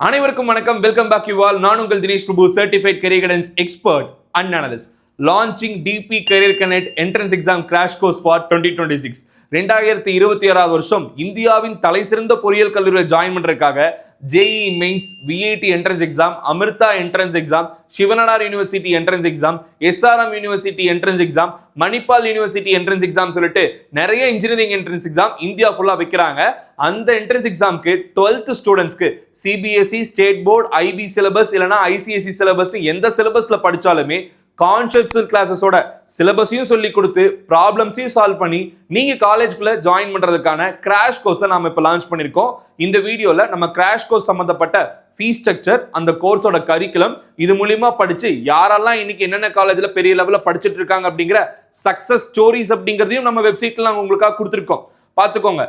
அனைவருக்கும் வணக்கம். Welcome back you all. நான் உங்கள் Dineshprabhu, certified career guidance expert and analyst. Launching DP Career Connect entrance exam crash course for 2026. 2026 வருஷம் இந்தியாவின் தலை சிறந்த பொறியியல் கல்லூரியில் ஜாயின் பண்றதுக்காக JEE Mains, VIT entrance exam, Amrita entrance exam, Shiv Nadar University entrance exam, SRM University entrance exam, MANIPAL University entrance exam சொல்லிட்டு நிறைய engineering entrance exam India ஃபுல்லா வைக்கிறாங்க. அந்த entrance examக்கு 12th ஸ்டூடெண்ட்ஸ்க்கு CBSE, state board, IB syllabus இல்லனா ICSE syllabus எந்த சிலபஸ்ல படிச்சாலுமே concepts கிளாஸஸோட சிலபஸையும் சொல்லி கொடுத்து ப்ராப்ளம்ஸையும் சால்வ் பண்ணி நீங்க காலேஜ்குள்ள ஜாயின் பண்றதுக்கான கிராஷ் கோர்ஸை நாம இப்போ லான்ச் பண்ணிருக்கோம். இந்த வீடியோல நம்ம கிராஷ் கோர்ஸ் சம்பந்தப்பட்ட ஃபீஸ் ஸ்ட்ரக்சர், அந்த கோர்ஸோட கரிக்குலம், இது மூலியமா படிச்சு யாரெல்லாம் இன்னைக்கு என்னென்ன காலேஜ்ல பெரிய லெவல்ல படிச்சுட்டு இருக்காங்க அப்படிங்கிற சக்சஸ் ஸ்டோரிஸ் அப்படிங்கிறதையும் நம்ம வெப்சைட்ல நாங்க உங்களுக்காக கொடுத்துருக்கோம். பார்த்துக்கோங்க.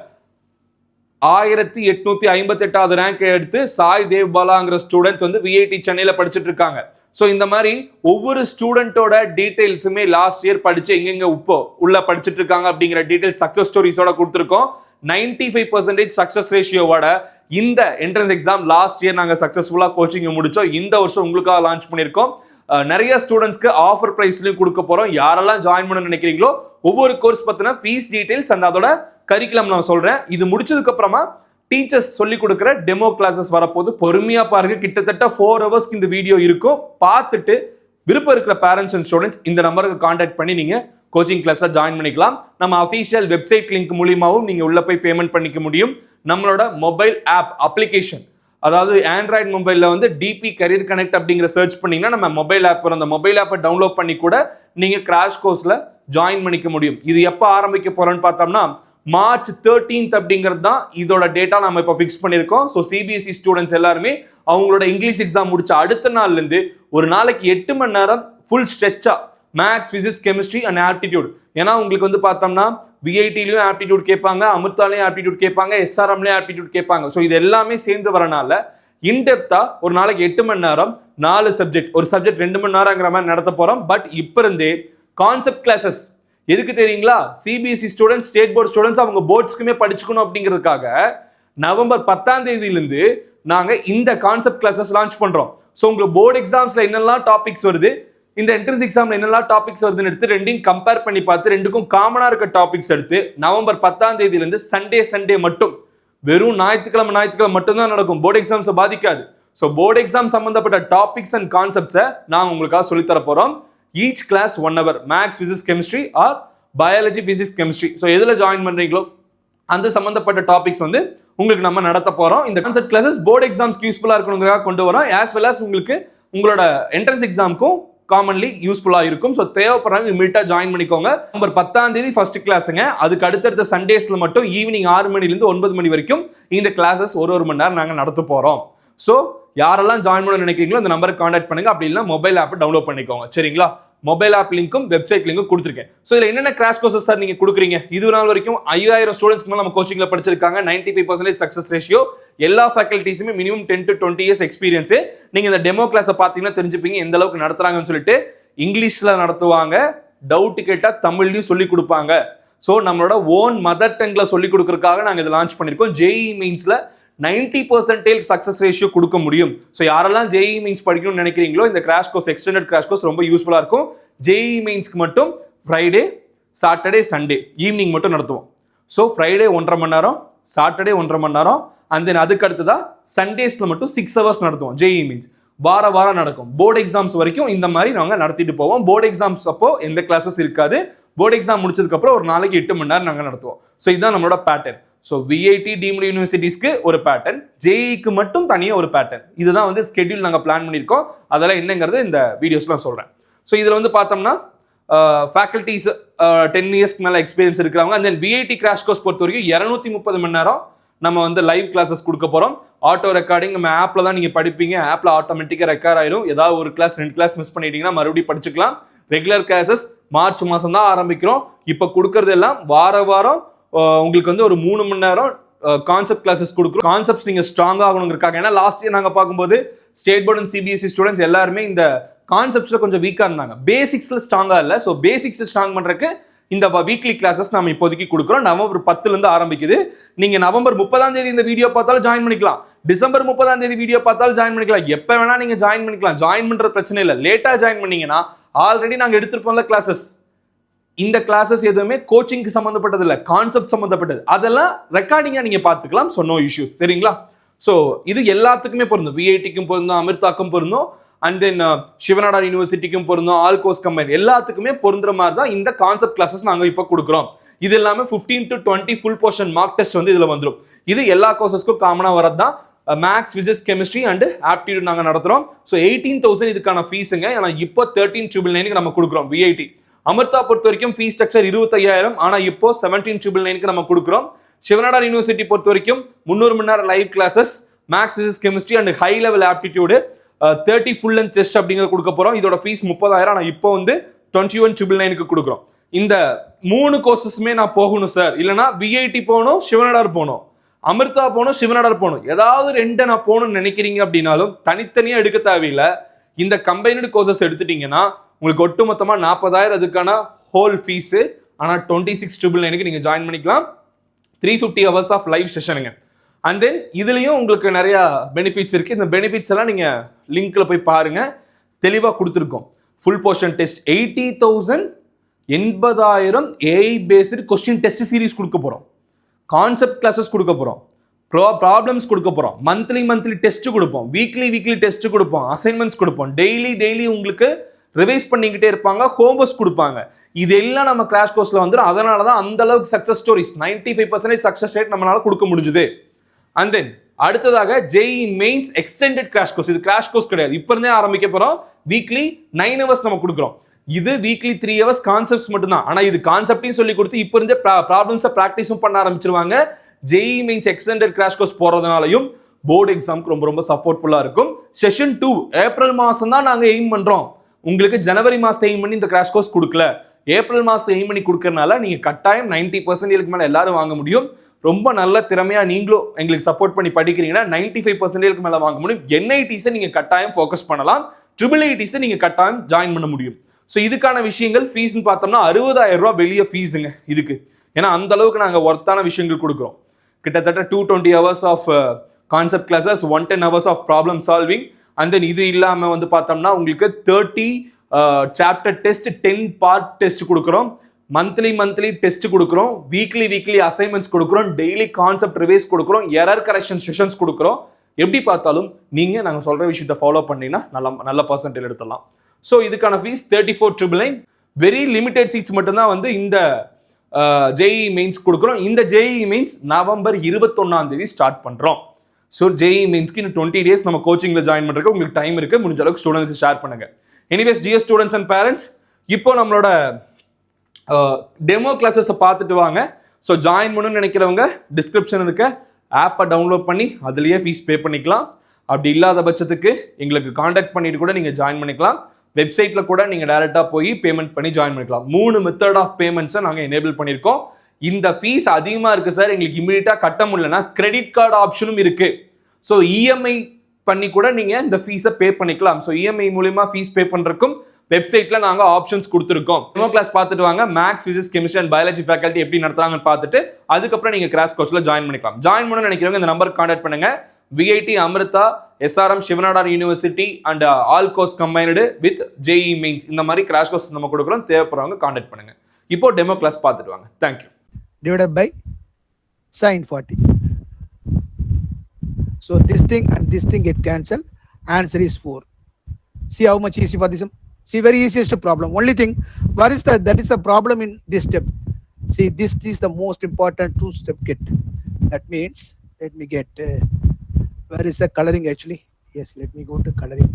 1858வது ரேங்க் எடுத்து சாய் தேவ் பாலாங்கிற ஸ்டூடெண்ட் வந்து VIT சென்னையில படிச்சுட்டு இருக்காங்க. ஸோ இந்த மாதிரி ஒவ்வொரு ஸ்டூடெண்டோட டீடைல்ஸுமே லாஸ்ட் இயர் படிச்சு எங்கெங்க இப்போ உள்ள படிச்சுட்டு இருக்காங்க அப்படிங்கிற டீடைல்ஸ் சக்சஸ் ஸ்டோரிஸோட கொடுத்துருக்கோம். 95% சக்சஸ் ரேஷியோவோட இந்த என்ட்ரன்ஸ் எக்ஸாம் லாஸ்ட் இயர் நாங்கள் சக்சஸ்ஃபுல்லாக கோச்சிங் முடிச்சோம். இந்த வருஷம் உங்களுக்காக லான்ச் பண்ணியிருக்கோம். நிறைய ஸ்டூடெண்ட்ஸ்க்கு ஆஃபர் ப்ரைஸ்லையும் கொடுக்க போறோம். யாரெல்லாம் ஜாயின் பண்ண நினைக்கிறீங்களோ ஒவ்வொரு கோர்ஸ் பத்தின ஃபீஸ் டீடைல்ஸ் அண்ட் அதோட கரிக்குலம் நான் சொல்றேன். இது முடிச்சதுக்கு அப்புறமா டீச்சர்ஸ் சொல்லி கொடுக்குற டெமோ கிளாஸஸ் வரப்போது. பொறுமையா பாருங்க. கிட்டத்தட்ட 4 ஹவர்ஸ்க்கு இந்த வீடியோ இருக்கும். பார்த்துட்டு விருப்பம் இருக்கிற பேரண்ட்ஸ் அண்ட் ஸ்டூடெண்ட்ஸ் இந்த நம்பருக்கு கான்டாக்ட் பண்ணி நீங்க கோச்சிங் கிளாஸ்ல ஜாயின் பண்ணிக்கலாம். நம்ம அஃபீஷியல் வெப்சைட் லிங்க் மூலியமாவும் நீங்க உள்ள போய் பேமெண்ட் பண்ணிக்க முடியும். நம்மளோட மொபைல் ஆப் அப்ளிகேஷன், அதாவது ஆண்ட்ராய்டு மொபைல்ல வந்து DP கரியர் கனெக்ட் அப்படிங்கிற சர்ச் பண்ணீங்கன்னா நம்ம மொபைல் ஆப் வரும். அந்த மொபைல் ஆப்பை டவுன்லோட் பண்ணி கூட நீங்க கிராஷ் கோர்ஸ்ல ஜாயின் பண்ணிக்க முடியும். இது எப்போ ஆரம்பிக்க போறோம்னு பார்த்தோம்னா மார்ச் 13th அப்படிங்கிறது தான் இதோட டேட்டா நம்ம இப்போ ஃபிக்ஸ் பண்ணியிருக்கோம். ஸோ CBSE ஸ்டூடெண்ட்ஸ் எல்லாருமே அவங்களோட இங்கிலீஷ் எக்ஸாம் முடிச்ச அடுத்த நாள்லேருந்து ஒரு நாளைக்கு 8 மணி நேரம் ஃபுல் ஸ்ட்ரெச்சா maths, physics, chemistry and aptitude. ஏன்னா உங்களுக்கு வந்து பார்த்தோம்னா VITலையும் ஆப்டிடியூட் கேட்பாங்க, அமிர்தாலையும் ஆப்டிடியூட் கேட்பாங்க, SRMலையும் ஆப்டிடியூட் கேட்பாங்க. ஸோ இது எல்லாமே சேர்ந்து வரனால இன்டெப்தா ஒரு நாளைக்கு 8 மணி நேரம் 4 சப்ஜெக்ட், ஒரு சப்ஜெக்ட் 2 மணி நேரங்கிற மாதிரி நடத்த போறோம். பட் இப்போ இருந்தே கான்செப்ட் கிளாஸஸ் எதுக்கு தெரியுங்களா? CBSE students, state board students அவங்க போர்ட்ஸ்க்குமே படிச்சுக்கணும் அப்படிங்கிறதுக்காக நவம்பர் 10ஆம் தேதியிலிருந்து நாங்க இந்த கான்செப்ட் கிளாஸஸ் லான்ச் பண்றோம். ஸோ உங்களுக்கு போர்டு எக்ஸாம்ஸ்ல என்னெல்லாம் டாபிக்ஸ் வருது, இந்த என்ட்ரன்ஸ் எக்ஸாம்ல என்னெல்லாம் டாபிக்ஸ் வருதுன்னு எடுத்து ரெண்டையும் கம்பேர் பண்ணி பார்த்து ரெண்டுக்கும் காமனா இருக்க டாபிக்ஸ் எடுத்து நவம்பர் 10ஆம் தேதியிலிருந்து சண்டே மட்டும், வெறும் ஞாயிற்றுக்கிழமை மட்டும் தான் நடக்கும். போர்டு எக்ஸாம்ஸை பாதிக்காது. ஸோ போர்டு எக்ஸாம் சம்பந்தப்பட்ட டாபிக்ஸ் அண்ட் கான்செப்ட்ஸை நாங்கள் உங்களுக்காக சொல்லித்தர போறோம். Each class 1 hour, maths, physics, chemistry or biology, physics, chemistry. So எதில் ஜாயின் பண்றீங்களோ அந்த சம்பந்தப்பட்ட டாபிக்ஸ் வந்து உங்களுக்கு நம்ம நடத்த போறோம். இந்த கான்செப்ட் கிளாஸஸ் போர்டு எக்ஸாம்ஸ்க்கு யூஸ்ஃபுல்லா இருக்கணுங்கிறத கொண்டு வரோம். ஆஸ் வெல் ஆஸ் உங்களுக்கு உங்களோட என்ட்ரன்ஸ் எக்ஸாமுக்கும் காமன்லி யூஸ்ஃபுல்லா இருக்கும். ஸோ தேவைப்படுறாங்க இமிடியா ஜாயின் பண்ணிக்கோங்க. நவம்பர் 10ஆம் தேதி ஃபர்ஸ்ட் கிளாஸுங்க. அதுக்கு அடுத்தடுத்த சண்டேஸ்ல மட்டும் ஈவினிங் 6 மணிலேருந்து 9 மணி வரைக்கும் இந்த கிளாஸஸ் ஒரு மணி நேரம் நாங்கள் நடத்த போறோம். ஸோ யாரெல்லாம் ஜாயின் பண்ண நினைக்கிறீங்களோ அந்த நம்பருக்கு கான்டாக்ட் பண்ணுங்க. அப்படி இல்லைன்னா மொபைல் ஆப் டவுன்லோட் பண்ணிக்கோங்க. சரிங்களா? மொபைல் ஆப் லிங்க்கும் வெப்சைட் லிங்க்கும் கொடுத்துருக்கேன். ஸோ இதில் என்னென்ன கிராஷ் கோர்சஸ் சார் நீங்க கொடுக்குறீங்க? இது நாள் வரைக்கும் 5000 ஸ்டூடெண்ட்ஸ்க்கு மேலே நம்ம கோச்சிங்ல படிச்சிருக்காங்க. 95% சக்சஸ் ரேஷியோ. எல்லா ஃபேக்கல்டிஸுமே மினிமம் 10 to 20 years எக்ஸ்பீரியன்ஸ். நீங்க இந்த டெமோ கிளாஸை பார்த்தீங்கன்னா தெரிஞ்சுப்பீங்க எந்த அளவுக்கு நடத்துறாங்கன்னு சொல்லிட்டு. இங்கிலீஷ்ல நடத்துவாங்க, டவுட் கேட்டா தமிழ்லையும் சொல்லி கொடுப்பாங்க. ஸோ நம்மளோட ஓன் மதர் டங்ல சொல்லி கொடுக்கறதுக்காக நாங்கள் இதை லான்ச் பண்ணியிருக்கோம். JEE மெயின்ஸ்ல 90% சக்சஸ் ரேஷியோ கொடுக்க முடியும். ஸோ யாரெல்லாம் JEE மெயின்ஸ் படிக்கணும்னு நினைக்கிறீங்களோ இந்த crash course, extended crash course ரொம்ப யூஸ்ஃபுல்லாக இருக்கும். JEE மெயின்ஸ்க்கு மட்டும் ஃப்ரைடே, சாட்டர்டே, சண்டே ஈவினிங் மட்டும் நடத்துவோம். ஸோ ஃப்ரைடே 1.5 மணி நேரம், சாட்டர்டே 1.5 மணி நேரம், அண்ட் தென் அதுக்கு அடுத்ததான் சண்டேஸ்ல மட்டும் 6 hours நடத்துவோம். JEE மெயின்ஸ் வாரம் நடக்கும். போர்டு எக்ஸாம்ஸ் வரைக்கும் இந்த மாதிரி நாங்கள் நடத்திட்டு போவோம். போர்டு எக்ஸாம்ஸ் அப்போ எந்த கிளாஸஸ் இருக்காது. போர்டு எக்ஸாம் முடிச்சதுக்கு அப்புறம் ஒரு நாளைக்கு 8 மணி நேரம் நாங்கள் நடத்துவோம். ஸோ இதுதான் நம்மளோட பேட்டர்ன். ஸோ VIT டீம்டு யூனிவர்சிட்டிஸ்க்கு ஒரு பேட்டர்ன், JEEக்கு மட்டும் தனியாக ஒரு பேட்டர்ன். இதுதான் வந்து ஸ்கெட்யூல் நாங்கள் பிளான் பண்ணியிருக்கோம். அதெல்லாம் என்னங்கிறது இந்த வீடியோஸ்லாம் சொல்கிறேன். ஸோ இதில் வந்து பார்த்தோம்னா ஃபேக்கல்டிஸ் 10 இயர்ஸ்க்கு மேலே எக்ஸ்பீரியன்ஸ் இருக்கிறவங்க. And then VIT crash course பொறுத்த வரைக்கும் 230 மணி நேரம் நம்ம வந்து லைவ் கிளாஸஸ் கொடுக்க போகிறோம். ஆட்டோ ரெக்கார்டிங் நம்ம ஆப்பில் தான் நீங்கள் படிப்பீங்க. ஆப்பில் ஆட்டோமேட்டிக்காக ரெக்கார்ட் ஆயிடும். ஏதாவது ஒரு கிளாஸ் 2 கிளாஸ் மிஸ் பண்ணிட்டீங்கன்னா மறுபடியும் படிச்சுக்கலாம். ரெகுலர் கிளாஸஸ் மார்ச் மாதம் தான் ஆரம்பிக்கிறோம். இப்போ கொடுக்கறது எல்லாம் வாரம் உங்களுக்கு வந்து ஒரு 3 மணி நேரம் கான்செப்ட் கிளாஸஸ் கொடுக்குறோம். கான்செப்ட்ஸ் நீங்கள் ஸ்ட்ராங் ஆகணுங்கிறக்காக. ஏன்னா லாஸ்ட் இயர் நாங்கள் பார்க்கும்போது state board and CBSE students எல்லாருமே இந்த கான்செப்ட்ஸில் கொஞ்சம் வீக்காக இருந்தாங்க. பேசிக்ஸில் ஸ்ட்ராங்காக இல்லை. ஸோ பேசிக்ஸ் ஸ்ட்ராங் பண்ணுறதுக்கு இந்த வீக்லி கிளாஸஸ் நம்ம இப்போதைக்கு கொடுக்குறோம். நவம்பர் 10ல இருந்து ஆரம்பிக்குது. நீங்க நவம்பர் 30ஆம் தேதி இந்த வீடியோ பார்த்தாலும் ஜாயின் பண்ணிக்கலாம். டிசம்பர் 30ஆம் தேதி வீடியோ பார்த்தாலும் ஜாயின் பண்ணிக்கலாம், எப்ப வேணா நீங்க ஜாயின் பண்ணிக்கலாம். ஜாயின் பண்ற பிரச்சனை இல்லை. லேட்டா ஜாயின் பண்ணீங்கன்னா ஆல்ரெடி நாங்க எடுத்திருப்போம்ல கிளாஸஸ், இந்த கிளாஸஸ் எதுவுமே கோச்சிங்க்கு சம்பந்தப்பட்டது இல்லை, கான்செப்ட் சம்பந்தப்பட்டது. அதெல்லாம் ரெக்கார்டிங்கா நீங்க பார்த்துக்கலாம். So no issues. சரிங்களா? ஸோ இது எல்லாத்துக்குமே பொருந்தும். விஐடிக்கும் பொருந்தும், அமிர்தாக்கும் பொருந்தும், அண்ட் தென் சிவநாடார் யூனிவர்சிட்டிக்கும் பொருந்தும், ஆல் கோர்ஸ் கம்பைன் எல்லாத்துக்குமே பொருந்துற மாதிரி தான் இந்த கான்செப்ட் கிளாஸஸ் நாங்க இப்போ கொடுக்குறோம். இது எல்லாமே 15 to 20 full portion mark test வந்து இதுல வந்துடும். இது எல்லா கோர்சஸ்க்கும் காமனா வரது தான். Maths, physics, chemistry and aptitude நாங்க நடத்துறோம். ஸோ 18,000 இதுக்கான ஃபீஸுங்க. ஏன்னா இப்போ 13,999 நம்ம கொடுக்குறோம் விஐடி. அமிர்தா பொறுத்த வரைக்கும் ஃபீஸ் ஸ்ட்ரக்சர் 25,000, ஆனா இப்போ 17,999 நம்ம கொடுக்குறோம். சிவநாடார் யூனிவர்சிட்டி பொறுத்த வரைக்கும் 300 மணி நேரம் live classes, maths, physics, chemistry and high level aptitude, 30 full length test அப்படிங்கிறத கொடுக்க போறோம். இதோட ஃபீஸ் 30,000, ஆனா இப்போ வந்து 21,999 கொடுக்குறோம். இந்த 3 கோர்சஸுமே நான் போகணும் சார், இல்லைன்னா விஐடி போகணும், சிவநாடார் போகணும், அமிர்தா போகணும், சிவநாடார் போகணும், ஏதாவது 2 நான் போகணும்னு நினைக்கிறீங்க அப்படின்னாலும் தனித்தனியா எடுக்க தேவையில்லை. இந்த கம்பைன்டு கோர்சஸ் எடுத்துட்டீங்கன்னா உங்களுக்கு ஒட்டுமொத்தமா 40,000 அதுக்கான ஹோல் ஃபீஸு. ஆனால் 26,999 நீங்க ஜாயின் பண்ணிக்கலாம். 350 hours ஆஃப் லைவ் செஷனுங்க. அண்ட் தென் இதுலயும் உங்களுக்கு நிறைய பெனிஃபிட்ஸ் இருக்கு. இந்த பெனிஃபிட்ஸ் எல்லாம் நீங்க லிங்க்ல போய் பாருங்க, தெளிவா கொடுத்துருக்கோம். Full portion test 80,000, 80,000 AI based question test series கொடுக்க போறோம். கான்செப்ட் கிளாஸஸ் கொடுக்க போறோம், ப்ராப்ளம்ஸ் கொடுக்க போறோம், மந்த்லி டெஸ்ட் கொடுப்போம், வீக்லி டெஸ்ட் கொடுப்போம், அசைன்மெண்ட்ஸ் கொடுப்போம், டெய்லி உங்களுக்கு ரிவைஸ் பண்ணிக்கிட்டே இருப்பாங்க, ஹோம்வொர்க்ஸ் கொடுப்பாங்க. இதெல்லாம் நம்ம கிராஷ் கோர்ஸ்ல வந்துடும். அதனால தான் அந்த அளவுக்கு சக்சஸ் ஸ்டோரிஸ், 95% சக்சஸ் ரேட் நம்மளால கொடுக்க முடிஞ்சுது. அண்ட் தென் அடுத்ததாக JEE mains extended crash course. இது கிராஷ் கோர்ஸ் கிடையாது, இப்போ இருந்தே ஆரம்பிக்க போறோம். வீக்லி 9 hours நம்ம கொடுக்குறோம். இது வீக்லி 3 hours கான்செப்ட்ஸ் மட்டும்தான். ஆனா இது கான்செப்டையும் சொல்லி கொடுத்து இப்போ இருந்தே ப்ராப்ளம்ஸை ப்ராக்டிஸும் பண்ண ஆரம்பிச்சிருவாங்க. JEE mains extended crash course போறதுனாலையும் போர்டு எக்ஸாமுக்கு ரொம்ப சப்போர்ட்ஃபுல்லா இருக்கும். செஷன் 2 ஏப்ரல் மாசம் தான் நாங்க எய்ம் பண்றோம். உங்களுக்கு ஜனவரி மாசத்தை எய்ம் பண்ணி இந்த கிராஷ் கோர்ஸ் கொடுக்கல, ஏப்ரல் மாசத்தை எய்ம் பண்ணி கொடுக்கறனால நீங்க கட்டாயம் 90% மேல எல்லாரும் வாங்க முடியும். ரொம்ப நல்ல திறமையா நீங்களும் எங்களுக்கு சப்போர்ட் பண்ணி படிக்கிறீங்கன்னா 95% மேல வாங்க முடியும். NITஸை நீங்க கட்டாயம் ஃபோக்கஸ் பண்ணலாம், IIITஸை நீங்க கட்டாயம் ஜாயின் பண்ண முடியும். ஸோ இதுக்கான விஷயங்கள் ஃபீஸ்ன்னு பார்த்தோம்னா 60,000 ரூபாய் வெளியே ஃபீஸுங்க இதுக்கு. ஏன்னா அந்த அளவுக்கு நாங்கள் ஒர்த்தான விஷயங்கள் கொடுக்குறோம். கிட்டத்தட்ட 220 hours of concept classes, 110 hours of problem solving. And then இது இல்லாமல் வந்து பார்த்தோம்னா உங்களுக்கு 30 சாப்டர் டெஸ்ட், 10 பார்ட் டெஸ்ட் கொடுக்குறோம், மந்த்லி டெஸ்ட் கொடுக்குறோம், வீக்லி அசைன்மெண்ட்ஸ் கொடுக்குறோம், டெய்லி கான்செப்ட் ரிவைஸ் கொடுக்குறோம், எரர் கரெக்ஷன் செஷன்ஸ் கொடுக்குறோம். எப்படி பார்த்தாலும் நீங்கள் நாங்கள் சொல்கிற விஷயத்தை ஃபாலோ பண்ணிங்கன்னா நல்ல பர்சன்டேஜ் எடுத்துடலாம். ஸோ இதுக்கான ஃபீஸ் 34,999. வெரி லிமிடெட் சீட்ஸ் மட்டும்தான் வந்து இந்த JEE மெயின்ஸ் கொடுக்குறோம். இந்த JEE மெயின்ஸ் நவம்பர் 21ஆம் தேதி ஸ்டார்ட் பண்ணுறோம். ஸோ JEE மெயின்ஸ்க்கு இன்னும் 20 days நம்ம கோச்சிங்கில் ஜாயின் பண்ணுறதுக்கு உங்களுக்கு டைம் இருக்குது. முடிஞ்ச அளவுக்கு ஸ்டூடெண்ட்ஸ் ஷேர் பண்ணுங்க. Anyways dear students and parents, இப்போ நம்மளோட டெமோ கிளாஸஸை பார்த்துட்டு வாங்க. ஸோ ஜாயின் பண்ணணும்னு நினைக்கிறவங்க டிஸ்கிரிப்ஷன் இருக்க ஆப்பை டவுன்லோட் பண்ணி அதுலேயே ஃபீஸ் பே பண்ணிக்கலாம். அப்படி இல்லாத பட்சத்துக்கு எங்களுக்கு காண்டாக்ட் பண்ணிட்டு கூட நீங்கள் ஜாயின் பண்ணிக்கலாம். வெப்சைட்டில் கூட நீங்கள் டைரெக்டாக போய் பேமெண்ட் பண்ணி ஜாயின் பண்ணிக்கலாம். 3 மெத்தட் ஆஃப் பேமெண்ட்ஸை நாங்கள் எனேபிள் பண்ணியிருக்கோம். இந்த ஃபீஸ் அதிகமாக இருக்குது சார், எங்களுக்கு இமீடியட்டாக கட்ட முடியலன்னா கிரெடிட் கார்டு ஆப்ஷனும் இருக்குது. ஸோ இஎம்ஐ பண்ணி கூட நீங்கள் இந்த ஃபீஸை பே பண்ணிக்கலாம். ஸோ இஎம்ஐ மூலிமா ஃபீஸ் பே பண்ணுறதுக்கும் வெப்சைட்டில் நாங்கள் ஆப்ஷன்ஸ் கொடுத்துருக்கோம். டெமோ கிளாஸ் பார்த்துட்டு வாங்க. Maths, physics, chemistry and biology faculty எப்படி நடத்துறாங்கன்னு பார்த்துட்டு அதுக்கப்புறம் நீங்கள் கிராஷ் கோர்ஸில் ஜாயின் பண்ணிக்கலாம். ஜாயின் பண்ணணும்னு நினைக்கிறவங்க இந்த நம்பருக்கு கான்டாக்ட் பண்ணுங்க. VIT Amrita, SRM Shiv Nadar university and all course combined with JEE mains இந்த மாதிரி கிராஷ் கோர்ஸ் நம்ம கொடுக்குறோம். தேவைப்படுறவங்க கான்டாக்ட் பண்ணுங்க. இப்போ டெமோ கிளாஸ் பார்த்துட்டு வாங்க. Thank you. Divided by sin 40. So this thing and this thing get cancelled. Answer is 4. See how much easy for this? See, very easiest problem. Only thing, what is that is the problem in this step. See, this is the most important 2-step get. That means, let me get, where is the coloring actually? Yes, let me go to coloring.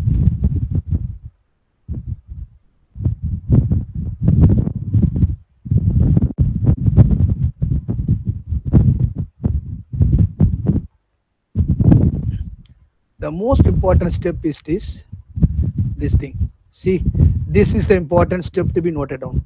The most important step is this thing. See, this is the important step to be noted down.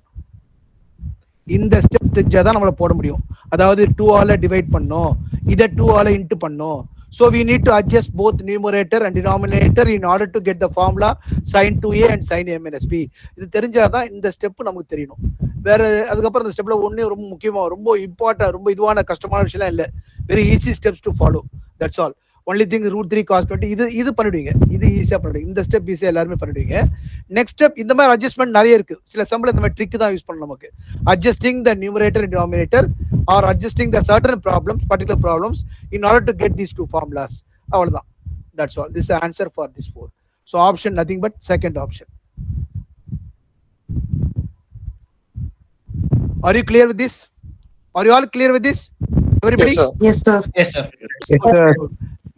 இந்த step தெரிஞ்சாதான் நம்மள போட முடியும். அதாவது 2 ஆல divide பண்ணோம், இதை 2 ஆல இன்ட்டு பண்ணோம். So we need to adjust both numerator and denominator in order to get the formula sin 2a and sin a minus b. இது தெரிஞ்சாதான் இந்த ஸ்டெப் நமக்கு தெரியணும். வேற அதுக்கப்புறம் இந்த ஸ்டெப்ல ஒண்ணு ரொம்ப முக்கியமா, ரொம்ப இம்பார்ட்டன்ட், ரொம்ப இதுவான கஷ்டமான விஷயம் இல்லை. Very easy steps to follow. That's all. Only thing √3 cos 20 இது பண்ணிடுவீங்க. இது ஈஸியா பண்ணிடுவீங்க. இந்த ஸ்டெப் ஈஸியா எல்லாருமே பண்ணிடுவீங்க. நெக்ஸ்ட் ஸ்டெப் இந்த மாதிரி அட்ஜஸ்ட்மெண்ட் நிறைய இருக்கு. சில சம்பளம் இந்த மாதிரி ட்ரிக் தான் யூஸ் பண்ணணும் நமக்கு. Adjusting the numerator and denominator or adjusting the certain problems, particular problems in order to get these 2 formulas. அவ்வளவுதான். That's all. This answer for this 4. So option nothing but second option. Are you clear with this? Are you all clear with this? Everybody? Yes, sir. Yes, sir.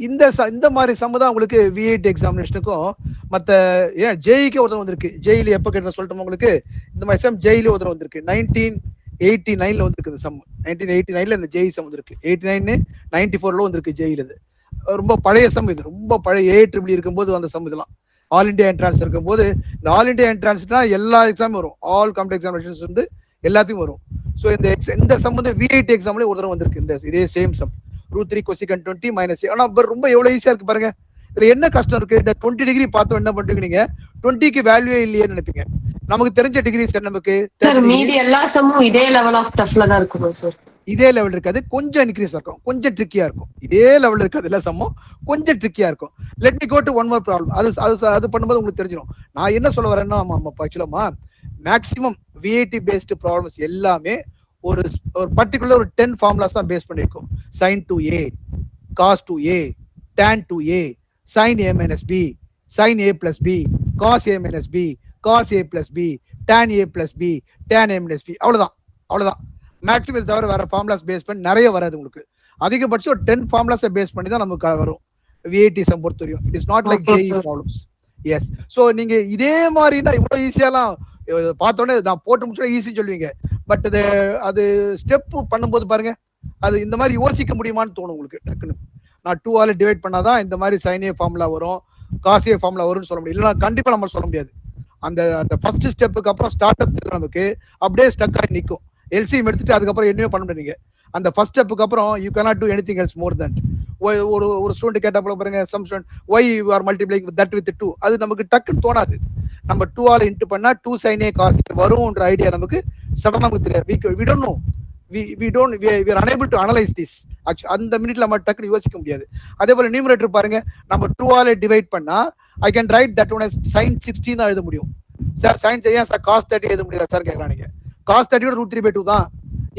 இந்த மாதிரி some தான் உங்களுக்கு V8 எக்ஸாமினேஷனுக்கும் மற்ற ஏன் ஜேஇக்கு ஒருத்தர் வந்திருக்கு. ஜேஇல எப்போ கேட்ட சொல்லட்டும் உங்களுக்கு. இந்த மாதிரி சம் ஜேஇல ஒருத்தர் வந்திருக்கு. 1989ல வந்திருக்கு இந்த சம். 1989ல இந்த ஜேஇ சம் வந்திருக்கு. 89 94ல வந்திருக்கு ஜேஇல. இது ரொம்ப பழைய சம். இது ரொம்ப பழைய AEEE இருக்கும்போது அந்த சம். இதெல்லாம் ஆல் இண்டியா என்ட்ரான்ஸ் இருக்கும்போது, இந்த ஆல் இண்டியா என்ட்ரான்ஸ்னா எல்லா எக்ஸாமும் வரும். ஆல் காம்படிட்டிவ் எக்ஸாமினேஷன்ஸ் வந்து எல்லாத்தையும் வரும். ஸோ இந்த சம் வந்து V8 எக்ஸாம்ல ஒரு தடவை வந்திருக்கு. இந்த இதே சேம் சம் √3 cosecant 20 minus. ஆனா ரொம்ப எவ்வளவு ஈஸியா இருக்கு பாருங்க. இதுல என்ன கஷ்டம் இருக்கு? 20 டிகிரி பார்த்து என்ன பண்றீங்க நீங்க? 20க்கு வேல்யூவே இல்லையேன்னு நினைப்பீங்க. நமக்கு தெரிஞ்ச டிகிரி சார் நமக்கு சார் மீதி எல்லா சம்மும் இதே லெவல் ஆஃப் டஃப்ல தான் இருக்கும் சார். இதே லெவல் இருக்காது, கொஞ்சம் இன்க்ரீஸ் இருக்கும், கொஞ்சம் ட்ரிக்கியா இருக்கும். இதே லெவல் இருக்காது எல்லா சம்மும், கொஞ்சம் ட்ரிக்கியா இருக்கும். Let me go to one more problem. அது பண்ணும்போது உங்களுக்கு தெரிஞ்சிடும் நான் என்ன சொல்ல வரேன்னா. ஆக்சுவலா மேக்ஸிமம் V8 பேஸ்டு ப்ராப்ளம்ஸ் எல்லாமே ஒரு பர்டிகுலர் ஒரு 10 ஃபார்முலாஸ் தான் base பண்ணிருக்கும். sin 2a, cos 2a, tan 2a, sin a minus b, sin a plus b, cos a minus b, cos a plus b, tan a plus b, tan a minus b. அவ்வளவுதான் maximum. தவிர வேற formulas base பண்ணி நிறைய வராது உங்களுக்கு. அதிகபட்சம் ஒரு 10 formulas base பண்ணி தான் நமக்கு வரும் V8 சம் பொறுத்த வரையும். It is not like JEE problems. Yes. So நீங்க இதே மாதிரினா இவ்வளவு ஈஸியாலாம் பார்த்தோன்னே நான் போட்டு முடிச்சோட ஈஸின்னு சொல்லுவீங்க. பட் அது ஸ்டெப் பண்ணும்போது பாருங்க, அது இந்த மாதிரி யோசிக்க முடியுமான்னு தோணும் உங்களுக்கு டக்குன்னு. நான் 2ஆல டிவைட் பண்ணாதான் இந்த மாதிரி sin a ஃபார்முலா வரும், cos a ஃபார்முலா வரும்னு சொல்ல முடியும். இல்லைன்னா கண்டிப்பா நம்ம சொல்ல முடியாது. அந்த ஃபர்ஸ்ட் ஸ்டெப்புக்கு அப்புறம் ஸ்டார்ட் அப் நமக்கு அப்படியே ஸ்டக் ஆகி நிற்கும். எல்சிஎம் எடுத்துட்டு அதுக்கப்புறம் என்னவே பண்ண முடியுங்க. அந்த ஃபர்ஸ்ட் ஸ்டெப்புக்கு அப்புறம் you cannot do anything else more than. ஒரு ஸ்டூடெண்ட் கேட்டப்போ பாருங்க, some student why you are multiplying that with 2. அது நமக்கு டக்குன்னு தோணாது. நம்ம 2ஆல இன்ட்டு பண்ணா 2 sin a cos a வரும்ன்ற ஐடியா நமக்கு சடனா நமக்கு தெரியாது. we don't know. we are unable to analyze this. அந்த மினிட்ல நம்ம டக்குன்னு யோசிக்க முடியாது. அதே போல நியூமரேட்டர் பாருங்க, நம்ம 2ஆல டிவைட் பண்ணா I can write that one as sin 16 தான் எழுத முடியும். சார் sin ஏன் சார் cos 30 எழுத முடியாதா சார் கேட்கலாம் நீங்க. cos 30 √3/2 தான்.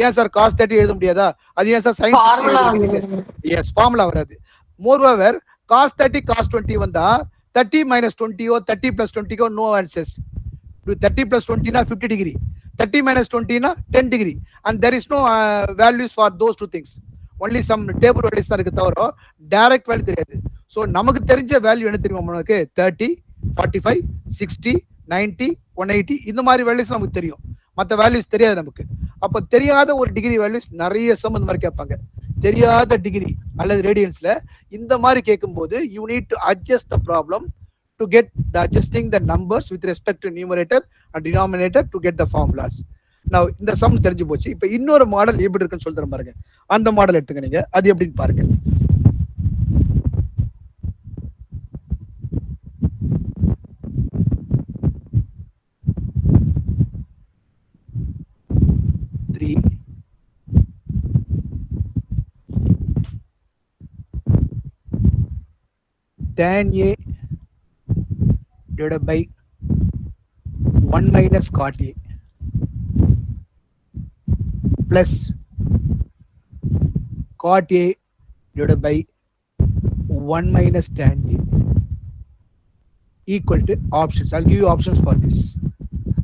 ஏன் சார் cos 30 எழுத முடியாதா? அது ஏன் சார் sin 16? எஸ், ஃபார்முலா வராது. மோர் ஓவர் cos 30 cos 20 வந்தா 30 minus 20 or 30 plus 20 go no answers. 30 plus 20 na 50 degree, 30 minus 20 na 10 degree, and there is no values for those two things. Only some table values தான் இருக்கு, தவிர direct value தெரியாது. So நமக்கு தெரிஞ்ச value என்ன தெரியுமா நமக்கு? 30, 45, 60, 90, 180 இந்த மாதிரி வேல்யூஸ் நமக்கு தெரியும். மற்ற வேல்யூஸ் தெரியாது நமக்கு. அப்போ தெரியாத ஒரு டிகிரி வேல்யூஸ் நிறைய சம் இந்த மாதிரி கேட்பாங்க. தெரியாத டிகிரி அல்லது ரேடியன்ஸ்ல இந்த மாதிரி கேட்கும்போது you need to adjust the problem to get the adjusting the numbers with respect to numerator and denominator to get the formulas. நான் இந்த சம் தெரிஞ்சு போச்சு. இப்போ இன்னொரு மாடல் எப்படி இருக்குன்னு சொல்லிட்டு பாருங்க. அந்த மாடல் எடுத்துக்க நீங்க, அது எப்படின்னு பாருங்க. tan a divided by 1 minus cot a plus cot a divided by 1 minus tan a equal to options. I'll give you options for this.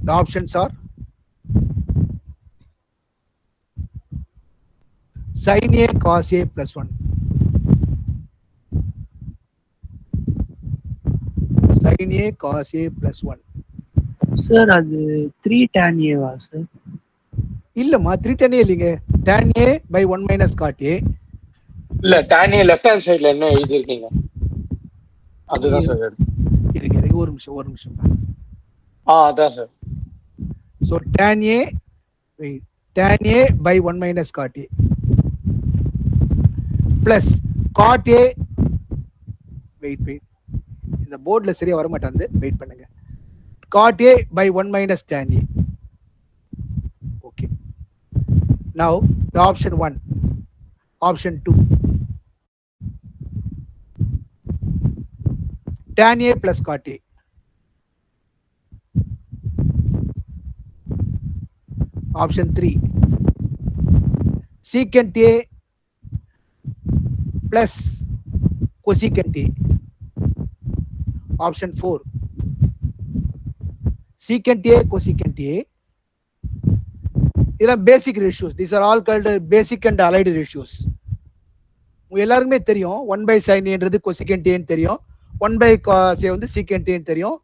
The options are sin a cos a plus 1, sin a cos a plus 1. Sir அது 3 tan a வா sir? இல்லம்மா, 3 tan a இல்லைங்க. tan a by 1 minus cot a. இல்ல, tan a left hand சைடுல என்ன எழுதி இருக்கீங்க அதுதான் சார். இருங்க ஒரு நிமிஷம். அதான் sir. So tan a by 1 minus cot a plus cot a. wait இந்த போர்ட்ல சரியா வர மாட்டாங்க, வெயிட் பண்ணுங்க. cot a by 1 minus tan a. okay, now the option 1, option 2, tan A plus cot A. Option 3. Secant A plus cosecant A. Option 4. Secant A, cosecant A. These are basic ratios. These are all called basic and allied ratios. உங்க எல்லாருக்குமே தெரியும் 1 by sin A ன்றது cosecant A ன்னு தெரியும், 1 by cos A வந்து secant A ன்னு தெரியும்,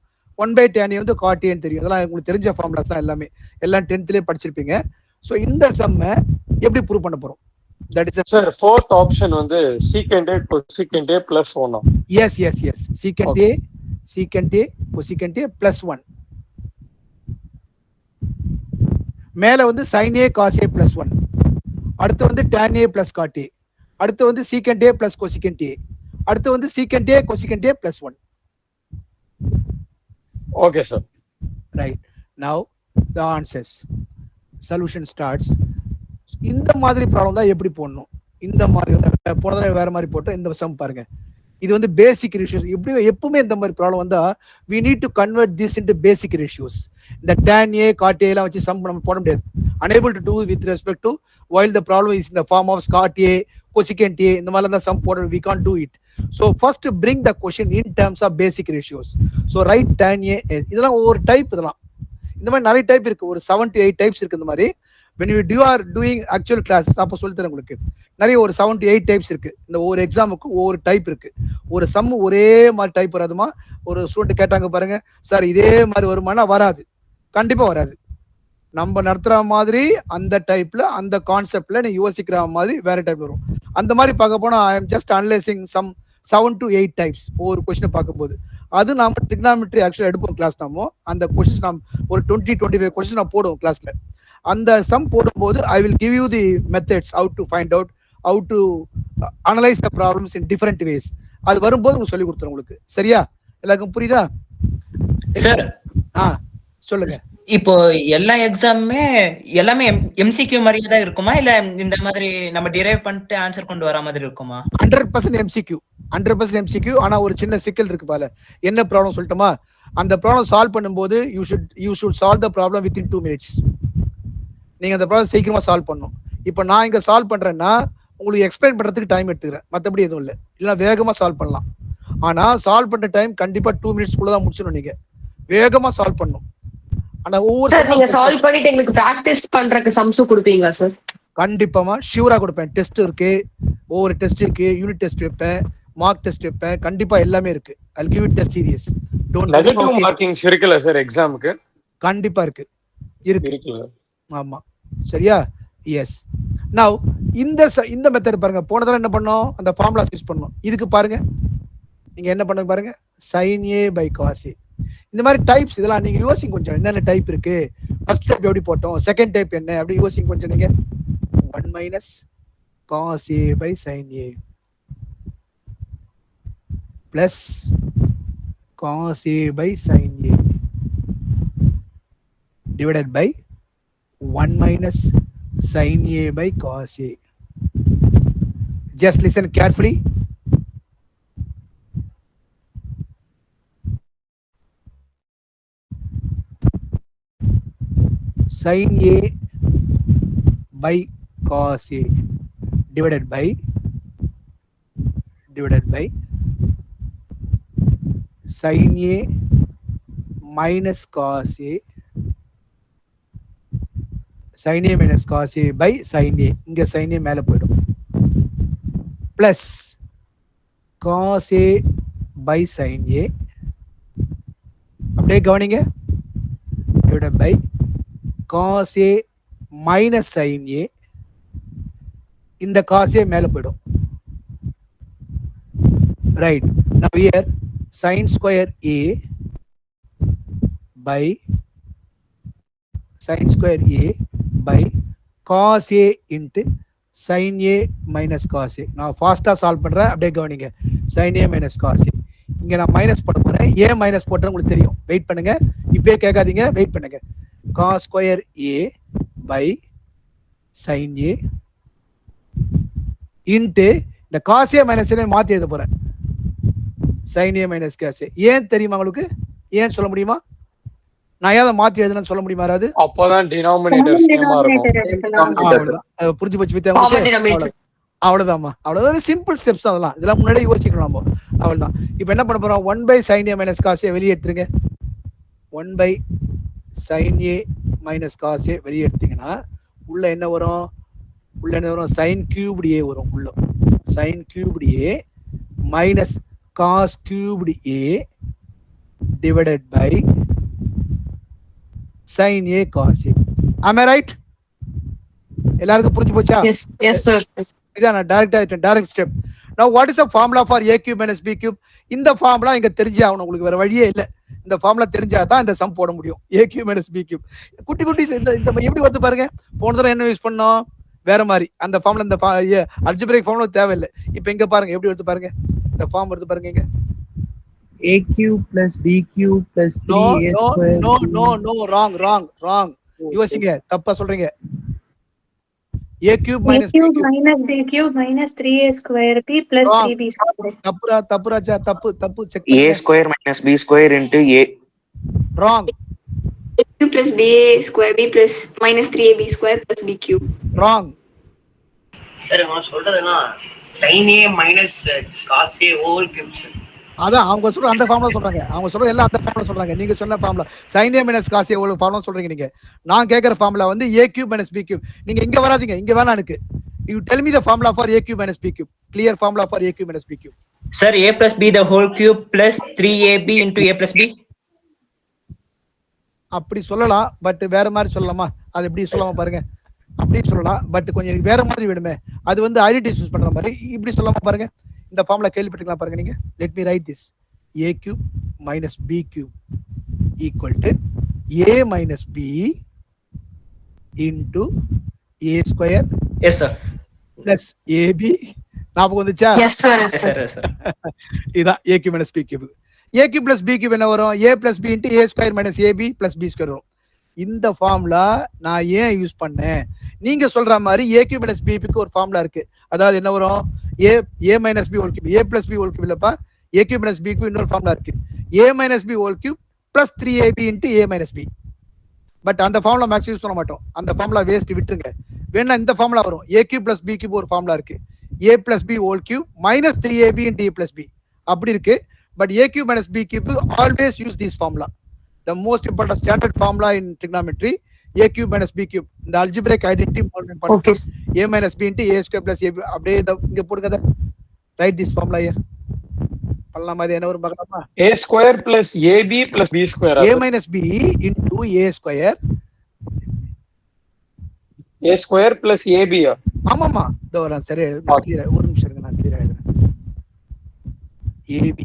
1 by tan A வந்து cot A ன்னு தெரியும். இதெல்லாம் உங்களுக்கு தெரிஞ்ச ஃபார்முலாஸ் தான் எல்லாமே, எல்லாம் 10th லயே படிச்சிருப்பீங்க. சோ இந்த சம்மை எப்படி ப்ரூவ் பண்ண போறோம்? That is Sir, fourth option வந்து secant A cosecant A plus 1. yes secant A cosecant A plus 1. மேல வந்து sin A cos A plus 1, அடுத்து வந்து tan A plus cot A, அடுத்து வந்து secant A plus cosecant A, அடுத்து வந்து secant A cosecant A plus 1. Okay sir. Right. Now the answers. Solution starts. இந்த மாதிரி ப்ராப்ளம் தான் எப்படி போடணும்? இந்த மாதிரி போன தடவை வேற மாதிரி போட்டோம். இந்த சம் பாருங்க, இது வந்து பேசிக் ரேஷியோஸ். எப்பவுமே இந்த மாதிரி ப்ராப்ளம் வந்தா we need to convert this into basic ratios. இந்த tan A cot A எல்லாம் வச்சு சம் நம்ம போட முடியாது. Unable to do with respect to while the problem is in the form of cot A cosecant A, இந்த மாதிரி தான் some போட, we can't do it. So first bring the question in terms of basic ratios. So write tan A. இதெல்லாம் ஒவ்வொரு type, இதெல்லாம் இந்த மாதிரி நிறைய டைப் இருக்கு, ஒரு 7 to 8 டைப்ஸ் இருக்கு. இந்த மாதிரி when you are doing actual classes அப்போ சொல்லி தரேன் உங்களுக்கு. நிறைய ஒரு 7 to 8 டைப்ஸ் இருக்கு. இந்த ஒவ்வொரு எக்ஸாமுக்கு ஒவ்வொரு டைப் இருக்கு. ஒரு சம் ஒரே மாதிரி டைப் வராதுமா. ஒரு ஸ்டூடெண்ட் கேட்டாங்க பாருங்க, சார் இதே மாதிரி வருமானா? வராது, கண்டிப்பா வராது. நம்ம நடத்துற மாதிரி அந்த டைப்ல அந்த கான்செப்ட்ல நீ யோசிக்கிற மாதிரி வேற டைப் வரும். அந்த மாதிரி பார்க்க போனா I am just analysing some 7 to 8 types ஒவ்வொரு கொஸ்டின் பார்க்கும்போது. அது நாம ட்ரிகனாமெட்ரி ஆக்சுவலா எடுப்போம் கிளாஸ். நாம அந்த கொஸ்டின்ஸ் நாம் ஒரு 20-25 கொஸ்டின் நான் போடுவோம் கிளாஸ்ல. அந்த சம் போடும்போது I will give you the methods how to find out, how to analyze the problems in different ways. அது வரும்போது உங்களுக்கு சொல்லி கொடுத்துறேன் உங்களுக்கு. சரியா? எல்லாருக்கும் புரியுதா சார்? சொல்லுங்க. இப்போ எல்லா எக்ஸாமுமே எல்லாமே எம்சிக்யூ மாதிரியே தான் இருக்குமா, இல்ல இந்த மாதிரி நம்ம டிரைவ் பண்ணிட்டு ஆன்சர் கொண்டு வர மாதிரி இருக்குமா? 100% MCQ, 100% MCQ. ஆனா ஒரு சின்ன சிக்கல் இருக்கு பால. என்ன ப்ராப்ளம் சொல்லட்டுமா? அந்த ப்ராப்ளம் சால்வ் பண்ணும்போது you should solve the problem within 2 minutes. நீங்க அந்த ப்ராப்ளம் சீக்கிரமா சால்வ் பண்ணணும். இப்போ நான் இங்க சால்வ் பண்றேன்னா உங்களுக்கு எக்ஸ்பிளைன் பண்றதுக்கு டைம் எடுத்துக்கிறேன், மற்றபடி எதுவும் இல்லை. இல்லைன்னா வேகமா சால்வ் பண்ணலாம். ஆனா சால்வ் பண்ற டைம் கண்டிப்பா 2 minutes குள்ள தான் முடிச்சிடணும். நீங்க வேகமா சால்வ் பண்ணணும். ஆனா ஒவ்வொரு நீங்க சால்வ் பண்ணிட்டு எங்களுக்கு பிராக்டிஸ் பண்றதுக்கு சம்ஸ் கொடுப்பீங்களா சார்? கண்டிப்பாமா, ஷியூரா கொடுப்பேன். டெஸ்ட் இருக்கு, ஒவ்வொரு டெஸ்ட் இருக்கு, யூனிட் டெஸ்ட் வைப்பேன், மார்க் டெஸ்ட் வைப்பேன், கண்டிப்பா எல்லாமே இருக்கு. I'll give it test series. Don't negative markings இருக்குல்ல சார் எக்ஸாமுக்கு? கண்டிப்பா இருக்கு. இருக்குல்ல? ஆமா, சரியா? எஸ். நவ் இந்த மெத்தட் பாருங்க. போன தடவை என்ன பண்ணோம்? அந்த ஃபார்முலா யூஸ் பண்ணோம். இதுக்கு பாருங்க, நீங்க என்ன பண்ணுங்க பாருங்க, sin A by cos A. இந்த மாதிரி டைப்ஸ் இதெல்லாம் நீங்க யோசிங்க கொஞ்சம். என்னென்ன டைப் இருக்கு, ஃபர்ஸ்ட் டைப் எப்படி போட்டோம், செகண்ட் டைப் என்ன, அப்படி யோசிங்க கொஞ்சம். நீங்க 1 minus cos A by sin A plus cos A by sin A divided by 1 minus sin A by cos A. Just listen carefully. Sin A by cos A divided by sin A minus cos A, sin A minus cos A by sin A. இங்க sin A மேல போயிடும். plus cos A by sin A, அப்படியே கவனிங்க, divided by cos A minus sin A. இந்த cos A மேல போயிடும். Right. Now here sin square A by cos A into sin A minus cos A. நான் ஃபாஸ்டா solve பண்றேன், அப்படியே கவனிங்க. sin A minus cos A. இங்க நான் மைனஸ் போட போறேன். A மைனஸ் போட்டா உங்களுக்கு தெரியும். வெயிட் பண்ணுங்க, இப்பவே கேட்காதீங்க, வெயிட் பண்ணுங்க. cos square A by sin A into இந்த cos A minus A மாத்தி எழுத போறேன். sin a minus cos a. ஏன் தெரியுமா உங்களுக்கு? ஏன் சொல்ல முடியுமா? நான் ஏதாவது மாத்தி எழுதுனேன்னு சொல்ல முடியுமா யாராவது? அப்பதான் டினாமினேட்டர் சேமா இருக்கும். புரிஞ்சு போச்சு வித்தியா உங்களுக்கு? அவ்வளவுதான்மா. அவ்வளவு ஒரு சிம்பிள் ஸ்டெப்ஸ் அதெல்லாம். இதெல்லாம் முன்னாடியே யோசிக்கணும் நம்ம. அவ்வளவுதான். இப்போ என்ன பண்ண போறோம்? 1 by sin a minus cos a வெளியே எடுத்துருங்க. 1 by sin a minus cos a வெளியே எடுத்தீங்கன்னா உள்ள என்ன வரும்? உள்ள என்ன வரும்? sin cubed a வரும் உள்ள. sin cubed a minus cos cubed a divided by sin a cos a. Am I right? எல்லாருக்கும் புரிஞ்சு போச்சா? Yes sir. இதான் direct step. Now what is the formula for a cube minus b cube? இந்த formula இங்க தெரிஞ்சே ஆகணும். உங்களுக்கு வேற வழியே இல்லை. இந்த ஃபார்முலா தெரிஞ்சாதான் இந்த சம் போட முடியும். a cube minus b cube. குட்டி குட்டி இந்த எப்படி வந்து பாருங்க. போன தடவை என்ன யூஸ் பண்ணோம்? வேற மாதிரி. அந்த ஃபார்முலா இந்த அல்ஜிபிரிக் ஃபார்முலா தேவையில்லை. இப்போ இங்க பாருங்க எப்படி எடுத்து பாருங்க. இந்த ஃபார்ம் எடுத்து பாருங்க இங்க. a cube plus b cube plus 3a square. No, wrong. யோசிங்க. தப்பா சொல்றீங்க. a cube minus b cube minus b cube minus 3a square b plus 3b square. தப்புராஜா தப்பு check a square minus b square into a. wrong. a cube plus b square b plus minus 3ab square plus b cube. wrong. Sir நான் சொல்றதுனா sin a minus cos a whole cube sir. அதான் அவங்க சொல்ற அந்த formula சொல்றாங்க. அவங்க சொல்ற எல்லாம் அந்த ஃபார்முலா சொல்றாங்க. நீங்க சொன்ன formula sin a minus cos a whole formula சொல்றீங்க நீங்க. நான் கேக்குற ஃபார்முலா வந்து a cube minus b cube. நீங்க இங்க வராதீங்க. இங்க வேணா எனக்கு. You tell me the formula for a cube minus b cube. Clear formula for a cube minus b cube. Sir, a plus b the whole cube plus 3ab into a plus b. அப்படி சொல்லலாம். But வேற மாதிரி சொல்லலாமா? அது எப்படி சொல்லலாமா பாருங்க. அப்படி சொல்லலாம். பட் கொஞ்சம் வேற மாதிரி வேணுமே. அது வந்து ஐடென்டிட்டி யூஸ் பண்ற மாதிரி. இப்படி சொல்லலாமா பாருங்க. இந்த ஃபார்முலா கேள்விப்பட்டிருக்கலாம் பாருங்க நீங்க. Let me write this. a cube minus b cube equal to a minus b into a square. Yes sir. plus ab. ஞாபகம் வந்துச்சா? Yes sir. இதான் a cube minus b cube. a cube plus b cube என்ன வரும்? a plus b into a square minus ab plus b square வரும். இந்த formula நான் ஏன் use பண்ணேன்? நீங்க சொல்ற மாதிரி a cube minus b க்கு ஒரு ஃபார்முலா இருக்கு. அதாவது என்ன வரும்? a minus b whole cube. a plus b whole cube இல்லப்பா. a cube minus b க்கு இன்னொரு ஃபார்முலா இருக்கு. a minus b whole cube plus 3ab into a minus b. But அந்த ஃபார்முலா மேக்ஸ் யூஸ் பண்ண மாட்டோம். அந்த ஃபார்முலா வேஸ்ட் விட்டுருங்க. வேணா இந்த ஃபார்முலா வரும். a cube plus b cube ஒரு ஃபார்முலா இருக்கு. a plus b whole cube minus 3ab into a plus b. அப்படி இருக்கு. But a cube minus b cube always use this formula. The most important standard formula in trigonometry, a cube minus b cube. The algebraic identity Okay. a minus b into a square plus ab. அப்படியே இங்க போடுங்க. Write this formula here. பண்ணலாமா? இது என்ன வரும் பார்க்கலாமா? a square plus ab plus b square. a minus b into a square. a square plus ab. ஆமாமா. இதோ வரேன். சரி ஒரு நிமிஷம் இருங்க. நான் கிளியரா எழுதுறேன். ab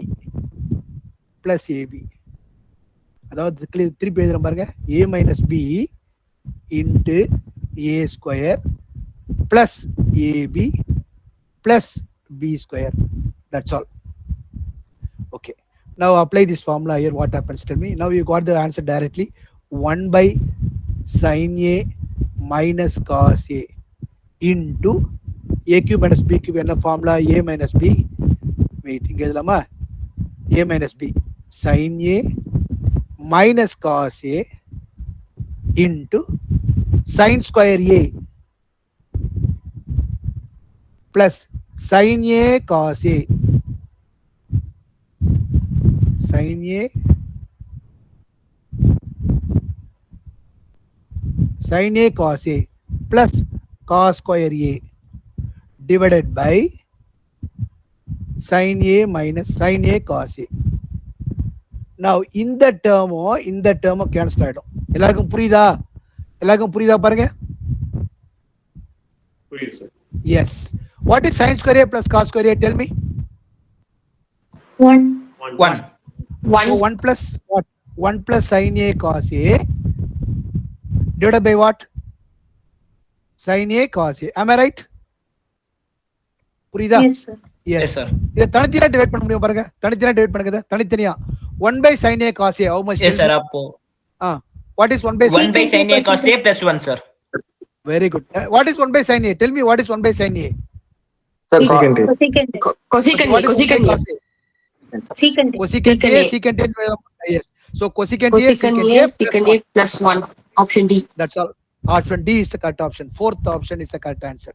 plus ab. அதாவது திருப்பி எழுதுறேன் பாருங்க. a minus b into a square plus ab plus b square. That's all. Okay. Now apply this formula here. What happens? Tell me. Now you got the answer directly. 1 by sin a minus cos a into a cube minus b cube. என்ன formula? a minus b. Wait. இங்க எழுதலாமா? a minus b sin a minus cos a into sin square a plus sin a cos a. Sin a cos a plus cos square a divided by sin a minus sin a cos a. Now இந்த term cancel ஆயிடும். எல்லாருக்கும் புரியுதா? பாருங்க. புரியுது sir. Yes. What is sin square a plus cos square a? Tell me. 1. 1 plus what? 1 plus sin a cos a divided by what? Sin a cos a. Am I right? புரியுதா? Yes sir. Yes sir. இத தனித்தனியா divide பண்ண முடியும் பாருங்க. தனித்தனியா 1 by sin a cos a. How much? Yes sir. அப்போ what is 1 by 1 by sin a cos a plus 1 sir. Very good. What is 1 by sin a? Tell me what is 1 by sin a? Sir, secant. Cosecant. Cosecant. What is 1 by cos a? Secant. Cosecant A, secant A. Yes. So cosecant A, Cosecant secant A, A plus secant 1. A plus 1. Option D. That's all. Option D is the correct option. Fourth option is the correct answer.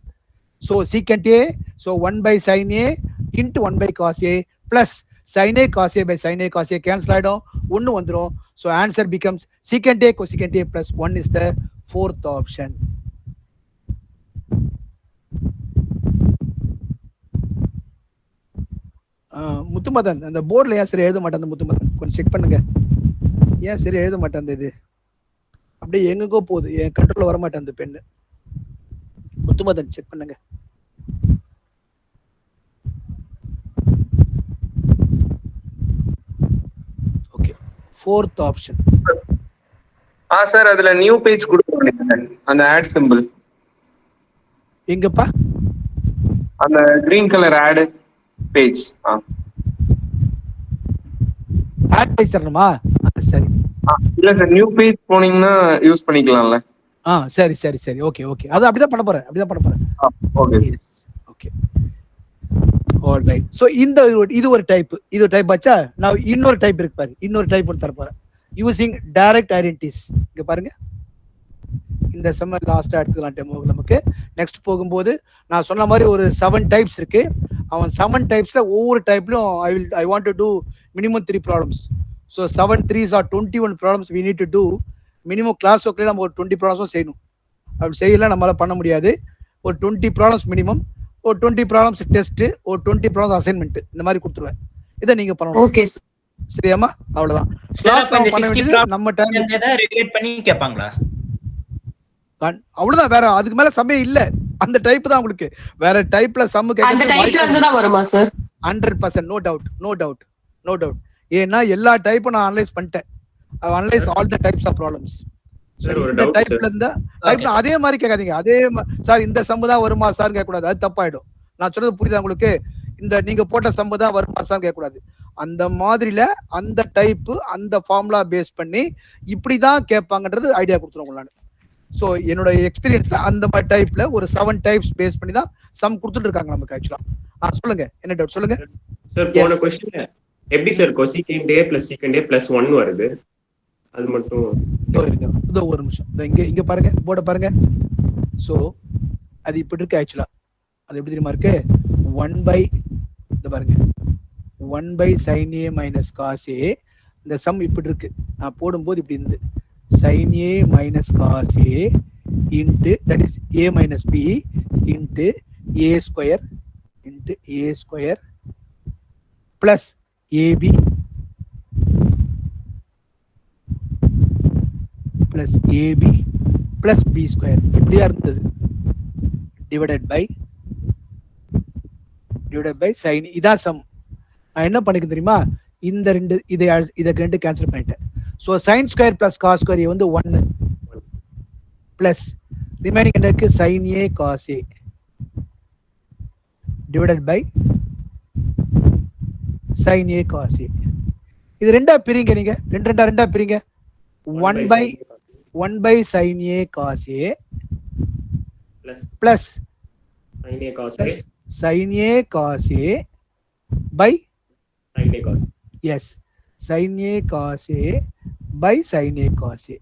So secant A, so 1 by sin A into 1 by cos A plus sin A cos A by sin A cos A cancel ஆயிடும், ஒன்னு வந்துரும். So answer becomes secant A cosecant A plus 1 is the fourth option. முத்துமதன் அந்த போர்டில் ஏன் சரி எழுத மாட்டேன், அந்த முத்துமதன் கொஞ்சம் செக் பண்ணுங்க. ஏன் சரி எழுத மாட்டேன், அந்த இது அப்படியே எங்கெங்கோ போகுது, என் கண்ட்ரோல்ல வர மாட்டேன் அந்த பெண்ணு. முத்துமதன் செக் பண்ணுங்க. Okay, fourth option. சார் அதுல நியூ பேஜ் கொடுக்க அந்த ஆட் சிம்பிள் எங்கப்பா? அந்த green colour add page. Add page தரணுமா? சரி. இல்ல சார், நியூ பேஜ் போனீங்கன்னா யூஸ் பண்ணிக்கலாம்ல. சரி சரி சரி, ஓகே ஓகே, அது அப்படிதான் பண்ண போறேன், அப்படிதான் பண்ண போறேன். Okay okay, all right. So இது ஒரு டைப், இது ஒரு டைப் ஆச்சா. நான் இன்னொரு டைப் இருக்கு பாரு, இன்னொரு டைப் ஒன்று தர போறேன். Using direct identities. இங்க பாருங்க, இந்த செம்மர் லாஸ்டா எடுத்துக்கலாம் டெமோ. நமக்கு நெக்ஸ்ட் போகும்போது நான் சொன்ன மாதிரி ஒரு 7 டைப்ஸ் இருக்கு. அவன் 7 டைப்ஸ்ல ஒவ்வொரு டைப்லயும் I want to do minimum 3 ப்ராப்ளம்ஸ். ஸோ 7 3s are 21 ப்ராப்ளம்ஸ் we need to do. Minimum class ஒர்க்லேயே நம்ம ஒரு 20 ப்ராப்ளம்ஸும் செய்யணும். அப்படி செய்யலாம் நம்மளால பண்ண முடியாது. ஒரு 20 ப்ராப்ளம்ஸ் மினிமம், ஒரு 20 ப்ராப்ளம்ஸ் டெஸ்ட், ஒரு 20 ப்ராப்ளம்ஸ் அசைன்மெண்ட், இந்த மாதிரி கொடுத்துருவேன். இதை நீங்க பண்ணணும். ஓகே சரியாமா? அவ்வளவுதான். நம்ம டைம் ரிலேட் பண்ணி கேட்பாங்களா? அவ்வளவுதான், வேற அதுக்கு மேல சமே இல்ல. அந்த டைப் தான் உங்களுக்கு. வேற டைப்ல சம் அந்த டைப்ல இருந்து தான் வருமா sir? 100%, no doubt, no doubt, no doubt. ஏன்னா எல்லா டைப்பும் நான் அனலைஸ் பண்ணிட்டேன். I analyze all the types of problems. இந்த டைப்ல இருந்தா டைப்ல அதே மாதிரி கேட்காதீங்க. அதே சார் இந்த சம்மு தான் வருமா சார் கேட்க கூடாது, அது தப்பாயிடும். நான் சொல்றது புரியுதா உங்களுக்கு? இந்த நீங்க போட்ட சம்மு தான் வருமா சார் கேட்க கூடாது. அந்த மாதிரில அந்த டைப் அந்த ஃபார்முலா பேஸ் பண்ணி இப்படிதான் கேட்பாங்கன்றது ஐடியா கொடுத்துருவோம் நான். ஸோ என்னோட எக்ஸ்பீரியன்ஸ்ல அந்த மாதிரி டைப்ல ஒரு 7 டைப்ஸ் பேஸ் பண்ணி தான் சம் கொடுத்துட்டு இருக்காங்க நமக்கு ஆக்சுவலா. சொல்லுங்க, என்ன டவுட் சொல்லுங்க சார். போன क्वेश्चन எப்படி sir cosecant A plus secant A plus 1 வருது? அது மட்டும் ஒரு நிமிஷம், இங்க பாருங்க, போர்ட பாருங்க. சோ அது இப்படி இருக்கு ஆக்சுவலா. அது எப்படி தெரியுமா இருக்கு? 1 by இந்த பாருங்க 1 by sin A minus cos A. இந்த சம் இப்படி இருக்கு. நான் போடும்போது இப்படி இருந்து sin A minus cos A into that is A minus B into A square plus AB plus AB plus B square இப்படியா இருந்தது. divided by sin. இதான் சம். நான் என்ன பண்ணிக்க தெரியுமா? இந்த ரெண்டு இதை ரெண்டு கேன்சல் பண்ணிட்டேன். So sin square plus cos square வந்து 1 பிளஸ் ரிமைனிங் என்ன இருக்கு? sin A cos A divided by sin A cos A. இது ரெண்டா பிரிங்க, நீங்க ரெண்டா பிரிங்க. 1 by sin A cos A plus sin A cos A by sin A cos. Yes, sin A cos A by sin A cos A.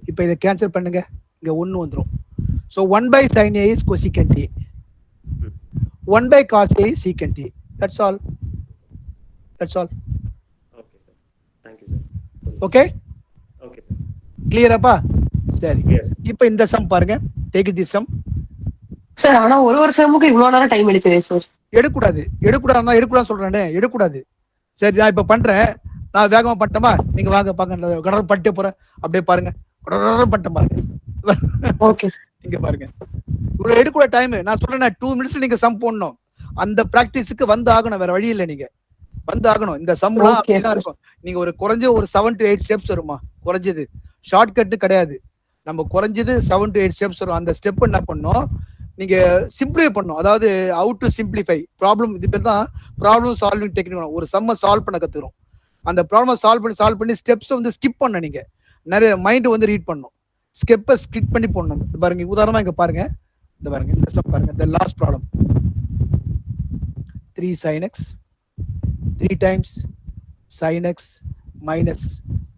இப்போ இதை cancel பண்ணுங்க, இங்க 1 வந்துரும். So 1 by sin A is cosecant A, 1 by cos A is secant A. That's all. Okay sir, thank you sir. Okay sir. Clear அப்பா? சரி, இப்போ இந்த some பாருங்க. Take this sum. சார் ஆனா ஒரு சம்முக்கு இவ்வளவு நேரம் டைம் எடுக்குதே சார். எடுக்கூடாது சொல்றேனே, எடுக்கூடாது. சரி, நான் இப்ப பண்றேன். நான் வேகமா பண்ணிட்டேமா? நீங்க வாங்க பாருங்க, கடல் பண்ணிட்டே போறேன். அப்படியே பாருங்க, பண்ணிட்டேன் பாருங்க. ஓகே, இங்க பாருங்க, இவ்வளவு எடுக்கூட டைம். நான் சொல்றேன் 2 மினிட்ஸ்ல நீங்க சம் போடணும். அந்த பிராக்டிஸுக்கு வந்து ஆகணும், வேற வழி இல்லை. நீங்க வந்து ஆகணும். இந்த சம்லாம் அப்படிதான் இருக்கும். நீங்க ஒரு குறைஞ்ச ஒரு 7 to 8 ஸ்டெப்ஸ் வருமா குறைஞ்சது. ஷார்ட்கட் கிடையாது. நம்ம குறைஞ்சது 7 to 8 ஸ்டெப்ஸ் வரும். அந்த ஸ்டெப் என்ன பண்ணணும்? நீங்க சிம்பிளிஃபை பண்ணணும். அதாவது how to simplify ப்ராப்ளம். இது பேர் தான் ப்ராப்ளம் சால்விங் டெக்னிக். ஒரு சம்மை சால்வ் பண்ண கத்துக்கிறோம். அந்த ப்ராப்ளம் சால்வ் பண்ணி ஸ்டெப்ஸ் வந்து ஸ்கிப் பண்ண, நீங்க நிறைய மைண்ட் வந்து ரீட் பண்ணணும். ஸ்டெப்பை ஸ்கிப் பண்ணி போடணும். பாருங்க, உதாரணமா இங்க பாருங்க, இந்த பாருங்க, இந்த சம் பாருங்க. இந்த last problem 3 sin x 3 times sin x minus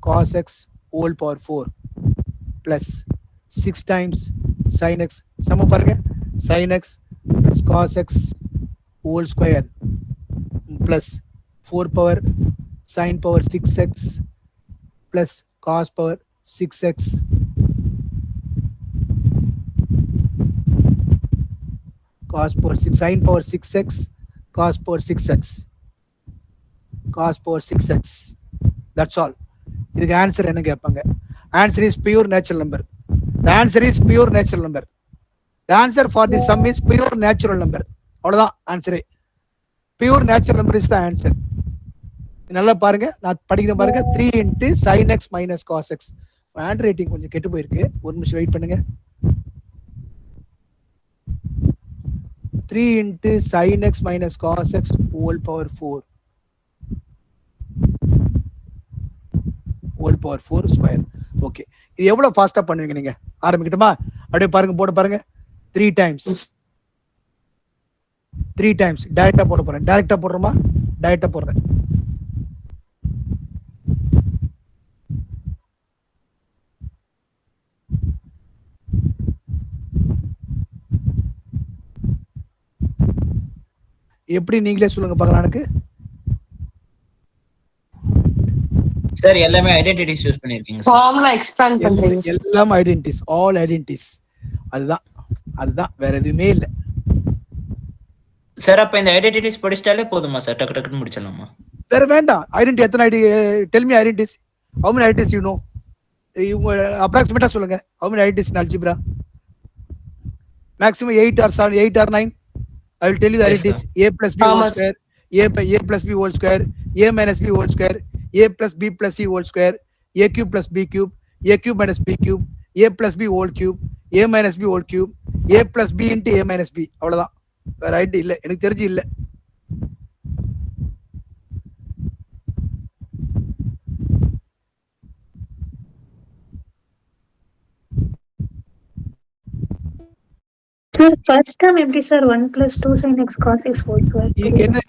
cos x whole power 4 plus 6 times sin x சம பாருங்க sin x plus cos x whole square plus 4 power sin power 6x plus cos power 6x cos power 6 sin power 6x cos power 6x cos power 6x. That's all. இதுக்கு answer என்ன கேட்பாங்க? Answer is pure natural number. The answer is pure natural number. The answer for the sum is pure natural number. அவ்வளவுதான் ஆன்சரே. Pure natural number is the answer. நல்லா பாருங்க, நான் படிக்கிறேன் பாருங்க. 3 into sin x minus cos x. Hand writing கொஞ்சம் கெட்டு போயிருக்கு, ஒரு நிமிஷம் வெயிட் பண்ணுங்க. 3 into sin x minus cos x whole power 4 whole power 4 square. Okay, இது எவ்வளவு ஃபாஸ்டா பண்ணுவீங்க நீங்க? ஆரம்பிக்கட்டுமா? அப்படியே பாருங்க, போட பாருங்க. 3 times டைரக்டா போட போறேன். டைரக்டா போடுறோமா? டைரக்டா போடுறேன். எப்படி நீங்களே சொல்லுங்க பார்க்கலாம். எனக்கு சார் எல்லாமே ஐடென்டிட்டிஸ் யூஸ் பண்ணிருக்கீங்க சார். ஃபார்முலா எக்ஸ்பேண்ட் பண்றீங்க. எல்லாம் ஐடென்டிட்டிஸ், ஆல் ஐடென்டிட்டிஸ். அதுதான் வேற எதுவுமே இல்ல சார். அப்ப இந்த ஐடென்டிட்டிஸ் படிச்சிட்டாலே போதுமா சார்? டக்கு டக்குன்னு முடிச்சிடலாமா? வேற வேண்டாம். ஐடென்டி எத்தனை tell me identities. how many identities you know? இவங்க அப்ராக்ஸிமேட்டா சொல்லுங்க. how many identities in algebra? maximum 8 or 7, 8 or 9. I will tell you the identities. A plus b whole square, a plus b whole square, a minus b whole square, a plus b plus c whole square, a cube plus b cube, a cube minus b cube, a plus b whole cube, a minus b whole cube, a plus b into a minus b. அவ்வளவுதான், வேற identity இல்ல, எனக்கு தெரிஞ்சு இல்ல. Sir, first term எப்படி sir 1 plus 2 sin x cos x whole square?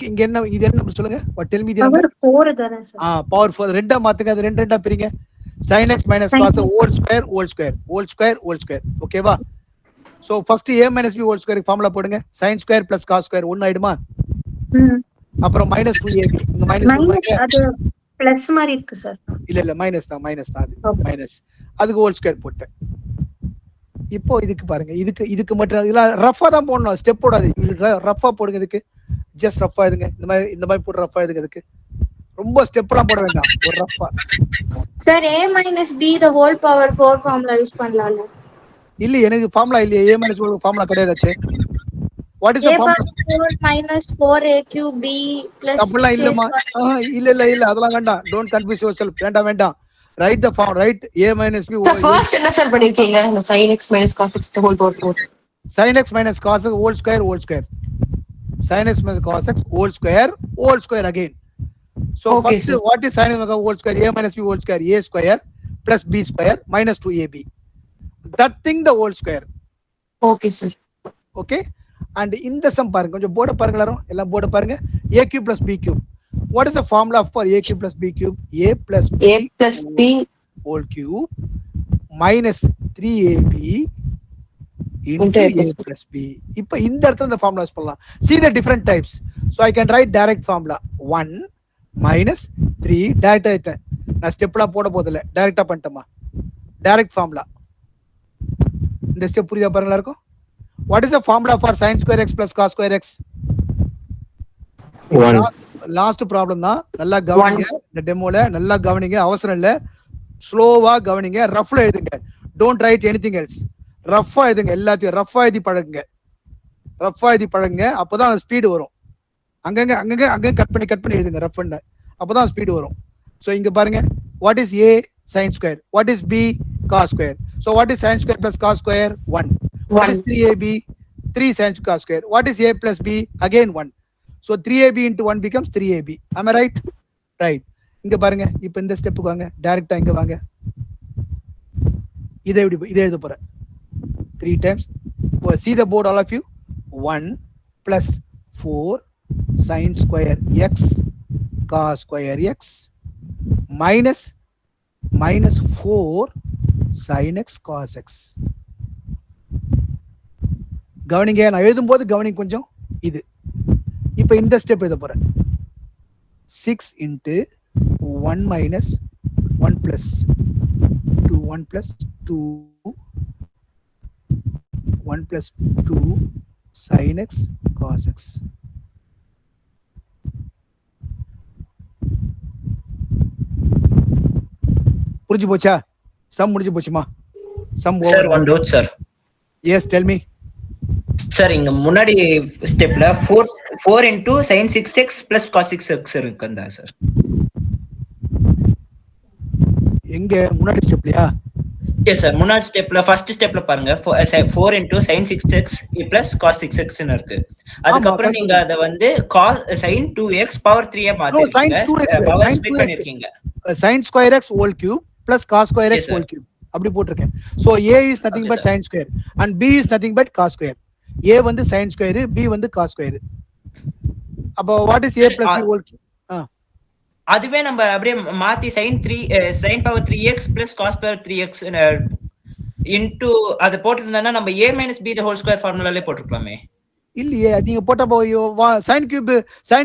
இங்க என்ன இது என்ன சொல்லுங்க? what tell me the number? Power 4 தானே சார்? power 4 ரெண்டா மாத்துங்க. அது ரெண்டா பிரிங்க. sin x minus cos whole square. ஓகேவா? So first a minus b whole square formula போடுங்க. sin square plus cos square 1 ஆயிடுமா? அப்புறம் minus 2ab. இங்க minus அது பிளஸ் மாதிரி இருக்கு சார். இல்ல மைனஸ் தான் அது மைனஸ். அதுக்கு ஹோல் ஸ்கொயர் போட்டேன். இப்போ இதுக்கு பாருங்க, இதுக்கு மட்டும் இதெல்லாம் ரஃபா தான் போடணும், ஸ்டெப் போடாது. ரஃபா போடுங்க. இதுக்கு ஜஸ்ட் ரஃபா எழுதுங்க. இந்த மாதிரி போட்டு ரஃபா எழுதுங்க. இதுக்கு ரொம்ப ஸ்டெப்லாம் போட வேண்டாம், ஒரு ரஃபா. Sir a minus b the whole power 4 formula use பண்ணலாம்ல? இல்ல, எனக்கு ஃபார்முலா இல்லையே. a minus ஃபார்முலா கிடையாதாச்சே. What is the formula? 4 minus 4aq b plus அப்படிலாம் இல்லமா. இல்ல அதெல்லாம் வேண்டாம். Don't confuse yourself. வேண்டாம். write the form, write a minus b. So first என்ன சார் பண்ணிருக்கீங்க? sin x minus cos x the whole power 4. sin x minus cos x whole square. sin x minus cos x whole square again. So okay, first sir. What is sin x whole square? a minus b whole square, a square plus b square minus 2ab. That thing the whole square. Okay sir. Okay, and in the sum பாருங்க, கொஞ்சம் board பாருங்க. எல்லாம் board பாருங்க. a cube plus b cube. What is the formula for a cube plus b cube? a plus b whole cube minus 3ab into a plus b. இப்போ இந்த இடத்துல இந்த formulas பண்ணலாம். See the different types. So I can write direct formula 1 minus 3. டைரக்டா நான் ஸ்டெப்லாம் போட போதில்லை, டைரக்டா பண்ணிட்டோமா? Direct formula. இந்த ஸ்டெப் புரியுதா பாருங்க எல்லாருக்கும்? What is the formula for sin square x plus cos square x? 1. Last problem தான், நல்லா கவனிங்க. இந்த டெமோல நல்லா கவனிங்க, அவசரம் இல்ல, ஸ்லோவா கவனிங்க. ரஃப்ல எழுதுங்க. Don't write anything else. ரஃபா எழுதுங்க. எல்லாத்தையும் ரஃபா எழுதி பழகுங்க. அப்பதான் ஸ்பீடு வரும். அங்கங்க கட் பண்ணி எழுதுங்க. ரஃப்னு அப்பதான் ஸ்பீடு வரும். சோ இங்க பாருங்க, what is a sin square, what is b cos square. So what is sin square plus cos square? 1. What is 3ab? 3 sin cos square. What is a plus b? Again 1. So 3ab into 1 becomes 3ab. Am I right? Right. இங்க பாருங்க, இப்போ இந்த ஸ்டெப்புக்கு வாங்க. டைரக்டா இங்க வாங்க. இதை எழுத போறேன். 3 times. See the board all of you. 1 plus 4 sin square x cos square x minus minus 4 sin x cos x. கவனிங்க, நான் எழுதும்போது கவனிங்க கொஞ்சம். இது இப்போ இந்த ஸ்டெப் எழுத போறேன். 6 into 1 minus 1 plus 2 1 plus 2 1 plus 2 sin x cos x. புரிஞ்சு போச்சா? சம் முடிஞ்சு போச்சுமா? Sum sir one doubt sir. Yes tell me. Sir இங்க முன்னாடி ஸ்டெப்ல 4 into sin 6x plus cos 6x இருக்குதா சார்? எங்க முன்னாடி ஸ்டெப்லயா? எஸ் சார், முன்னாடி ஸ்டெப்ல ஃபர்ஸ்ட் ஸ்டெப்ல பாருங்க 4 into sin 6x plus cos 6x ன்னு இருக்கு. அதுக்கு அப்புறம் நீங்க அத வந்து cos sin 2x power 3 ஆ மாத்திருக்கீங்க. பவர் ஸ்ப்ளிட் பண்ணிருக்கீங்க. sin square x whole cube plus cos square x whole cube அப்படி போட்டுருக்கேன். so a is nothing but sin square and b is nothing but cos square. a வந்து sin square, b வந்து cos square. அப்போ what is a plus b whole cube? அதுவே நம்ம அப்படியே மாத்தி sin power 3x plus cos power 3x into அது போட்டுருந்தா நம்ம a minus b the whole square ஃபார்முலாலே போட்டுருக்கலாமே. இல்லையே, நீங்க போட்டப்போ sin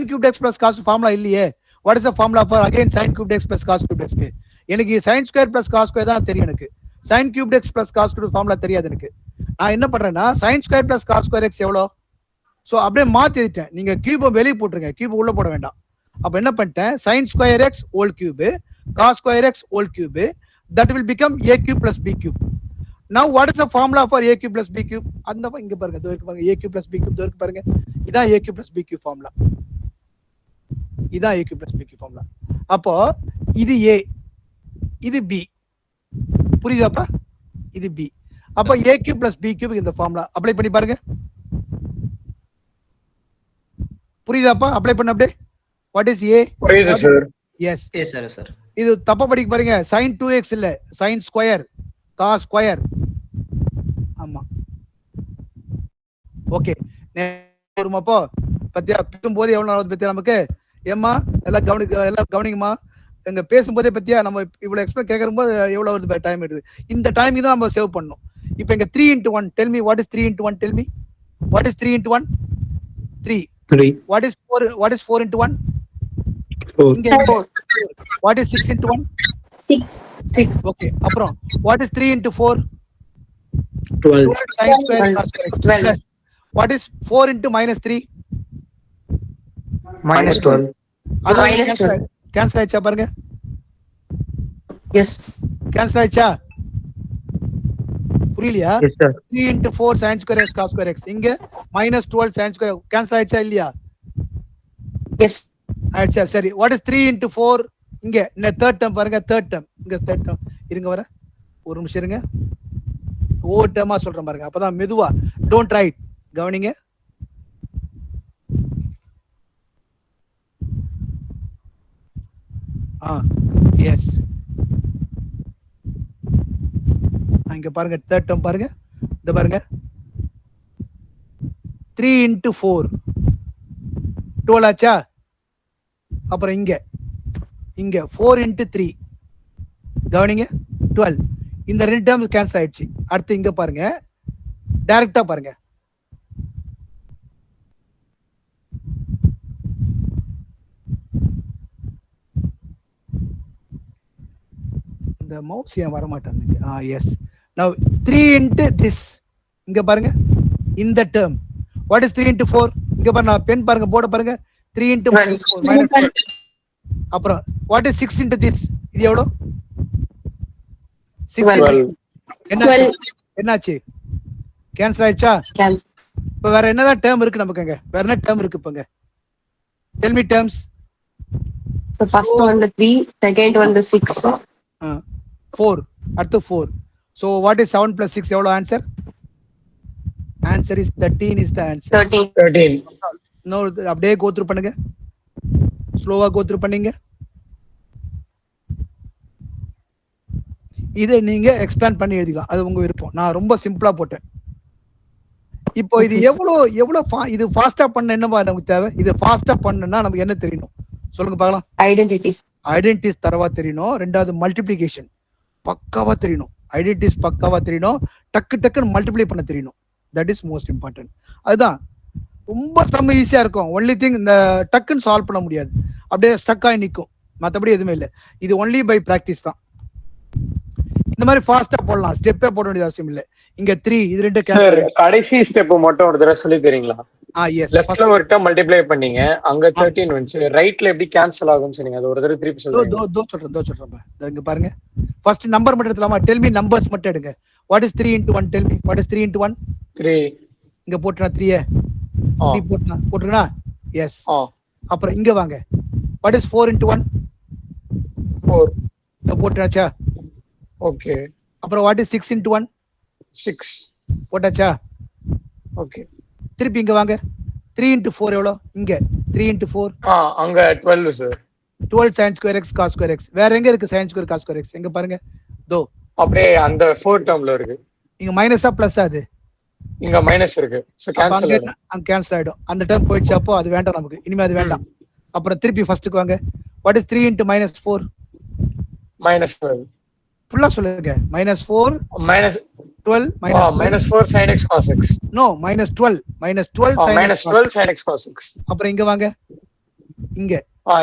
cubed x plus cos formula இல்லையே. what is the formula for again sin cubed x plus cos cubed x? எனக்கு sin square plus cos square தான் தெரியும். எனக்கு sin cubed x plus cos cubed formula தெரியாது. எனக்கு நான் என்ன பண்றேன்னா sin square plus cos square x எவ்வளோ, ஸோ அப்படியே மாத்திட்டேன். நீங்க கியூபை வெளியே போட்டுருங்க, கியூப் உள்ள போட வேண்டாம். அப்ப என்ன பண்ணிட்டேன், sin square x whole cube cos square x whole cube that will become a cube plus b cube. now what is the formula for a cube plus b cube? அந்த இங்க பாருங்க, இதோ இருக்கு பாருங்க, a cube plus b cube இதோ இருக்கு பாருங்க. இதான் a cube plus b cube formula. இதான் a cube plus b cube formula. அப்போ இது a, இது b, புரியுதாப்பா? இது b. அப்போ a cube plus b cube இந்த ஃபார்முலா அப்ளை பண்ணி பாருங்க. புரியுதாப்பா? அப்ளை பண்ண அப்படியே. what is a? புரியுது sir. yes yes sir sir. இது தப்பா படிக்க பாருங்க. sin 2x இல்ல, sin square cos square. ஆமா ஓகே. ஒருமாப்போ பத்தியா பிக்கும்போது எவ்வளவு நாள் பத்தியா நமக்கு ஏம்மா எல்லாம் கவனிங்கம்மா. எங்க பேசும்போதே பத்தியா நம்ம இவ்வளவு எக்ஸ்பிளைன் கேட்கும்போது எவ்வளவு வருது டைம் எடுது. இந்த டைம் தான் நம்ம சேவ் பண்ணணும். இப்போ இங்க 3 into 1 tell me what is 3 into 1? tell me what is 3 into 1? 3. what is 4 into 1? 4. what is 6 into 1? 6. okay. அப்புறம் what is 3 into 4? 12. sin square cos square x. 12. what is 4 into minus 3? minus 12. அது minus 12. Cancel ஆயிடுச்சா பாருங்க. yes cancel ஆயிடுச்சா? புரியலையா? Yes, sir. 3 into 4 sin square x cos square x. இங்க minus 12 sin square cancel ஆயிடுச்சா இல்லையா? yes ஆயிடுச்சா? சரி. what is 3 into 4? இங்க இந்த தேர்ட் டேர்ம் பாருங்க, தேர்ட் டேர்ம் இங்க தேர்ட் டேர்ம். இருங்க வர ஒரு நிமிஷம் இருங்க, ஒவ்வொரு டேர்மா சொல்றேன் பாருங்க, அப்பதான் மெதுவா. டோன்ட் ரைட், கவனிங்க. எஸ் இங்க பாருங்க, தேர்ட் டேர்ம் பாருங்க, இந்த பாருங்க 3 into 4 12 ஆச்சா? அப்புறம் இங்க 4 into 3 கவனிங்க 12. இந்த ரெண்டு டேர்ம் கேன்சல் ஆயிடுச்சு. அடுத்து இங்க பாருங்க, டைரக்டா பாருங்க. இந்த மவுஸ் ஏன் வர மாட்டேங்குது? எஸ். now 3 into this இங்க பாருங்க, இந்த டேர்ம். what is 3 into 4? இங்க பாருங்க, பென் பாருங்க, போர்டு பாருங்க. 3 into 4 minus 4. அப்புறம் what is 6 into this? இது எவ்வளவு? 6 என்னாச்சு? கேன்சல் ஆயிடுச்சா? இப்ப வேற என்னதான் டேர்ம் இருக்கு நமக்கு? அங்க வேற என்ன டேர்ம் இருக்கு? இப்பங்க tell me terms. so first one the 3, second one the 6, 4. அடுத்து 4. so what is 7 plus 6? எவ்வளவு answer? answer is 13 is the answer. 13. no, அப்படியே go through பண்ணுங்க, ஸ்லோவா go through பண்ணீங்க. இதை நீங்க எக்ஸ்பேண்ட் பண்ணி எழுதிக்கலாம், அது உங்க விருப்பம். நான் ரொம்ப சிம்பிளா போட்டேன். இப்போ இது எவ்வளவு இது ஃபாஸ்டா பண்ண என்னவா நமக்கு தேவை? இது ஃபாஸ்டா பண்ணணும்னா நமக்கு என்ன தெரியணும்? சொல்லுங்க பார்க்கலாம். ஐடென்டிட்டிஸ் தரவா தெரியணும். ரெண்டாவது மல்டிப்ளிகேஷன் பக்காவா தெரியணும். ஐடென்டிட்டிஸ் பக்காவா தெரியணும். டக்குன்னு மல்டிப்ளை பண்ண தெரியணும். That is most important. அதுதான் ரொம்ப செம்ம ஈஸியா இருக்கும். ஒன்லி திங் இந்த டக்குன்னு சால்வ் பண்ண முடியாது, அப்படியே ஸ்டக் ஆகி நிற்கும். மற்றபடி எதுவுமே இல்லை. இது ஒன்லி பை பிராக்டிஸ் தான். இந்த மாதிரி ஃபாஸ்டா போடலாம், ஸ்டெப்பே போட வேண்டிய அவசியம் இல்லை. இங்க 3 இது ரெண்டு கடைசி ஸ்டெப் மட்டும் ஒரு தடவை சொல்லி தரீங்களா? லெஃப்ட்ல ஒரு டேர்ம் மல்டிப்ளை பண்ணீங்க, அங்க 13 வந்துச்சு. ரைட்ல எப்படி கேன்சல் ஆகும்னு சொன்னீங்க, அது ஒரு தடவை திருப்பி சொல்லுங்க. சொல்றேன். இங்க பாருங்க, ஃபர்ஸ்ட் நம்பர் மட்டும் எடுத்துலாமா? டெல் மீ நம்பர்ஸ் மட்டும் எடுங்க. What is 3 into 1? Tell me what is 3 into 1? 3. இங்க போட்டுனா 3 போட்டுனா எஸ். அப்புறம் இங்க வாங்க, வாட் இஸ் 4 into 1? 4. இங்க போட்டுனாச்சா? ஓகே. அப்புறம் வாட் இஸ் 6 into 1? 6 போட்டாச்சா? ஓகே. திருப்பி இங்க வாங்க, 3 into 4 எவ்வளோ? இங்க 3 into 4 அங்க 12 sir. 12 sin square x cos square x. வேற எங்க இருக்கு sin square cos square x? எங்க பாருங்க, தோ அப்படியே அந்த 4 டேர்ம்ல இருக்கு. இங்க மைனஸா பிளஸ்ஸா? அது இங்க மைனஸ் இருக்கு, சோ கேன்சல் ஆயிடும். அங்க கேன்சல் ஆயிடும். அந்த டேர்ம் போயிடுச்சு. அப்போ அது வேண்டாம் நமக்கு, இனிமே அது வேண்டாம். அப்புறம் திருப்பி ஃபர்ஸ்ட்க்கு வாங்க, வாட் இஸ் 3 into -4? -12. ஃபுல்லா சொல்லுங்க. -4 -12 -4 sin x cos x. No, -12 -12 sin x cos x. அப்புறம் இங்க வாங்க, இங்க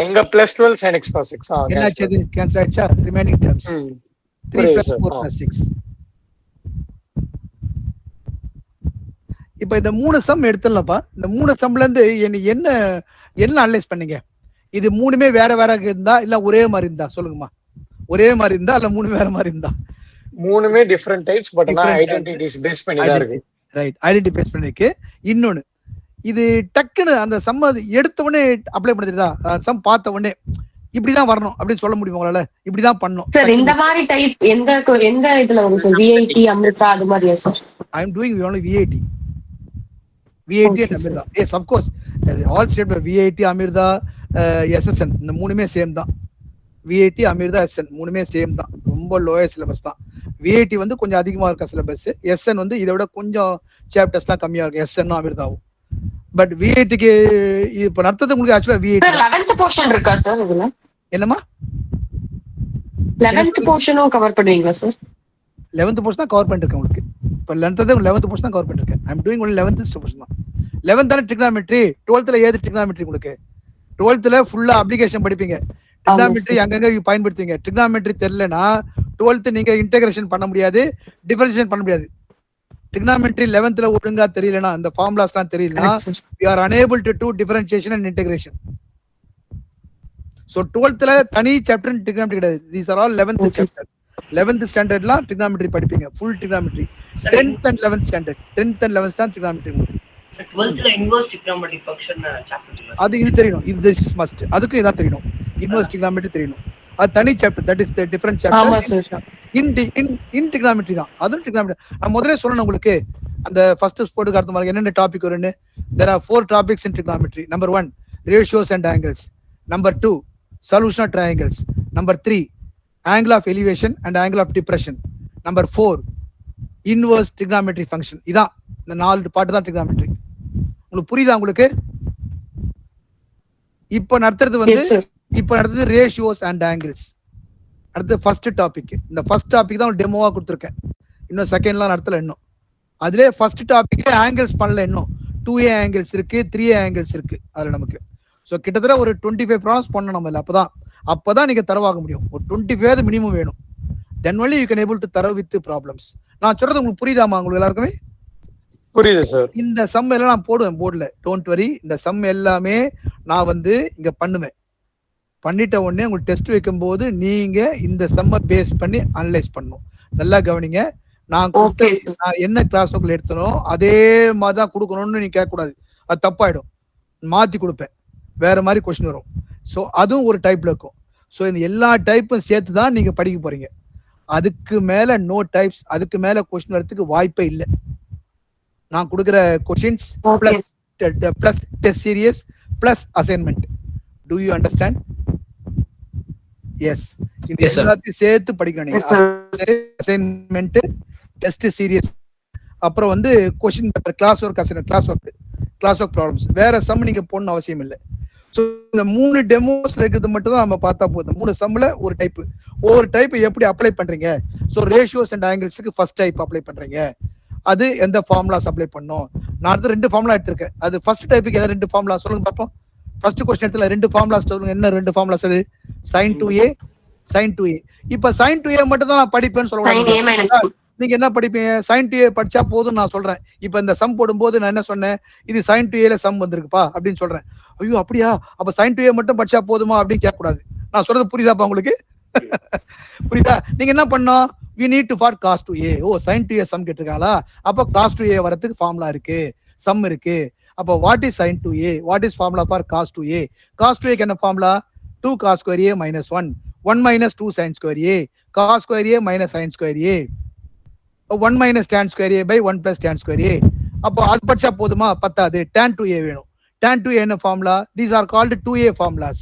இங்க +12 sin x cos x. என்னாச்சு? அது கேன்சல் ஆயிடுச்சா? Remaining terms 3 + 4 + 6. இப்போ இந்த 3 சம் எடுத்துடலாம்ப்பா. இந்த 3 சம்ல இருந்து என்ன அனலைஸ் பண்ணீங்க? இது மூணுமே வேற வேற இருந்தா இல்ல ஒரே மாதிரி இருந்தா சொல்லுங்கம்மா. ஒரே மாதிரி இருந்தா இல்ல மூணு வேற மாதிரி இருந்தா? மூணுமே டிஃபரண்ட் டைப்ஸ், பட் ஆனா ஐடென்டிட்டிஸ் பேஸ் பண்ணி தான் இருக்கு. ரைட், ஐடென்டிட்டி பேஸ் பண்ணி இருக்கு. இன்னொன்னு, இது டக்குன்னு அந்த சம் எடுத்த உடனே அப்ளை பண்ணுறதா? சம் பார்த்த உடனே இப்படிதான் வரணும் அப்படின்னு சொல்ல முடியுமா உங்களால? இப்படிதான் பண்ணணும் சார். இந்த மாதிரி டைப் எந்த இதுல வரும் சார்? விஐடி, அமிர்தா அது மாதிரியா sir? I am doing only VIT and Amrita. Yes, of course. All state VIT, Amrita, SSN இந்த மூணுமே சேம் தான். VIT, Amrita, SN மூணுமே சேம் தான். ரொம்ப லோயர் சிலபஸ் தான். VIT வந்து கொஞ்சம் அதிகமா இருக்க சிலபஸ். SN வந்து இதை விட கொஞ்சம் சாப்டர்ஸ்லாம் கம்மியா இருக்கு, SN Amritaவும். பட் VITக்கு இப்போ நடத்துறது உங்களுக்கு ஆக்சுவலா VIT 11th போர்ஷன் இருக்கா சார் இதுல? என்னமா 11th போர்ஷனும் கவர் பண்ணுவீங்களா சார்? 11th போர்ஷன் தான் கவர் பண்ணிருக்கேன் உங்களுக்கு. இப்போ 11th போர்ஷன் தான் கவர் பண்ணிருக்கேன். I am doing only 11th portion தான். 11th தான ட்ரிகனாமெட்ரி. 12th ஏது ட்ரிகனாமெட்ரி உங்களுக்கு? 12th ஃபுல்லா அப்ளிகேஷன் படிப்பீங்க. ட்ரிகனாமெட்ரி அங்கங்க பயன்படுத்துவீங்க. ட்ரிகனாமெட்ரி தெரியலனா 12th நீங்க இன்டகிரேஷன் பண்ண முடியாது, டிஃபரன்ஷியேஷன் பண்ண முடியாது. ட்ரிகனாமெட்ரி 11th ஒழுங்கா தெரியலனா, அந்த ஃபார்முலாஸ்லாம் தெரியலனா, we are unable to do differentiation and integration. So 12th தனி சாப்டர் ட்ரிகனாமெட்ரி கிடையாது. These are all 11th chapter. 11th ஸ்டாண்டர்ட்லாம் ட்ரிகனாமெட்ரி படிப்பீங்க, full trigonometry. 10th and 11th ஸ்டாண்டர்ட், 10th and 11th தான் ட்ரிகனாமெட்ரி உங்களுக்கு. 12th inverse trigonometry function chapter அது இது தெரியணும். இது மஸ்ட். அதுக்கு இதான் தெரியணும். இன்வெர்ஸ் ட்ரிகனாமெட்ரி தெரியணும். அது தனி chapter. That is the different chapter. In trigonometry தான். அதுவும் ட்ரிகனாமெட்ரி. நான் முதல்ல சொல்லணும் உங்களுக்கு, அந்த ஃபர்ஸ்ட் ஸ்போர்ட்டுக்கு அடுத்த மாதிரி என்னென்ன டாபிக் வரும்னு. there are 4 topics in trigonometry. Number 1, ratios and angles. Number 2, solution of triangles. Number 3, angle of elevation and angle of depression. Number 4, inverse trigonometry function. இதான் இந்த 4 பாட்டு தான் trigonometry. உங்களுக்கு புரியுதா உங்களுக்கு? இப்போ நடத்துறது ரேஷியோஸ் அண்ட் ஆங்கிள்ஸ். அடுத்து ஃபர்ஸ்ட் டாபிக். இந்த ஃபர்ஸ்ட் டாபிக் தான் டெமோவா கொடுத்துருக்கேன். இன்னும் செகண்ட்லாம் நடத்தல. இன்னும் அதுல ஃபர்ஸ்ட் டாபிக் ஆங்கிள்ஸ் பண்ணல. இன்னும் 2A ஆங்கிள்ஸ் இருக்கு, 3A ஆங்கிள்ஸ் இருக்கு அதுல நமக்கு. ஸோ கிட்டத்தட்ட ஒரு 25 ப்ராப்ளம்ஸ் பண்ணணும் நம்ம. அப்பதான் நீங்க தரவாக முடியும். ஒரு 25 மினிமம் வேணும். Then only you can able to தரவு வித் ப்ராப்ளம்ஸ். நான் சொல்றது உங்களுக்கு புரியுதாமா? உங்களுக்கு எல்லாருக்குமே புரியுது சார். இந்த சம் எல்லாம் நான் போடுவேன் போர்டில், டோன்ட் வரி. இந்த சம் எல்லாமே நான் இங்க பண்ணுவேன். பண்ணிட்ட உடனே உங்களுக்கு டெஸ்ட் வைக்கும் போது நீங்க இந்த சம்மை பேஸ் பண்ணி அனலைஸ் பண்ணணும். நல்லா கவனிங்க. நான் என்ன கிளாஸ் ஒர்க்ல எடுத்தனோ அதே மாதிரி தான் கொடுக்கணும்னு நீங்க கேட்கக்கூடாது. அது தப்பாயிடும். மாத்தி கொடுப்பேன், வேற மாதிரி கொஸ்டின் வரும். ஸோ அதுவும் ஒரு டைப்ல இருக்கும். ஸோ இந்த எல்லா டைப்பும் சேர்த்து தான் நீங்க படிக்க போறீங்க. அதுக்கு மேல நோ டைப்ஸ், அதுக்கு மேல கொஸ்டின் வரதுக்கு வாய்ப்பே இல்லை. நான் கொடுக்குற questions plus test series plus assignment. Do you understand? Yes. இது எல்லாத்தையும் சேர்த்து படிக்கணும். அசைன்மெண்ட், டெஸ்ட் சீரியஸ், அப்புறம் question paper, class work assignment, class work problems. வேற சம் நீங்க போடணும் அவசியம் இல்லை. ஸோ இந்த 3 டெமோஸ்ல இருக்கிறது மட்டும் தான் நம்ம பார்த்தா போதும். 3 சம்ல ஒரு டைப். ஒவ்வொரு டைப் எப்படி அப்ளை பண்றீங்க? ஸோ ரேஷியோஸ் அண்ட் ஆங்கிள்ஸுக்கு ஃபர்ஸ்ட் டைப் அப்ளை பண்றீங்க, அது எந்த ஃபார்முலாஸ் அப்ளை பண்ணும்? நான் அடுத்து 2 ஃபார்முலா எடுத்திருக்கேன். அது ஃபர்ஸ்ட் டைப்புக்கு என்ன 2 ஃபார்முலா சொல்லுங்க பார்ப்போம். ஃபர்ஸ்ட் क्वेश्चन எடுத்துல 2 ஃபார்முலாஸ் சொல்லுங்க. என்ன 2 ஃபார்முலாஸ் அது? sin 2a sin 2a. இப்ப sin 2a மட்டும் தான் நான் படிப்பேன்னு சொல்லக்கூடாது. நீங்க என்ன படிப்பீங்க? sin 2a படிச்சா போதும் நான் சொல்றேன். இப்ப இந்த சம் போடும்போது நான் என்ன சொன்னேன்? இது sin 2a ல சம் வந்திருக்குப்பா அப்படின்னு சொல்றேன். ஐயோ அப்படியா, அப்ப sin 2a மட்டும் படிச்சா போதுமா அப்படின்னு கேட்க கூடாது. நான் சொல்றது புரியுதாப்பா உங்களுக்கு? புரியுதா? நீங்க என்ன பண்ணோம்? we need to for cos 2a. ஓ sin 2a சம் கேட்டிருக்காங்களா, அப்ப cos 2a வரதுக்கு ஃபார்முலா இருக்கு, சம் இருக்கு. அப்ப what is sin 2a? what is formula for cos 2a? cos 2a க்கு என்ன formula? 2 cos square a minus 1 1 minus 2 sin square a cos square a minus sin square a 1 minus tan square a by 1 plus tan square a. அப்போ அது படிச்சா போதுமா? பத்தாது, tan 2a வேணும். tan 2a என்ன formula? these are called 2a formulas.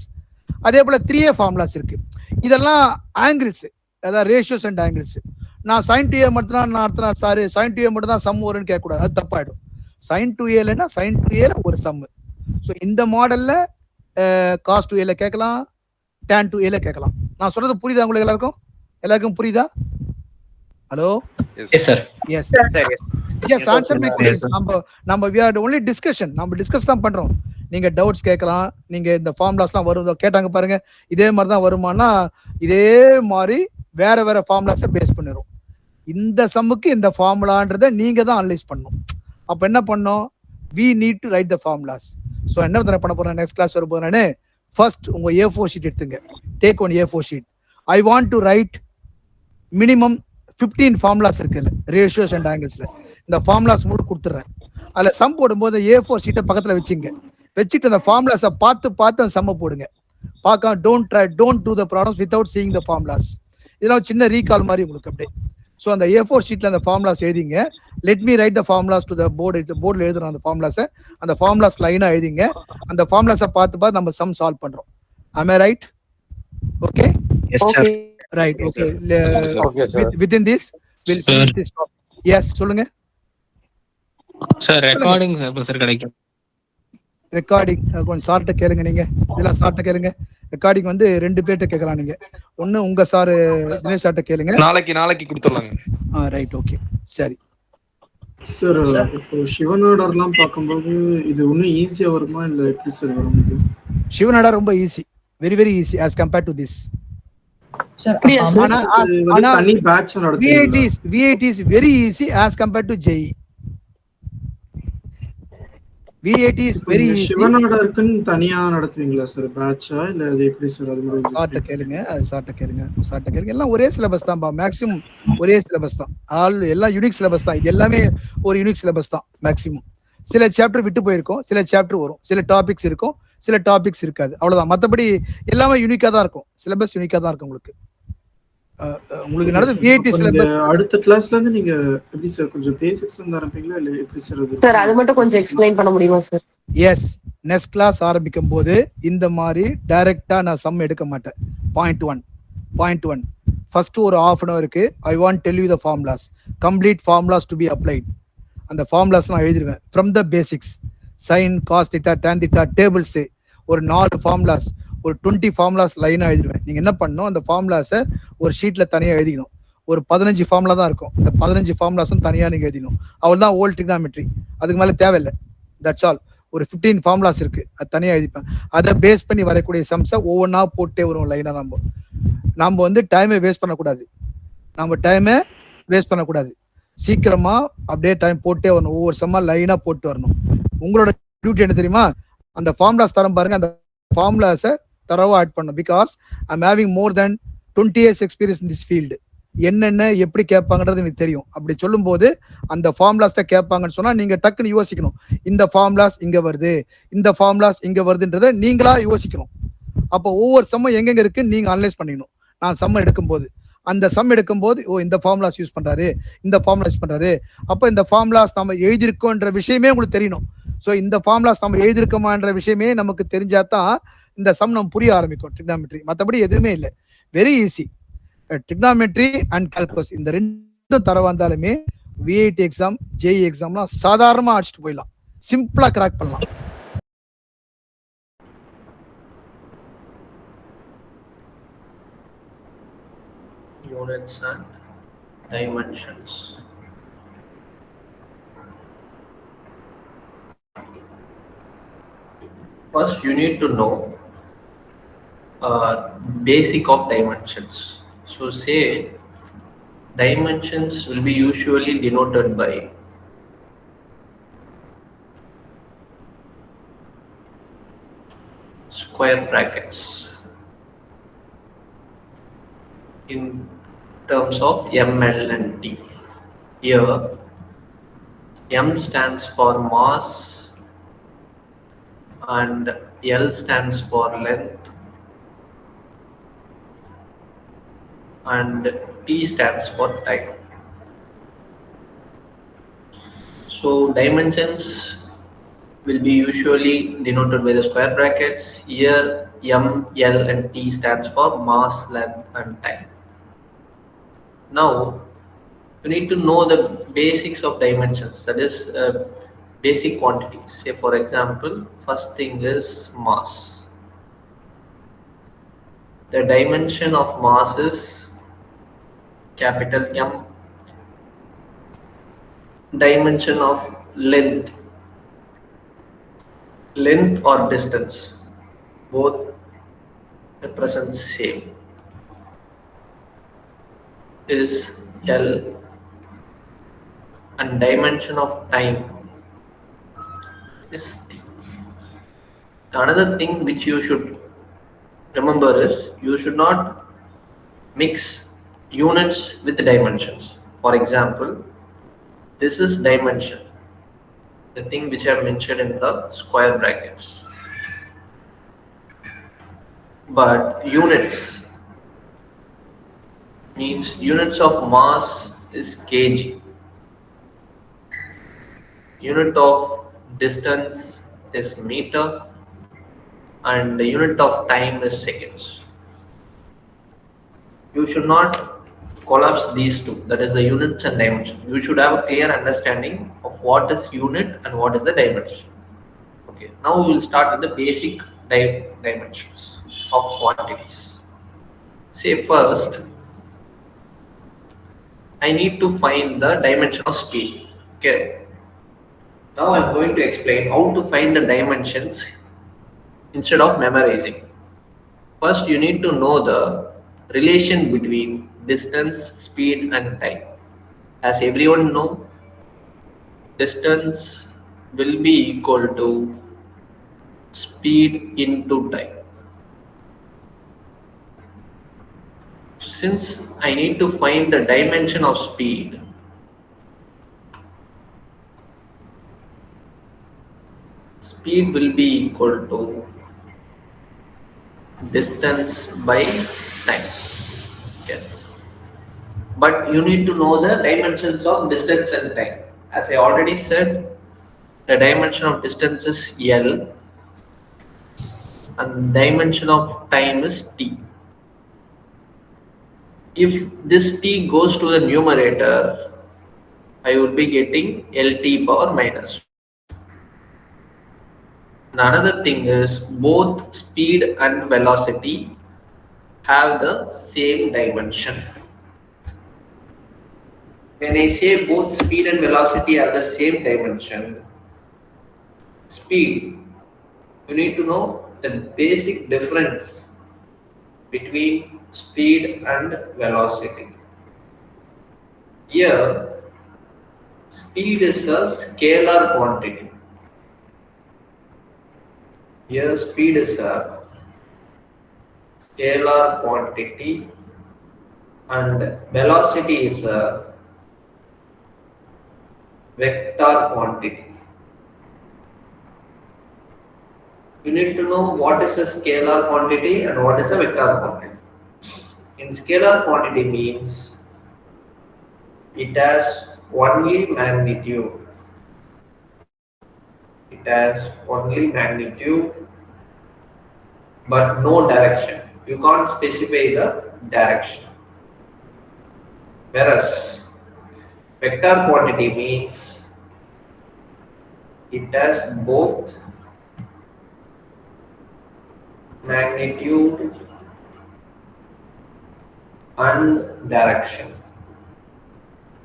அதே போல 3a formulas இருக்கு. இதெல்லாம் ஆங்கிள்ஸ், அதாவது ரேஷியோஸ் அண்ட் ஆங்கிள்ஸ். நான் sin 2a மட்டும் தான் நான் அர்த்தம் சாரி sin 2a மட்டும் தான் சம் வரும்னு கேட்க கூடாது, அது தப்பாயிடும். sin 2a லனா sin 2a ல ஒரு சம். ஸோ இந்த மாடல்ல cos 2a ல கேட்கலாம், tan 2a ல கேட்கலாம். நான் சொல்றது புரியுதா உங்களுக்கு எல்லாருக்கும்? எல்லாருக்கும் புரியுதா? Hello? Yes sir. Yes yes answer my question. நம்ம we are only discussion, நம்ம டிஸ்கஸ் தான் பண்றோம். நீங்க டவுட்ஸ் கேட்கலாம். நீங்க இந்த ஃபார்முலாஸ்லாம் வரும் கேட்டாங்க பாருங்க, இதே மாதிரி தான் வருமானா, இதே மாதிரி வேற வேற ஃபார்முலாஸை பேஸ் பண்ணிரும். இந்த சம்முக்கு இந்த ஃபார்முலான்றதை நீங்க தான் அனலைஸ் பண்ணணும். அப்ப என்ன பண்ணோம்? we need to write the formulas. So என்ன பண்ண போறேன் நெக்ஸ்ட் கிளாஸ் வரும்போது நான் ஃபர்ஸ்ட் உங்க A4 ஷீட் எடுத்துங்க. Take one A4 sheet. I want to right minimum 15 formulas இருக்குல்ல ரேஷியோஸ் அண்ட் ஆங்கிள்ஸ்ல. இந்த ஃபார்முலாஸ் மட்டும் கொடுத்துட்றேன். அதில் சம் போடும்போது A4 ஷீட்டை பக்கத்தில் வச்சுங்க. வச்சுட்டு அந்த ஃபார்முலாஸை பார்த்து அந்த சம்மை போடுங்க. பார்க்க don't do the problems without seeing the formulas. இதெல்லாம் சின்ன ரீகால் மாதிரி உங்களுக்கு அப்படியே. ஸோ அந்த A4 ஷீட்ல அந்த ஃபார்முலாஸ் எழுதிங்க. Let me write the formulas to the board. போர்டில் எழுதுறோம் அந்த ஃபார்முலாஸை. அந்த ஃபார்முலாஸ் லைனாக எழுதிங்க. அந்த ஃபார்முலாஸை பார்த்து நம்ம சம் சால்வ் பண்றோம். am I right? Okay? Yes sir. Right. Okay. Within this we'll finish this topic. Yes, சொல்லுங்க சார். ரெக்கார்டிங் சார் கிடைக்கும். ரெக்கார்டிங் கொஞ்சம் சார்ட்ட கேளுங்க. நீங்க இதெல்லாம் சார்ட்ட கேளுங்க. ரெக்கார்டிங் வந்து 2 பேர்ட்ட கேட்கலாம். நீங்க ஒண்ணு உங்க சார் தினேஷ் சார்ட்ட கேளுங்க. நாளைக்கு கொடுத்துடலாங்க. ரைட். ஓகே சரி சார். இப்போ சிவநாடார்லாம் பார்க்கும்போது இது இன்னும் ஈஸியா வருமா இல்ல எப்படி சார் வரும்? சிவநாடார் ரொம்ப easy, very very easy as compared to this. Sir ஆனா தனி batch நடத்துவீங்களா? VIT is very easy as compared to JEE. VIT is very easy. சிவநாடாருக்குன்னு தனியா நடத்துவீங்களா சார் பேட்சா இல்ல அது எப்படி சார்? அது மாதிரி சார்ட்ட கேளுங்க. எல்லாம் ஒரே சிலபஸ் தான் பா, மேக்ஸிமம் ஒரே சிலபஸ் தான். எல்லாம் யூனிக் சிலபஸ் தான். இது எல்லாமே ஒரு யூனிக் சிலபஸ் தான் மேக்ஸிமம். சில சாப்டர் விட்டு போயிருக்கும், சில சாப்டர் வரும், சில டாபிக்ஸ் இருக்கும், சில டாபிக்ஸ் இருக்காது, அவ்வளவுதான். மற்றபடி எல்லாமே யூனிக்கா தான் இருக்கும். சிலபஸ் யூனிக்கா தான் இருக்கும் உங்களுக்கு. உங்களுக்கு நடந்து VIT சிலபஸ். அடுத்த கிளாஸ்ல இருந்து நீங்க எப்படி சார் கொஞ்சம் பேசிக்ஸ் வந்து ஆரம்பிப்பீங்களா இல்ல எப்படி சார்? சார் அது மட்டும் கொஞ்சம் எக்ஸ்பிளைன் பண்ண முடியுமா சார்? எஸ், நெக்ஸ்ட் கிளாஸ் ஆரம்பிக்கும் போது இந்த மாதிரி டைரக்டா நான் சம் எடுக்க மாட்டேன். பாயிண்ட் ஒன் ஃபர்ஸ்ட் ஒரு half an hour இருக்கு. I want tell you the formulas, complete formulas to be applied. அந்த ஃபார்முலாஸ் நான் எழுதிடுவேன் from the basics. Sine, cos theta, tan theta, tables, ஒரு 4 ஃபார்முலாஸ், ஒரு 20 ஃபார்முலாஸ் லைனாக எழுதிடுவேன். நீங்கள் என்ன பண்ணணும், அந்த ஃபார்முலாஸை ஒரு ஷீட்டில் தனியாக எழுதிக்கணும். ஒரு 15 ஃபார்முலா தான் இருக்கும். இந்த 15 ஃபார்முலாஸும் தனியாக நீங்கள் எழுதிக்கணும். அவள் தான் ஓல்ட் ட்ரிகனாமெட்ரி, அதுக்கு மேலே தேவையில்லை. That's all. ஒரு 15 ஃபார்முலாஸ் இருக்குது, அது தனியாக எழுதிப்பேன். அதை பேஸ் பண்ணி வரக்கூடிய சம்ஸை ஒவ்வொன்றா போட்டே வரும் லைனாக. நம்ம வந்து டைமை வேஸ்ட் பண்ணக்கூடாது. சீக்கிரமா அப்படியே டைம் போட்டே வரணும். ஒவ்வொரு சம்மா லைனாக போட்டு வரணும். உங்களோட டியூட்டி என்ன தெரியுமா? அந்த ஃபார்முலாஸ் தரம் பாருங்க, அந்த ஃபார்முலாஸை தரவா ஆட் பண்ணும். Because I am having more then 20 years experience in this field. என்னென்ன எப்படி கேட்பாங்கன்றது எனக்கு தெரியும். அப்படி சொல்லும் போது அந்த ஃபார்முலாஸ் தான் கேட்பாங்கன்னு சொன்னா நீங்க டக்குன்னு யோசிக்கணும். இந்த ஃபார்முலாஸ் இங்க வருது, இந்த ஃபார்முலாஸ் இங்க வருதுன்றதை நீங்களா யோசிக்கணும். அப்போ ஒவ்வொரு சம்மம் எங்கெங்க இருக்குன்னு நீங்க அனலைஸ் பண்ணிக்கணும். நான் சம்ம எடுக்கும்போது அந்த சம் எடுக்கும்போது ஓ இந்த ஃபார்முலாஸ் யூஸ் பண்றாரு, இந்த ஃபார்முலா யூஸ் பண்றாரு, அப்போ இந்த ஃபார்முலாஸ் நம்ம எழுதியிருக்கோன்ற விஷயமே உங்களுக்கு தெரியணும். ஸோ இந்த ஃபார்முலாஸ் நம்ம எழுதியிருக்கோமான்ற விஷயமே நமக்கு தெரிஞ்சாதான் இந்த சம் நம்ம புரிய ஆரம்பிக்கும். ட்ரிகனாமெட்ரி மற்றபடி எதுவுமே இல்லை, very easy. Trigonometry and calculus இந்த 2 தர வந்தாலுமே VIT எக்ஸாம், JEE எக்ஸாம்லாம் சாதாரணமாக அடிச்சுட்டு போயிடலாம், சிம்பிளா கிராக் பண்ணலாம். units and dimensions. First, you need to know basic of dimensions. So say dimensions will be usually denoted by square brackets in terms of ml and t. Here m stands for mass and L stands for length and T stands for time. So dimensions will be usually denoted by the square brackets. Here M, L and T stands for mass, length and time. Now you need to know the basics of dimensions, that is basic quantities. Say for example, first thing is mass. The dimension of mass is capital M. Dimension of length or distance, both represent same, is L, and dimension of time is T. Another thing which you should remember is you should not mix units with dimensions. For example, this is dimension, the thing which I have mentioned in the square brackets. But units means units of mass is kg, unit of distance is meter, and the unit of time is seconds. You should not collapse these two, that is the units and dimension. You should have a clear understanding of what is unit and what is the dimension. Okay, now we will start with the basic dimensions of quantities. Say first, I need to find the dimension of speed. Okay, now I am going to explain how to find the dimensions instead of memorizing. First, you need to know the relation between distance, speed and time. As everyone knows, distance will be equal to speed into time. Since I need to find the dimension of speed, speed will be equal to distance by time. Okay. But you need to know the dimensions of distance and time. As I already said, the dimension of distance is L and dimension of time is T. If this T goes to the numerator, I would be getting LT power minus. And another thing is both speed and velocity have the same dimension. When I say both speed and velocity have the same dimension, speed, you need to know the basic difference between speed and velocity. Here, speed is a scalar quantity. Here, speed is a scalar quantity and velocity is a vector quantity. You need to know what is a scalar quantity and what is a vector quantity. In scalar quantity means it has only magnitude. It has only magnitude but no direction. You can't specify the direction. Whereas vector quantity means it has both magnitude and direction.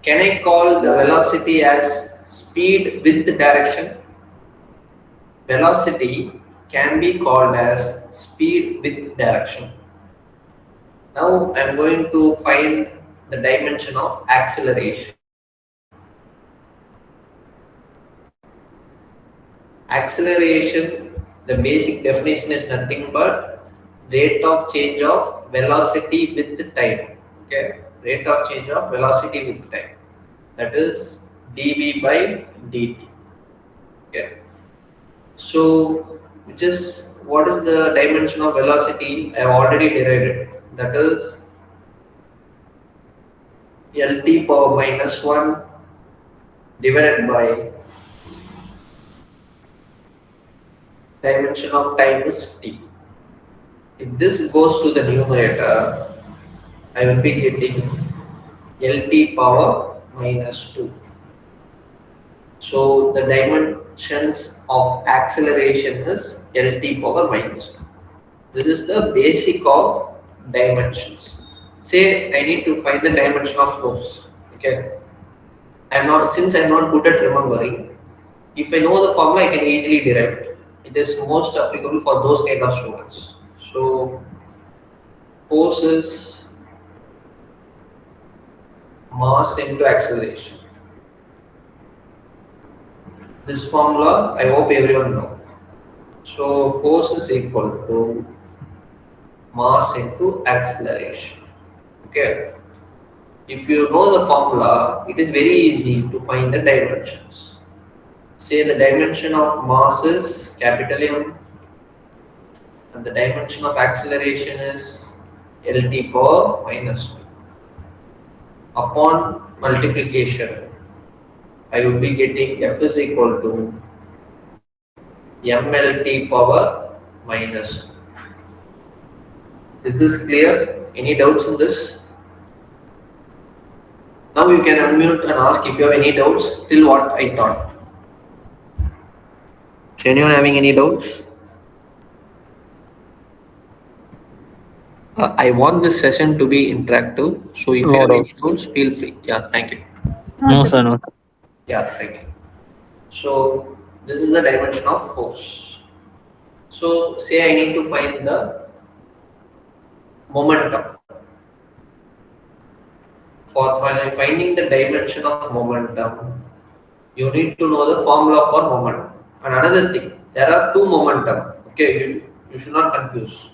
Can I call the velocity as speed with direction? Velocity can be called as speed with direction. Now I am going to find the dimension of acceleration. Acceleration, the basic definition is nothing but rate of change of velocity with time. Okay, rate of change of velocity with time. That is dv by dt. Okay, so which is what is the dimension of velocity? I have already derived it. That is Lt power minus 1 divided by dimension of time is t. If this goes to the numerator, I will be getting Lt power minus 2. So the dimensions of acceleration is Lt power minus 2. This is the basic of dimensions. Say I need to find the dimension of force. Okay. Since I'm not good at remembering, if I know the formula, I can easily derive it. It is most applicable for those kind of students. So force is mass into acceleration. This formula I hope everyone know. So force is equal to mass into acceleration. Okay. If you know the formula, it is very easy to find the dimensions. Say the dimension of mass is capital M and the dimension of acceleration is Lt power minus 2. Upon multiplication, I will be getting F is equal to mLt power minus 2. Is this clear? Any doubts in this? Now you can unmute and ask if you have any doubts till what I taught. Is anyone having any doubts? I want this session to be interactive, so if you have any doubts, feel free. Yeah, thank you. No, sir, no. Yeah, thank you. So this is the dimension of force. So say I need to find the momentum. For finding the dimension of momentum, you need to know the formula for momentum. And another thing, there are two momentum. Okay, you should not confuse.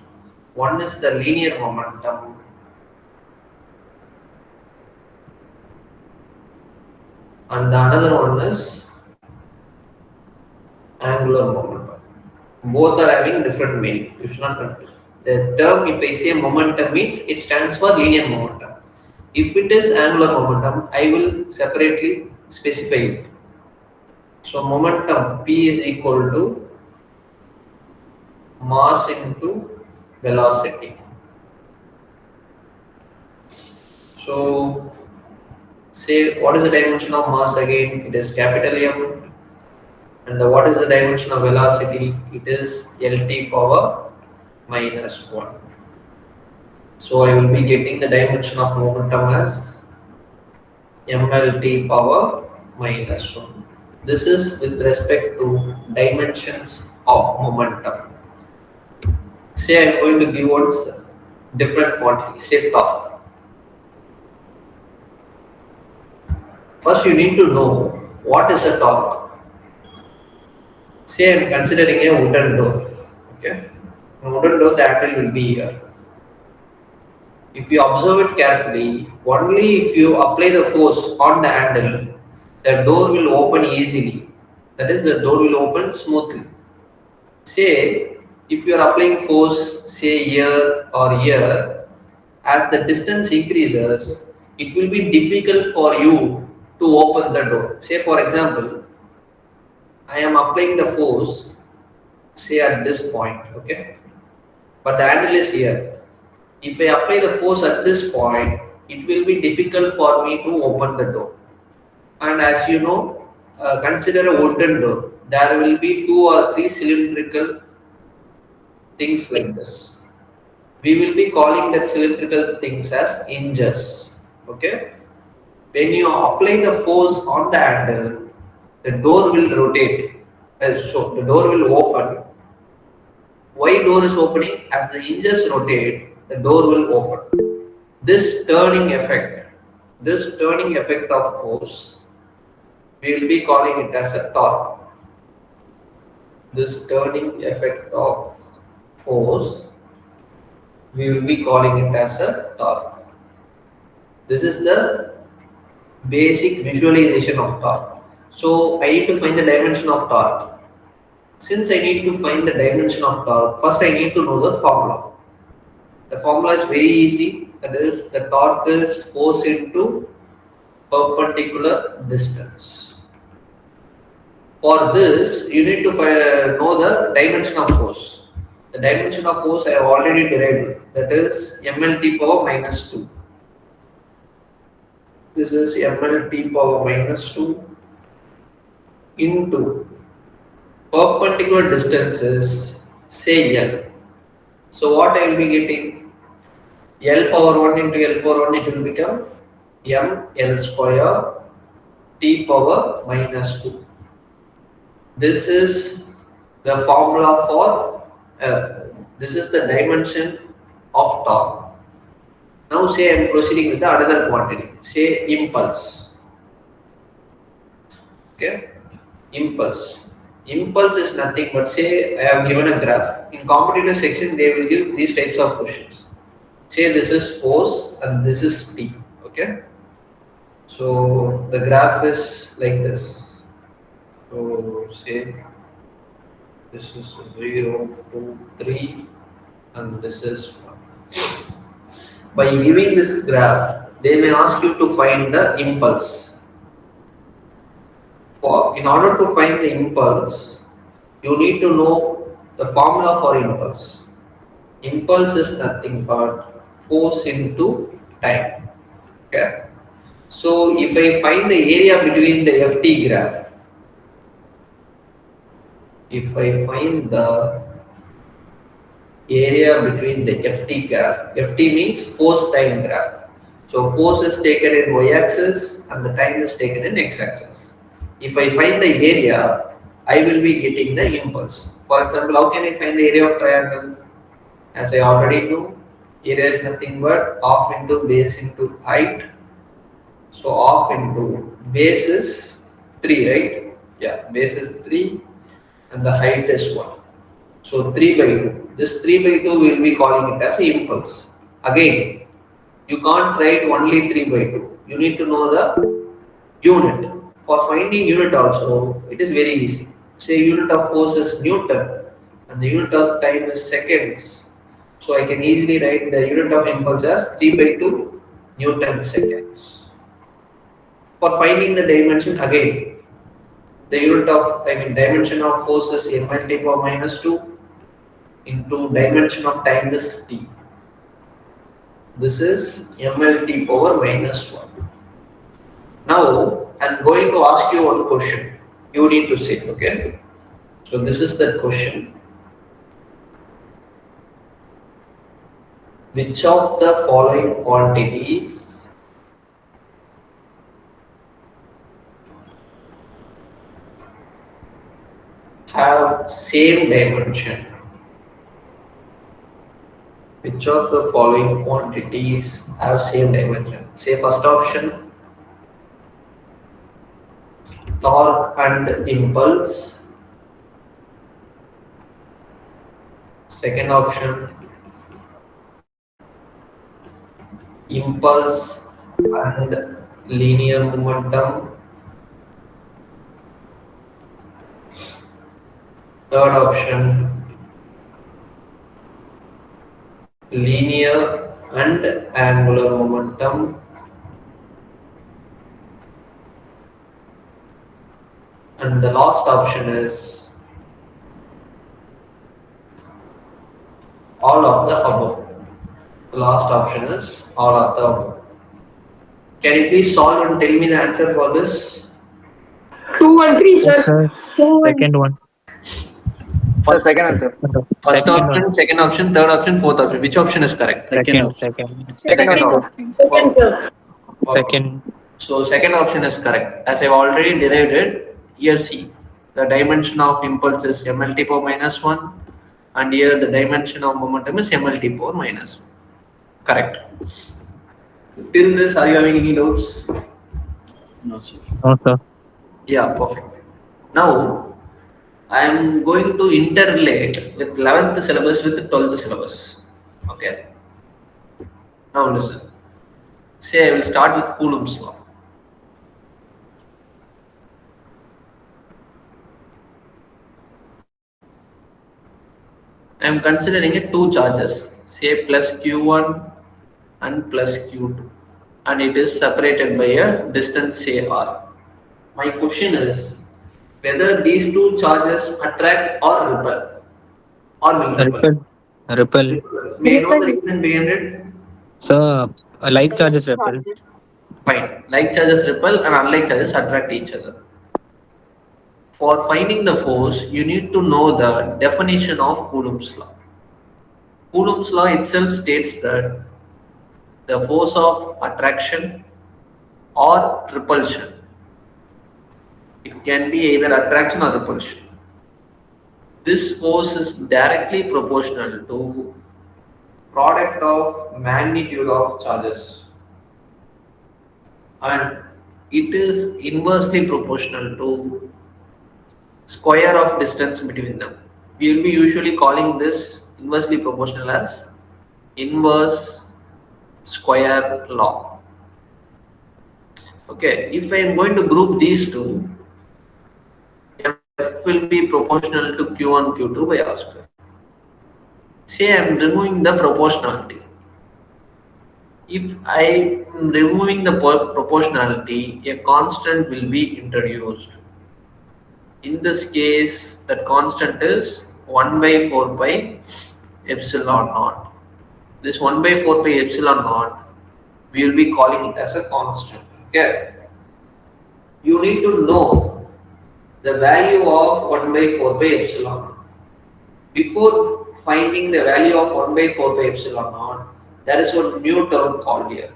One is the linear momentum and the another one is angular momentum. Both are having different meaning. You should not confuse. The term, if I say momentum, means it stands for linear momentum. If it is angular momentum, I will separately specify it. So momentum P is equal to mass into velocity. So say what is the dimension of mass again? It is capital M. And what is the dimension of velocity? It is Lt power minus 1. So I will be getting the dimension of momentum as mLt power minus 1. This is with respect to dimensions of momentum. Say I am going to give one different quantity, say torque. First you need to know what is a torque. Say I am considering a wooden door. Okay, a wooden door, the handle will be here. If you observe it carefully, only if you apply the force on the handle, the door will open easily. That is, the door will open smoothly. Say, if you are applying force, say here or here, as the distance increases, it will be difficult for you to open the door. Say, for example, I am applying the force, say at this point, okay, but the handle is here. If I apply the force at this point, it will be difficult for me to open the door. And as you know, consider a wooden door. There will be 2 or 3 cylindrical things like this. we will be calling that cylindrical things as hinges. Okay. When you apply the force on the handle, the door will rotate. So the door will open. Why door is opening? As the hinges rotate, the door will open. This turning effect of force, we will be calling it as a torque. This turning effect of force, we will be calling it as a torque. This is the basic visualization of torque. So I need to find the dimension of torque. Since I need to find the dimension of torque, first I need to know the formula. The formula is very easy. That is, the torque is force into perpendicular distance. For this, you need to know the dimension of force. The dimension of force I have already derived. That is mLT power minus 2. This is mLT power minus 2 into perpendicular distances, say L. So what I will be getting? L power 1 into L power 1, it will become m L square t power minus 2. This is the formula for, this is the dimension of torque. Now say I am proceeding with the another quantity, say impulse. Okay, impulse. Impulse is nothing but, say I have given a graph. In competitive section, they will give these types of questions. Say this is force and this is T. Okay. So the graph is like this. So say this is 0, 2, 3 and this is 1. By giving this graph, they may ask you to find the impulse. In order to find the impulse, you need to know the formula for impulse. Impulse is nothing but force into time. Okay. So if I find the area between the FT graph, if I find the area between the FT graph, FT means force time graph. So force is taken in y-axis and the time is taken in x-axis. If I find the area, I will be getting the impulse. For example, how can I find the area of triangle? As I already know, area is nothing but half into base into height. So half into base is 3, right? Yeah, base is 3 and the height is 1. So 3 by 2. This 3 by 2 will be calling it as an impulse. Again, you can't write only 3 by 2. You need to know the unit. For finding unit also, it is very easy. Say unit of force is Newton and the unit of time is seconds. So I can easily write the unit of impulse as 3 by 2 Newton seconds. For finding the dimension, again, the unit of, dimension of force is mLT power minus 2 into dimension of time is t. This is mLT power minus 1. Now, I'm going to ask you one question. You need to say, okay? So this is the question. Which of the following quantities have same dimension? Which of the following quantities have same dimension? Say first option, torque and impulse. Second option, impulse and linear momentum. Third option, linear and angular momentum. And the last option is all of the above. The last option is all of the above. Can you please solve and tell me the answer for this? 2 and 3, sir. Second one. First, second answer. first option, second option, third option, fourth option. Which option is correct? Second. Second answer. Second. So second option is correct. As I've already derived it, here see, the dimension of impulse is mlt power minus 1, and here the dimension of momentum is mlt power minus 1. Correct. Till this, are you having any doubts? No, sir. Yeah, perfect. Now, I am going to interrelate with 11th syllabus with 12th syllabus. Okay. Now listen. Say I will start with Coulomb's law. I am considering it two charges, say plus Q1 and plus Q2, and it is separated by a distance say R. My question is whether these two charges attract or repel, or will repel. Repel. May I know the reason behind it? So, like charges repel. Fine. Like charges repel and unlike charges attract each other. For finding the force, you need to know the definition of Coulomb's law. Coulomb's law itself states that the force of attraction or repulsion, it can be either attraction or repulsion. This force is directly proportional to product of magnitude of charges, and it is inversely proportional to square of distance between them. We will be usually calling this inversely proportional as inverse square law. Okay, if I am going to group these two, F will be proportional to Q1, Q2 by R square. Say I am removing the proportionality. If I am removing the proportionality, a constant will be introduced. In this case, that constant is 1 by 4 pi epsilon naught. This 1 by 4 pi epsilon naught, we will be calling it as a constant. Okay. You need to know the value of 1 by 4 pi epsilon. Before finding the value of 1 by 4 pi epsilon naught, there is one new term called here.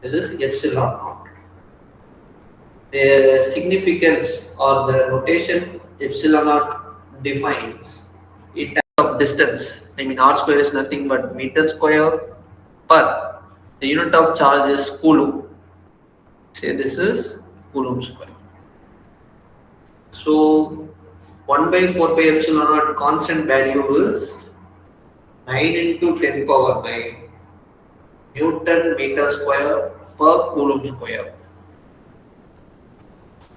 This is epsilon naught. The significance or the notation epsilon naught defines in terms of distance. I mean, R square is nothing but meter square per the unit of charge is Coulomb. Say this is Coulomb square. So 1 by 4 pi epsilon naught constant value is 9 into 10 power 9 Newton meter square per Coulomb square.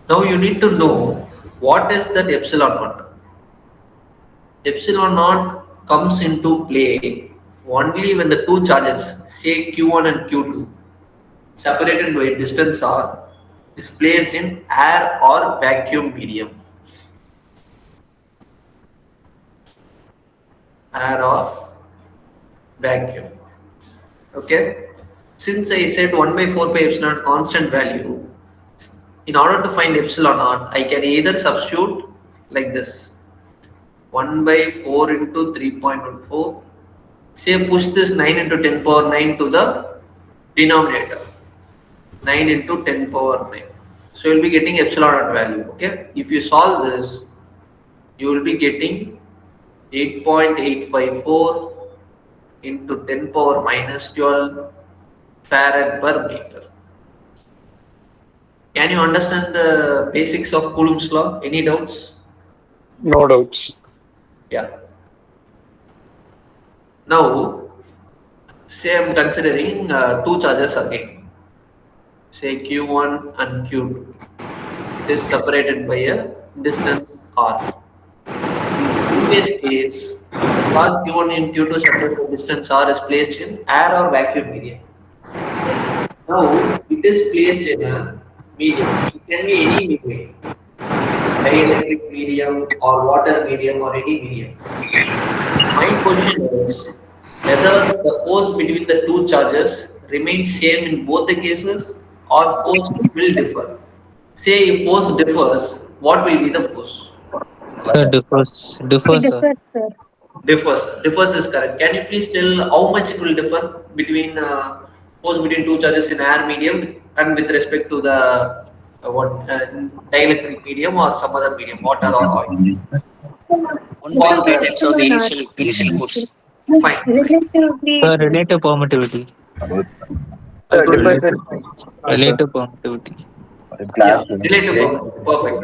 Now you need to know what is that epsilon naught. Epsilon naught comes into play only when the two charges, say Q1 and Q2, separated by a distance R, is placed in air or vacuum medium. Air or vacuum. Okay. Since I said 1 by 4 pi epsilon constant value, in order to find epsilon naught, I can either substitute like this 1 by 4 into 3.14. Say push this 9 into 10 power 9 to the denominator. 9 into 10 power 9. So you will be getting epsilon naught value. Okay. If you solve this, you will be getting 8.854 into 10 power minus 12 farad per meter. Can you understand the basics of Coulomb's law? Any doubts? No doubts. Yeah. Now, say I am considering two charges again. Say Q1 and Q2. It is separated by a distance R. In this case, the charge Q1 and Q2 separated by distance R is placed in air or vacuum medium. Now, it is placed in a medium. It can be any medium, dielectric medium or water medium or any medium. My question is whether the force between the two charges remains same in both the cases or force will differ. Say if force differs, what will be the force? Sir, differs. Differs, sir. sir. Differs is correct. Can you please tell how much it will differ between force between two charges in air medium and with respect to the dielectric medium or some other medium, water or oil? 1.3 times of the initial force. Fine. Sir, relative permittivity. Sir, differs Relative, in relative permittivity. Yeah, relative perfect.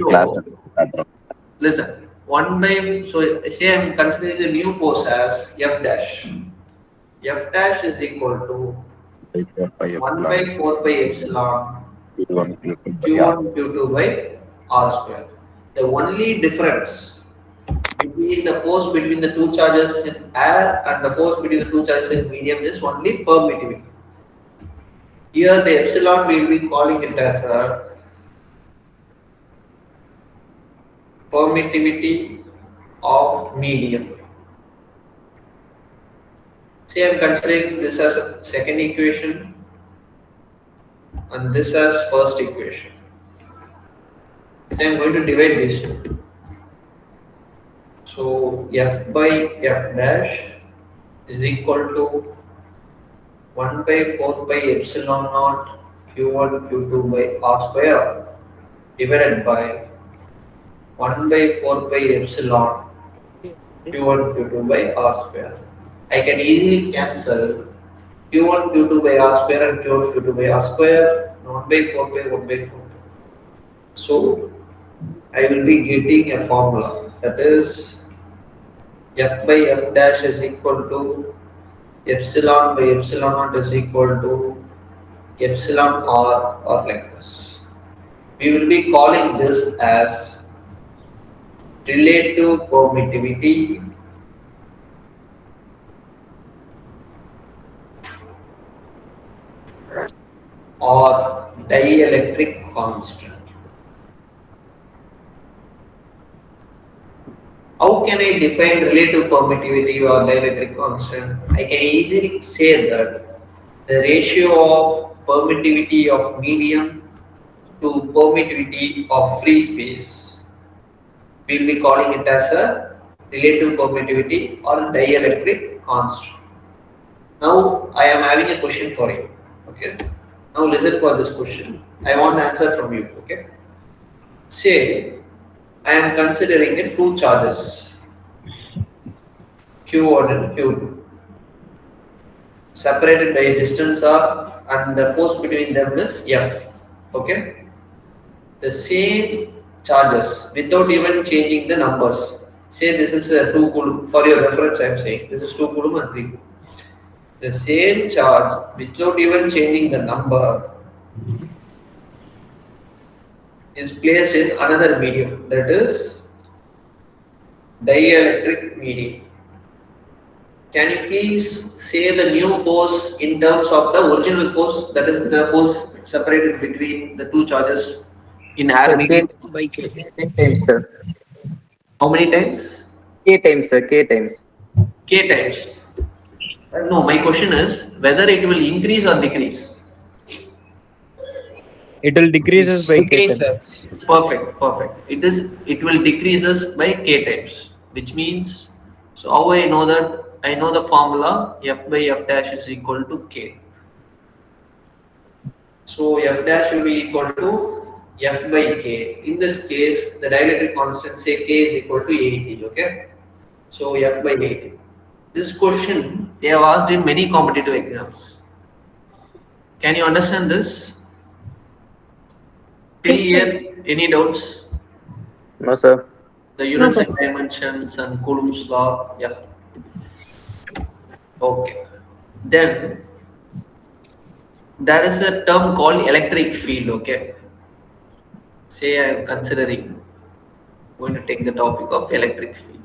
So, listen, 1 by, so say I am considering the new force as F dash. F dash is equal to 1 by 4 pi epsilon Q1 Q2 by R square. The only difference between the force between the two charges in air and the force between the two charges in medium is only permittivity. Here the epsilon we will be calling it as a permittivity of medium. Say I am considering this as a second equation and this as first equation. So I am going to divide these two. So F by F dash is equal to 1 by 4 pi epsilon naught Q1 Q2 by R square divided by 1 by 4 pi epsilon Q1 Q2 by R square. I can easily cancel Q1 Q2 by R square and Q1 Q2 by R square, 1 by 4 by 1 by 4. So I will be getting a formula, that is F by F dash is equal to epsilon by epsilon naught is equal to epsilon R or like this. We will be calling this as relative permittivity or dielectric constant. How can I define relative permittivity or dielectric constant? I can easily say that the ratio of permittivity of medium to permittivity of free space, we will be calling it as a relative permittivity or dielectric constant. Now I am having a question for you. Okay. Now listen for this question. I want an answer from you. Okay. Say I am considering it two charges, Q1 and Q2, separated by a distance R, and the force between them is F. Okay. The same charges without even changing the numbers. Say this is 2 Coulomb. For your reference, I am saying this is 2 Coulomb and 3 Coulomb. The same charge without even changing the number is placed in another medium, that is dielectric medium. Can you please say the new force in terms of the original force, that is the force separated between the two charges in air medium? By K times, sir. How many times? K times, sir. K times. K times. No, my question is whether it will increase or decrease. It will decreases by K times. Perfect, perfect. It will decreases by K times, which means, so how I know that? I know the formula F by F dash is equal to K. So F dash will be equal to F by K. In this case, the dielectric constant, say K is equal to 80. Okay. So F by 80. This question they have asked in many competitive exams. Can you understand this? Till here, any doubts? No, sir. The units and dimensions and Coulomb's law, yeah. Okay. Then there is a term called electric field. Okay. Say I am considering going to take the topic of electric field.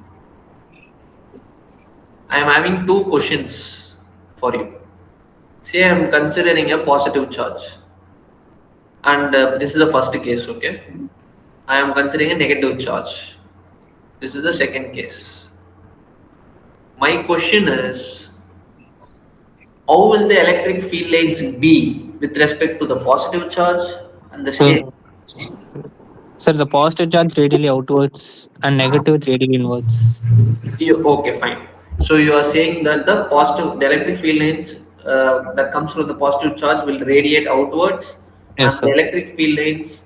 I am having two questions for you. Say I am considering a positive charge, and this is the first case. Okay. I am considering a negative charge. This is the second case. My question is, how will the electric field lines be with respect to the positive charge and the same? Sir, the positive charge radially outwards and negative radially inwards. Okay, fine. So you are saying that the electric field lines that comes from the positive charge will radiate outwards, Yes, and the sir. electric field lines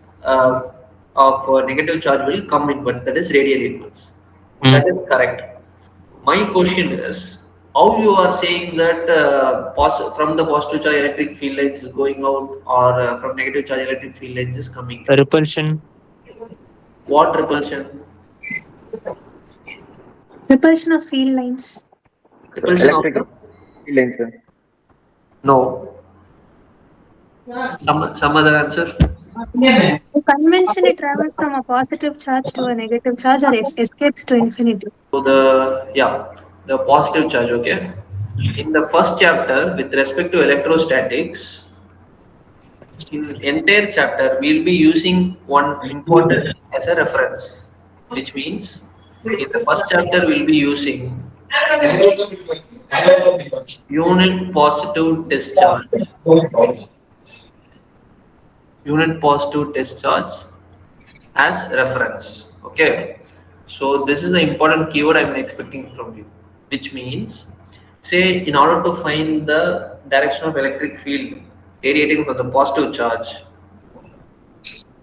of negative charge will come inwards. That is radial inwards. That is correct. My question is, how you are saying that from the positive charge electric field lines is going out, or from negative charge electric field lines is coming in? Repulsion. What repulsion? Repulsion of field lines. Repulsion of Electric field lines, sir. no. Some other answer? The convention, it travels from a positive charge to a negative charge or escapes to infinity. So the positive charge, okay. In the first chapter, with respect to electrostatics, in entire chapter, we'll be using one important as a reference, which means in the first chapter, we'll be using unit positive test charge. Unit positive test charge as reference, okay. So this is the important keyword I'm expecting from you, which means, say, in order to find the direction of electric field radiating from the positive charge,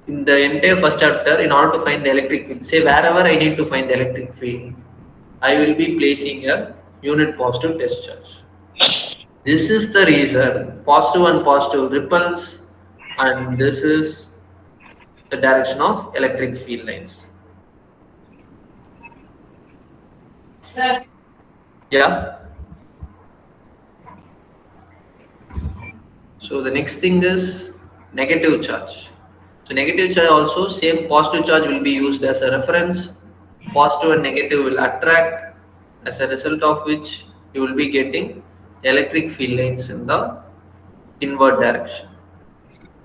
in the entire first chapter, in order to find the electric field, say wherever I need to find the electric field, I will be placing a unit positive test charge. This is the reason positive and positive repulse, and this is the direction of electric field lines. Sir. Yeah. So the next thing is negative charge. So negative charge also, same, positive charge will be used as a reference. Positive and negative will attract, as a result of which you will be getting electric field lines in the inward direction.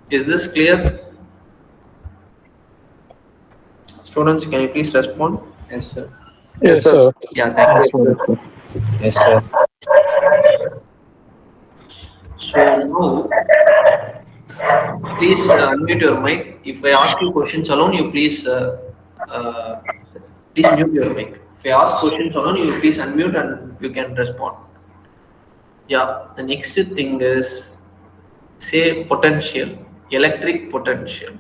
Is this clear? Students, can you please respond? Yes, sir. Yes, sir. Yeah, thank you. Yes, sir. So now, please unmute your mic. If I ask you questions alone, you please please mute your mic. If I ask questions alone, you please unmute and you can respond. Yeah, the next thing is, say, potential, electric potential.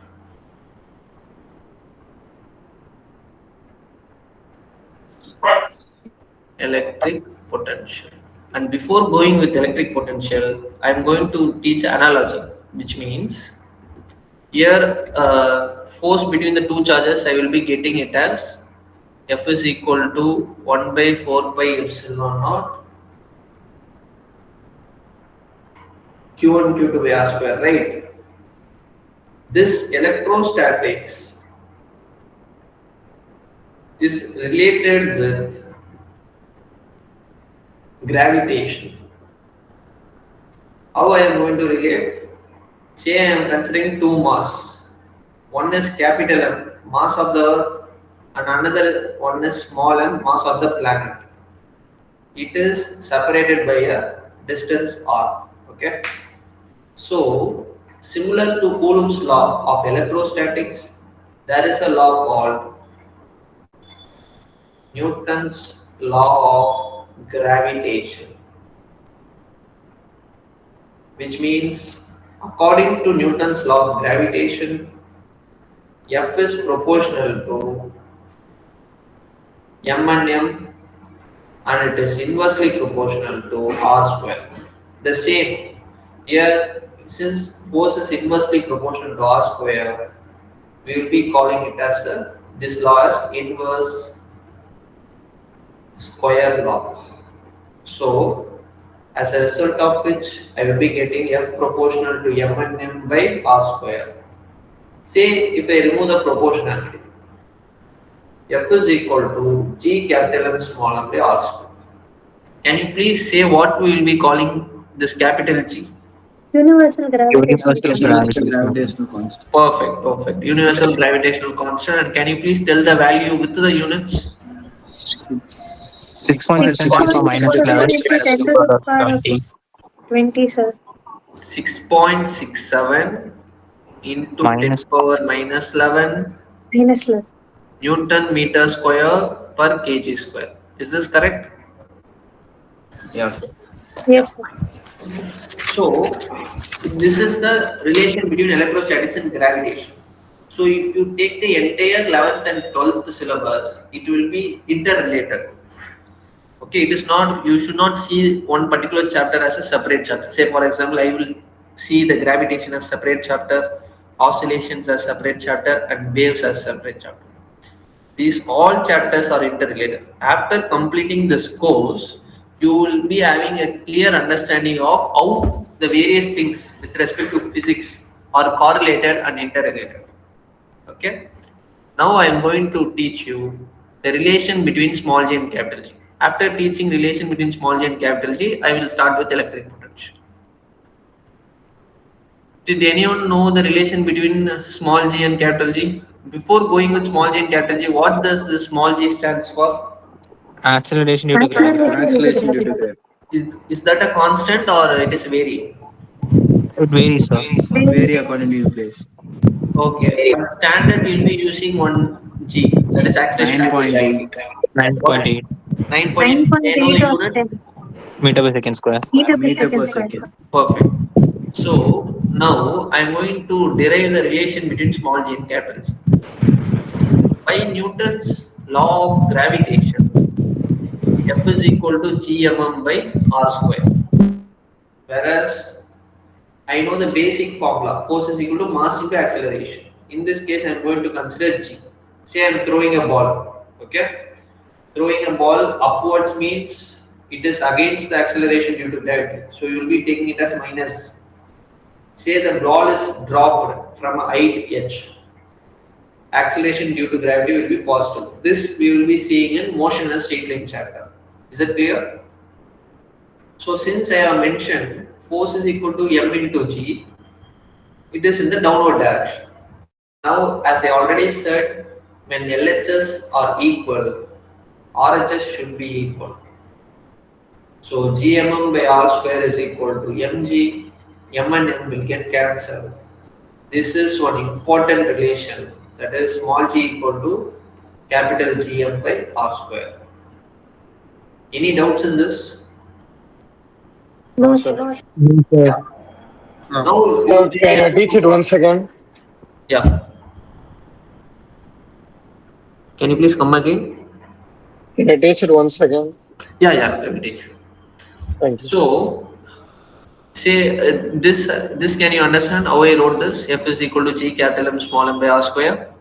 Electric potential. And before going with electric potential, I am going to teach analogy, which means here force between the two charges, I will be getting it as F is equal to 1 by 4 pi epsilon naught Q1 Q2 by R square, right? This electrostatics is related with gravitation. How I am going to relate? Say I am considering two mass. One is capital M, mass of the Earth, and another one is small m, mass of the planet. It is separated by a distance r. Okay. So similar to Coulomb's law of electrostatics, there is a law called Newton's law of gravitation, which means, according to Newton's law of gravitation, F is proportional to m and m, and it is inversely proportional to r square. The same here, since force is inversely proportional to r square, we will be calling it as this law as inverse square law. So as a result of which, I will be getting F proportional to m and m by r square. Say if I remove the proportionality, F is equal to G capital M small m by r square. Can you please say what we will be calling this capital G? Universal gravitational Gravitational constant. Perfect. Universal gravitational constant. And can you please tell the value with the units? 6.64 minus 11 10 to the power of 20, sir. 6.67 into 10 minus power minus 11 Newton meter square per kg square. Is this correct? Yes. Yes. So this is the relation between electrostatics and gravitation. So if you take the entire 11th and 12th syllabus, it will be interrelated. Okay, it is not, you should not see one particular chapter as a separate chapter. Say for example, I will see the gravitation as separate chapter, oscillations as separate chapter, and waves as separate chapter. These all chapters are interrelated. After completing this course, you will be having a clear understanding of how the various things with respect to physics are correlated and interrelated. Okay. Now I am going to teach you the relation between small g and capital G. After teaching relation between small g and capital G, I will start with electric potential. Did anyone know the relation between small g and capital G? Before going with small g and capital G, what does the small g stands for? Acceleration due to gravity. Acceleration due to gravity. Is that a constant or it is vary? It varies, sir. Vary according to your place. Okay, for standard you'll be using 1 g, that is acceleration. 9.8. 9.8 9.8. I know the unit. meter per second square. Meter per second. Perfect. So now I am going to derive the relation between small g and capital G. By Newton's law of gravitation, F is equal to Gmm by R square. Whereas I know the basic formula, force is equal to mass into acceleration. In this case, I am going to consider G. Say I am throwing a ball. Okay, throwing a ball upwards means it is against the acceleration due to gravity. So you will be taking it as minus. Say the ball is dropped from a height h. Acceleration due to gravity will be positive. This we will be seeing in motionless straight line chapter. Is it clear? So since I have mentioned force is equal to m into g, it is in the downward direction. Now, as I already said, when LHS are equal, RHS should be equal. So Gmm by R square is equal to mg, m and m will get cancelled. This is one important relation, that is small g equal to capital Gm by R square. Any doubts in this? No, sir. Yeah. Now, can I teach it once again? Yeah. Can you please come again? Can I teach it once again? Yeah, let me teach you. Thank you. So, say this can you understand how I wrote this? F is equal to G capital M small m by R square.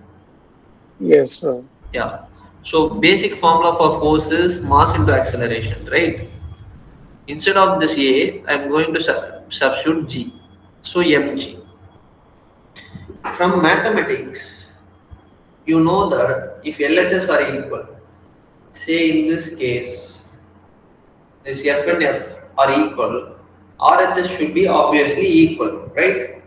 Yes, sir. Yeah. So basic formula for force is mass into acceleration, right? Instead of this A, I am going to substitute G. So mg. From mathematics, you know that if LHS are equal, say in this case, this F and F are equal, RHS should be obviously equal, right?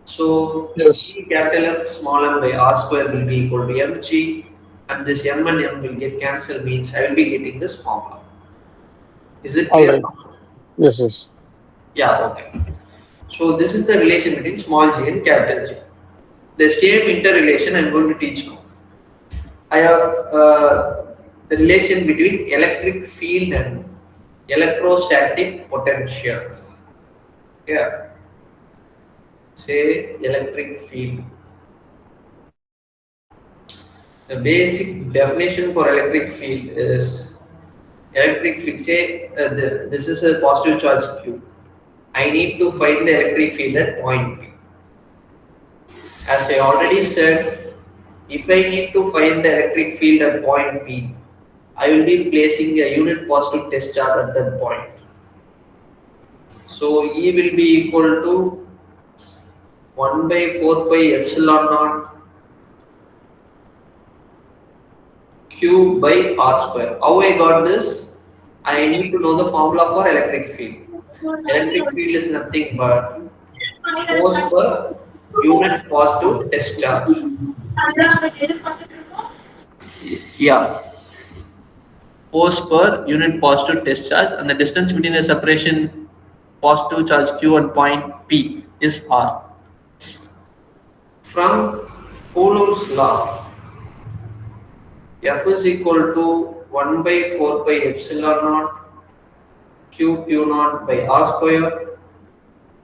So yes. G capital M small m by R square will be equal to mg, and this m and m will get cancelled, means I will be getting this formula. Is it clear? Right. Yes. Yeah, okay. So this is the relation between small g and capital G. The same interrelation I am going to teach now. I have the relation between electric field and electrostatic potential. Yeah. Say electric field. The basic definition for electric field is electric field. Say this is a positive charge Q. I need to find the electric field at point P. As I already said, if I need to find the electric field at point P, I will be placing a unit positive test charge at that point. So E will be equal to 1 by 4 pi epsilon naught Q by R square. How I got this? I need to know the formula for electric field. Electric field is nothing but force per unit positive test charge. Yeah. Force per unit positive test charge, and the distance between the separation positive charge Q and point P is R. From Coulomb's law, F is equal to 1 by 4 pi epsilon naught q naught by r square.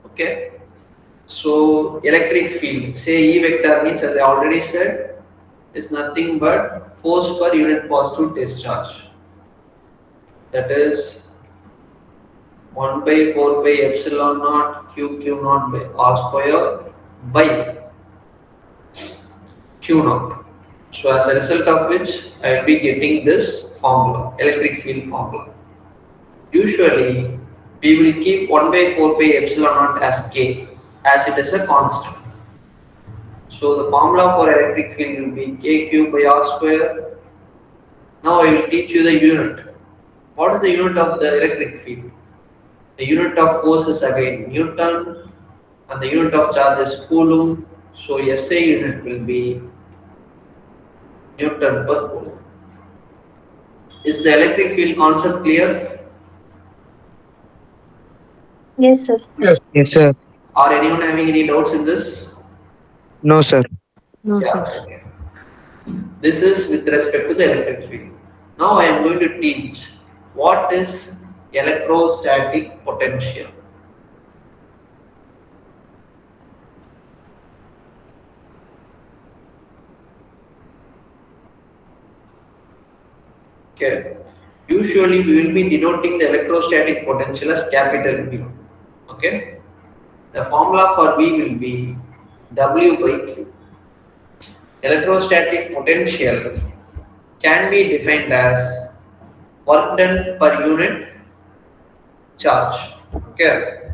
Okay. So electric field, say E vector means, as I already said, is nothing but force per unit positive test charge. That is 1 by 4 by epsilon naught q naught by r square by q naught. So as a result of which I will be getting this formula, electric field formula. Usually we will keep 1 by 4 pi epsilon naught as k, as it is a constant. So the formula for electric field will be kq by r square. Now I will teach you the unit. What is the unit of the electric field? The unit of force is again Newton, and the unit of charge is Coulomb. So SI unit will be Newton per Coulomb. Is the electric field concept clear? Yes, sir. Yes, sir. Are anyone having any doubts in this? No, sir. No, Yeah, sir. okay. This is with respect to the electric field. Now I am going to teach what is electrostatic potential. Okay. Usually we will be denoting the electrostatic potential as capital V. Okay. The formula for V will be W by Q. Electrostatic potential can be defined as work done per unit charge. Okay.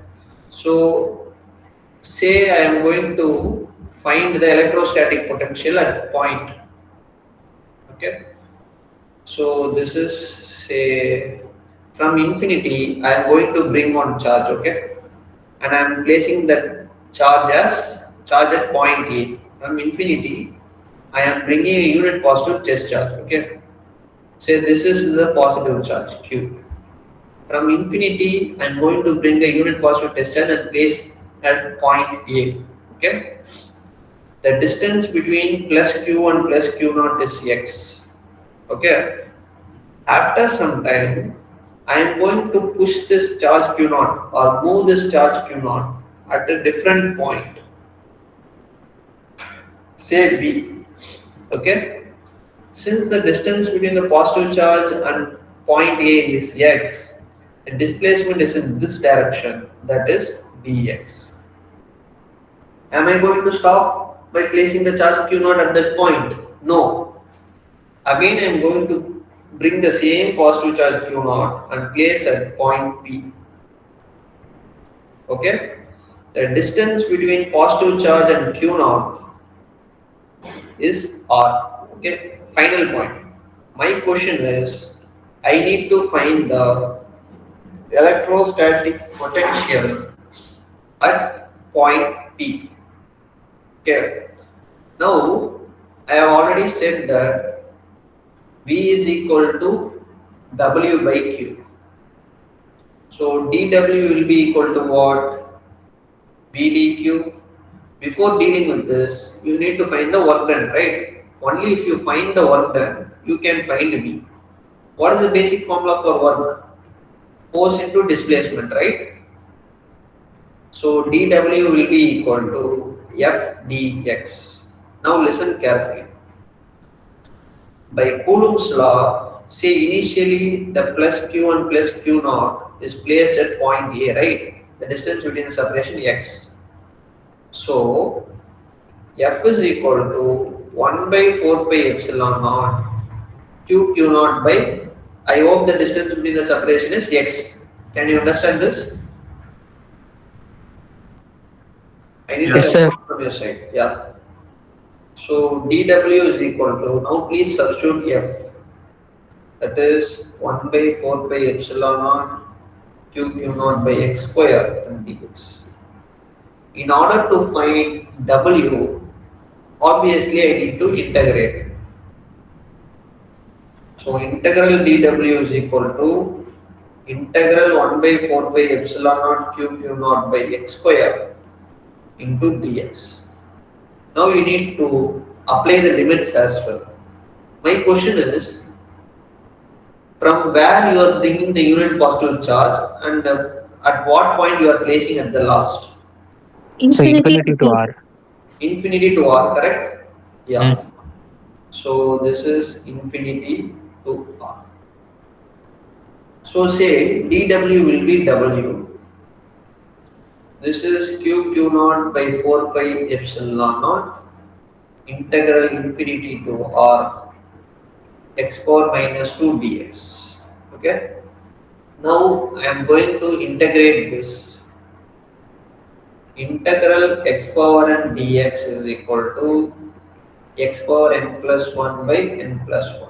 So say I am going to find the electrostatic potential at point. Okay. So this is, say, from infinity I am going to bring one charge. Okay. And I am placing that charge at point A. From infinity I am bringing a unit positive test charge. Okay. Say this is the positive charge Q. From infinity I am going to bring a unit positive test charge and place at point A. Okay. The distance between plus Q and plus Q naught is x. Okay. After some time I am going to push this charge Q naught or move this charge Q naught at a different point, say B. Okay. Since the distance between the positive charge and point A is x, the displacement is in this direction, that is dx. Am I going to stop by placing the charge Q naught at that point? No. Again I am going to bring the same positive charge Q naught and place at point P. Okay. The distance between positive charge and Q naught is R. Okay. Final point. My question is, I need to find the electrostatic potential at point P. Okay. Now I have already said that V is equal to W by Q. So dW will be equal to what? V dQ. Before dealing with this, you need to find the work done, right? Only if you find the work done, you can find V. What is the basic formula for work? Force into displacement, right? So dW will be equal to F dx. Now listen carefully. By Coulomb's law, say initially the plus Q and plus Q naught is placed at point A, right? The distance between the separation x. So F is equal to 1 by 4 pi epsilon naught Q naught by, I hope the distance between the separation is x. Can you understand this? I need the response from your side. Yeah. So dW is equal to, now please substitute F. That is 1 by 4 pi epsilon naught Q naught by x square dx. In order to find W, obviously I need to integrate. So integral dW is equal to integral 1 by 4 pi epsilon naught Q naught by x square into dx. Now you need to apply the limits as well. My question is, from where you are bringing the unit positive charge and at what point you are placing at the last? So infinity to R. Infinity to R, correct? Yeah. Mm. So this is infinity to R. So say dW will be W. This is Q naught by 4 pi epsilon naught integral infinity to R x power minus 2 dx. Okay. Now I am going to integrate this. Integral x power n dx is equal to x power n plus 1 by n plus 1.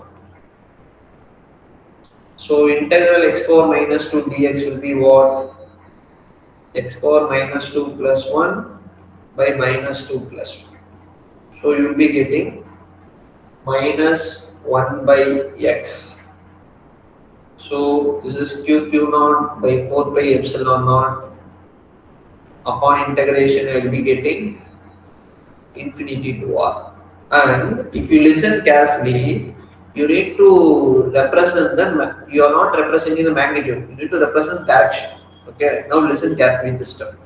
So integral x power minus 2 dx will be what? X power minus 2 plus 1 by minus 2 plus 1. So you will be getting minus 1 by x. So this is q naught by 4 pi epsilon naught. Upon integration, I will be getting infinity to R. And if you listen carefully, you need to represent the, you are not representing the magnitude, you need to represent direction. Okay, now listen carefully this time.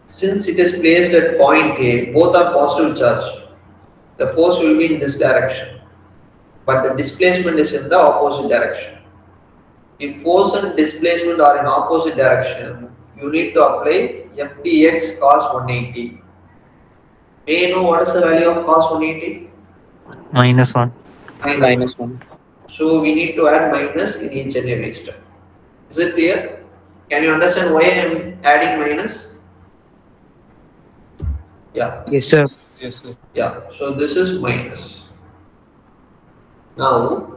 Since it is placed at point A, both are positive charge, the force will be in this direction, but the displacement is in the opposite direction. If force and displacement are in opposite direction, you need to apply FDX cos 180. May you know what is the value of cos 180? -1. -1. So we need to add minus in each and every step. Is it clear? Can you understand why I am adding minus? Yeah. Yes, sir. Yes, sir. Yeah. So this is minus. Now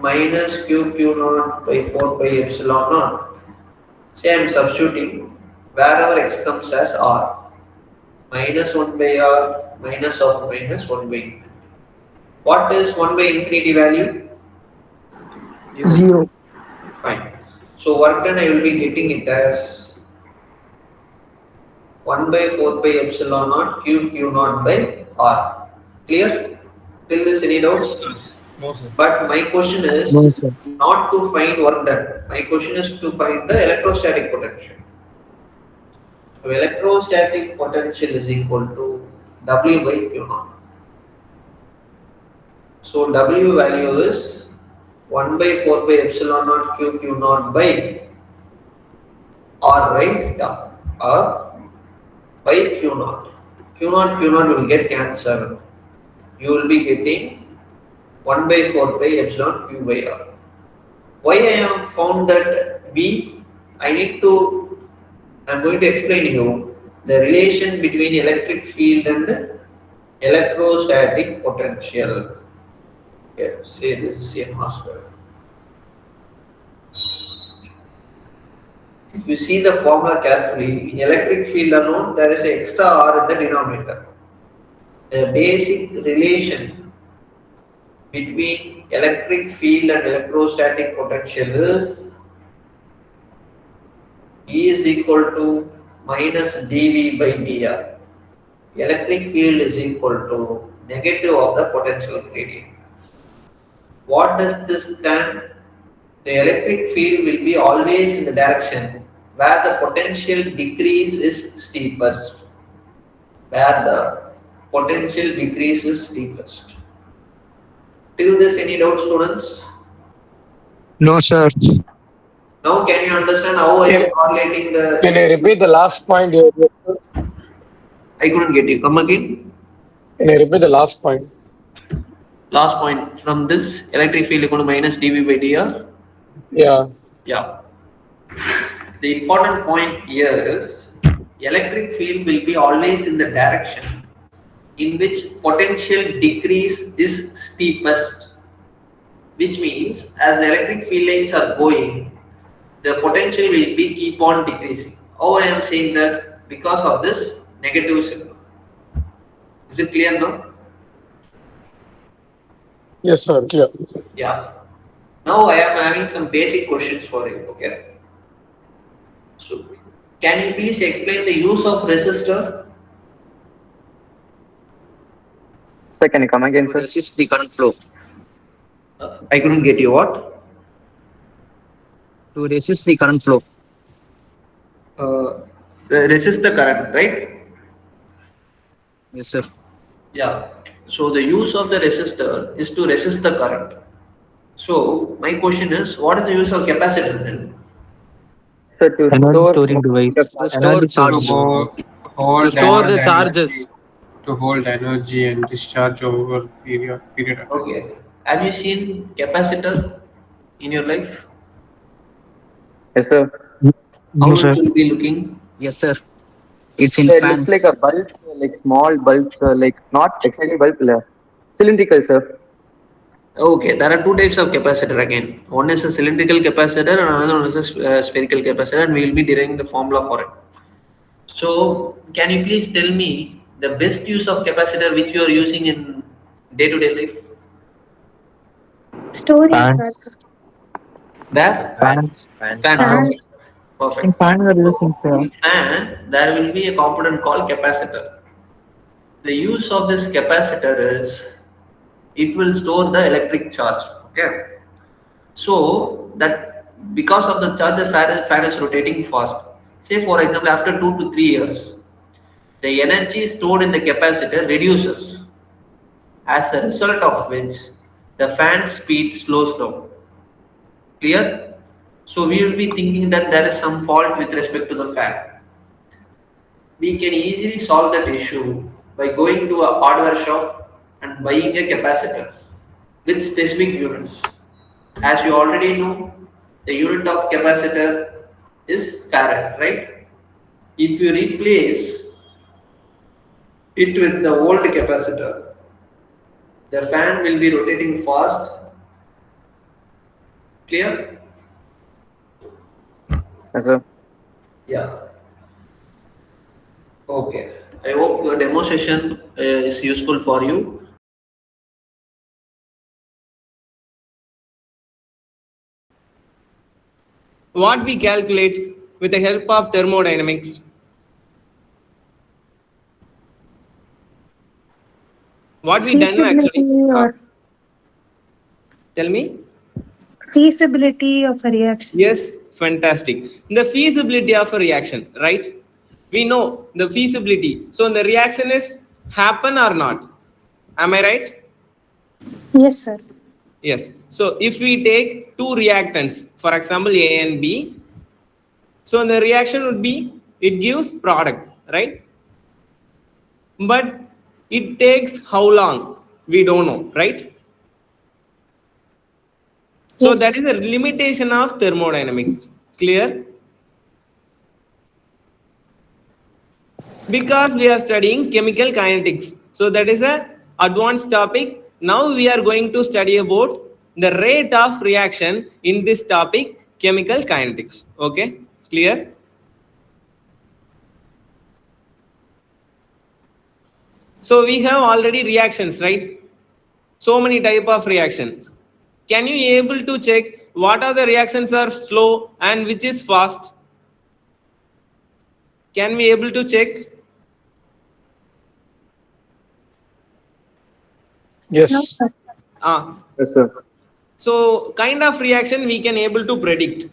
minus q naught by 4 pi epsilon naught. Say I am substituting wherever x comes as r. Minus 1 by r, minus of minus 1 by infinity. What is 1 by infinity value? 0. Fine. So work done I will be getting it as 1 by 4 pi epsilon naught q naught by r. Clear? Till this any doubts? No, sir. But my question is No, sir. not to find work done. My question is to find the electrostatic potential. So electrostatic potential is equal to W by Q naught. So W value is 1 by 4 by epsilon naught Q naught by R, right? Yeah. R by Q naught. Q naught will get cancelled. You will be getting 1 by 4 by epsilon Q by R. Why I have found that B? I am going to explain you the relation between electric field and electrostatic potential. Okay, say this is same master. If you see the formula carefully, in electric field alone, there is an extra R in the denominator. The basic relation between electric field and electrostatic potential is E is equal to minus dV by dr. Electric field is equal to negative of the potential gradient. What does this stand? The electric field will be always in the direction where the potential decrease is steepest. Where the potential decrease is steepest. Till this, any doubt, students? No, sir. Now, can you understand how I am correlating the? Can you repeat the last point? I couldn't get you. Come again. Can you repeat the last point? Last point. From this electric field equal to minus dV by dr. Yeah. Yeah. The important point here is electric field will be always in the direction in which potential decrease is steepest, which means as the electric field lines are going, the potential will be keep on decreasing. How I am saying that? Because of this negative signal. Is it clear now? Yes, sir. Clear. Yeah. Now I am having some basic questions for you. Okay. So, can you please explain the use of resistor? Sir, can you come again, sir? Resist the current flow. I couldn't get you. What? To resist the current flow. Resist the current, right? Yes, sir. Yeah. So the use of the resistor is to resist the current. So my question is, what is the use of capacitor then? Sir, to Energy store storing device. To store Energy charge. storing device. hold store the energy, charges. to hold energy and discharge over period of time. Okay. Have you seen capacitor in your life? Yes, sir. How No, it sir. will be looking? Yes, sir. It's in Sir, it fan. looks like a bulb, like small bulb, sir, like not exactly bulb, cylindrical, sir. Okay, there are two types of capacitor again. One is a cylindrical capacitor and another one is a spherical capacitor, and we will be deriving the formula for it. So, can you please tell me the best use of capacitor which you are using in day-to-day life? Storage. Fans. There? Fans. Fan. Fan. Perfect. In fan we are using, So, sir. in fan, there will be a component called capacitor. The use of this capacitor is it will store the electric charge. Okay. So that because of the charge, the fan is rotating fast. Say for example, after 2 to 3 years, the energy stored in the capacitor reduces, as a result of which the fan speed slows down. Clear? So we will be thinking that there is some fault with respect to the fan. We can easily solve that issue by going to a hardware shop and buying a capacitor with specific units. As you already know, the unit of capacitor is farad, right? If you replace it with the old capacitor, the fan will be rotating fast. Clear? Yes, sir. Yeah. Okay. I hope your demonstration is useful for you. What we calculate with the help of thermodynamics. What we done actually? Or Tell me. feasibility of a reaction. Yes, fantastic. The feasibility of a reaction, right? We know the feasibility. So the reaction is happen or not. Am I right? Yes, sir. Yes. So if we take two reactants, for example, A and B, so the reaction would be it gives product, right? But it takes how long? We don't know, right? So Yes. that is a limitation of thermodynamics. Clear? Because we are studying chemical kinetics. So that is a advanced topic. Now we are going to study about the rate of reaction in this topic, chemical kinetics. Okay, clear? So we have already reactions, right? So many type of reaction. Can you able to check what are the reactions are slow and which is fast? Can we able to check? Yes. No, sir. Yes, sir. So kind of reaction we can able to predict.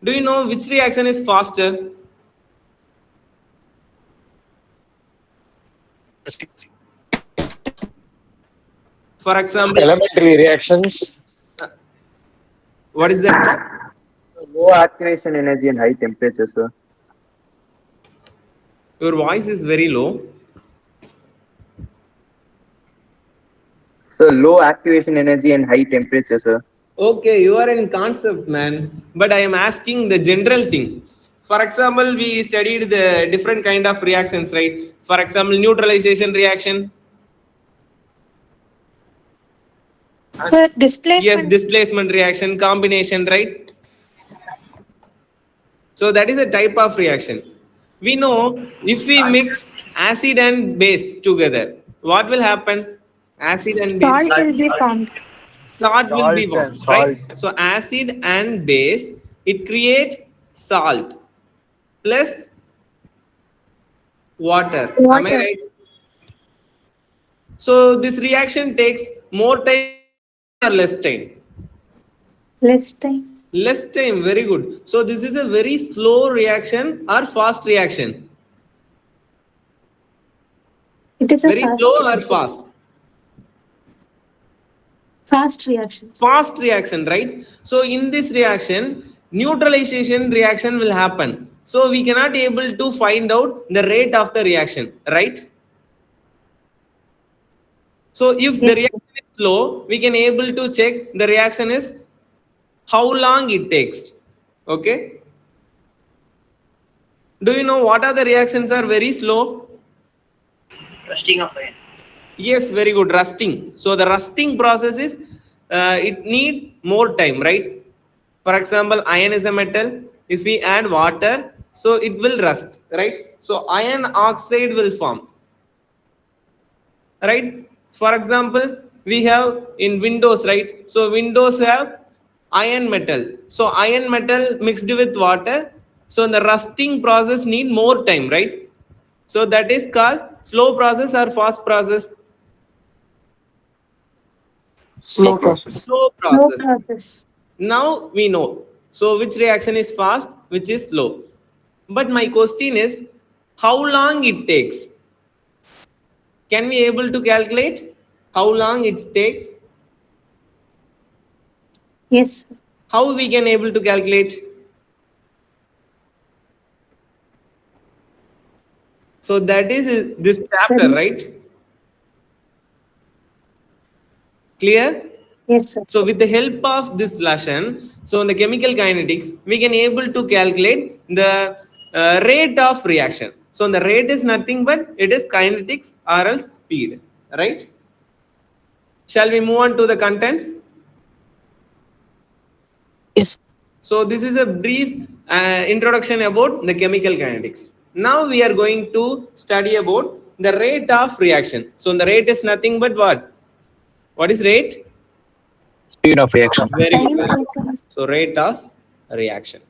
Do you know which reaction is faster? For example, Elementary reactions. What is that? Low activation energy and high temperature, sir. Your voice is very low. So low activation energy and high temperature, sir. Okay, you are in concept, man. But I am asking the general thing. For example, we studied the different kind of reactions, right? For example, neutralization reaction. Sir, displacement. Yes, displacement reaction, combination, right? So that is a type of reaction. We know if we mix acid and base together, what will happen? Acid and base. Salt will be formed. Salt will be Salt formed, and right? salt. So acid and base, it create salt plus water. Am I Water. right? So this reaction takes more time or less time? Less time. Less time, very good. So this is a very slow reaction or fast reaction? It is a Very fast slow or reaction. fast? Fast reaction. Fast reaction, right? So in this reaction, neutralization reaction will happen. So we cannot able to find out the rate of the reaction, right? So if the reaction is slow, we can able to check the reaction is how long it takes. Okay. Do you know what are the reactions are very slow? Rusting of iron. Yes, very good. Rusting. So the rusting process is it need more time, right? For example, iron is a metal. If we add water, so it will rust, right? So iron oxide will form, right? For example, we have in windows, right? So windows have iron metal. So iron metal mixed with water. So the rusting process need more time, right? So that is called slow process or fast process? Slow process. Slow Slow process. process. Now we know. So which reaction is fast, which is slow. But my question is, how long it takes? Can we able to calculate how long it takes? Yes. How we can able to calculate? So that is this chapter, right? Clear? Yes, sir. So with the help of this lesson, so in the chemical kinetics, we can able to calculate the rate of reaction. So the rate is nothing but it is kinetics or else speed, right? Shall we move on to the content? Yes. So this is a brief introduction about the chemical kinetics. Now we are going to study about the rate of reaction. So the rate is nothing but what? What is rate? Speed of reaction. Very good. So rate of reaction.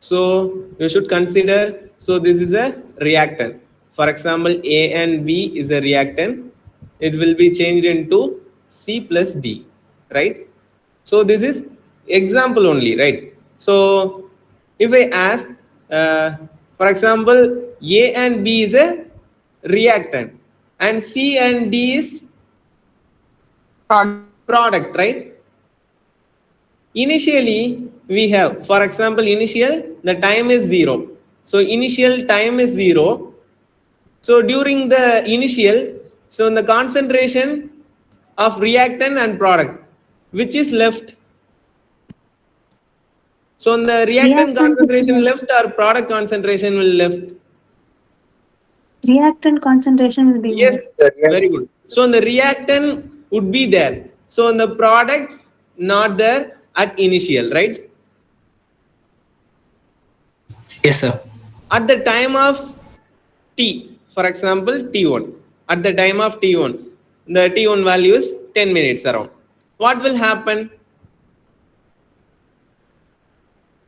So you should consider, so this is a reactant. For example, A and B is a reactant. It will be changed into C plus D, right? So this is example only, right? So if I ask, for example, A and B is a reactant and C and D is product, right? Initially, we have, for example, initial, the time is 0. So initial time is 0. So during the initial, so in the concentration of reactant and product, which is left? So in the reactant concentration left or product concentration will left? Reactant concentration will be Yes, very good. So in the reactant would be there. So in the product not there at initial, right? Yes, sir. At the time of T, for example, T1. At the time of T1, the T1 value is 10 minutes around. What will happen?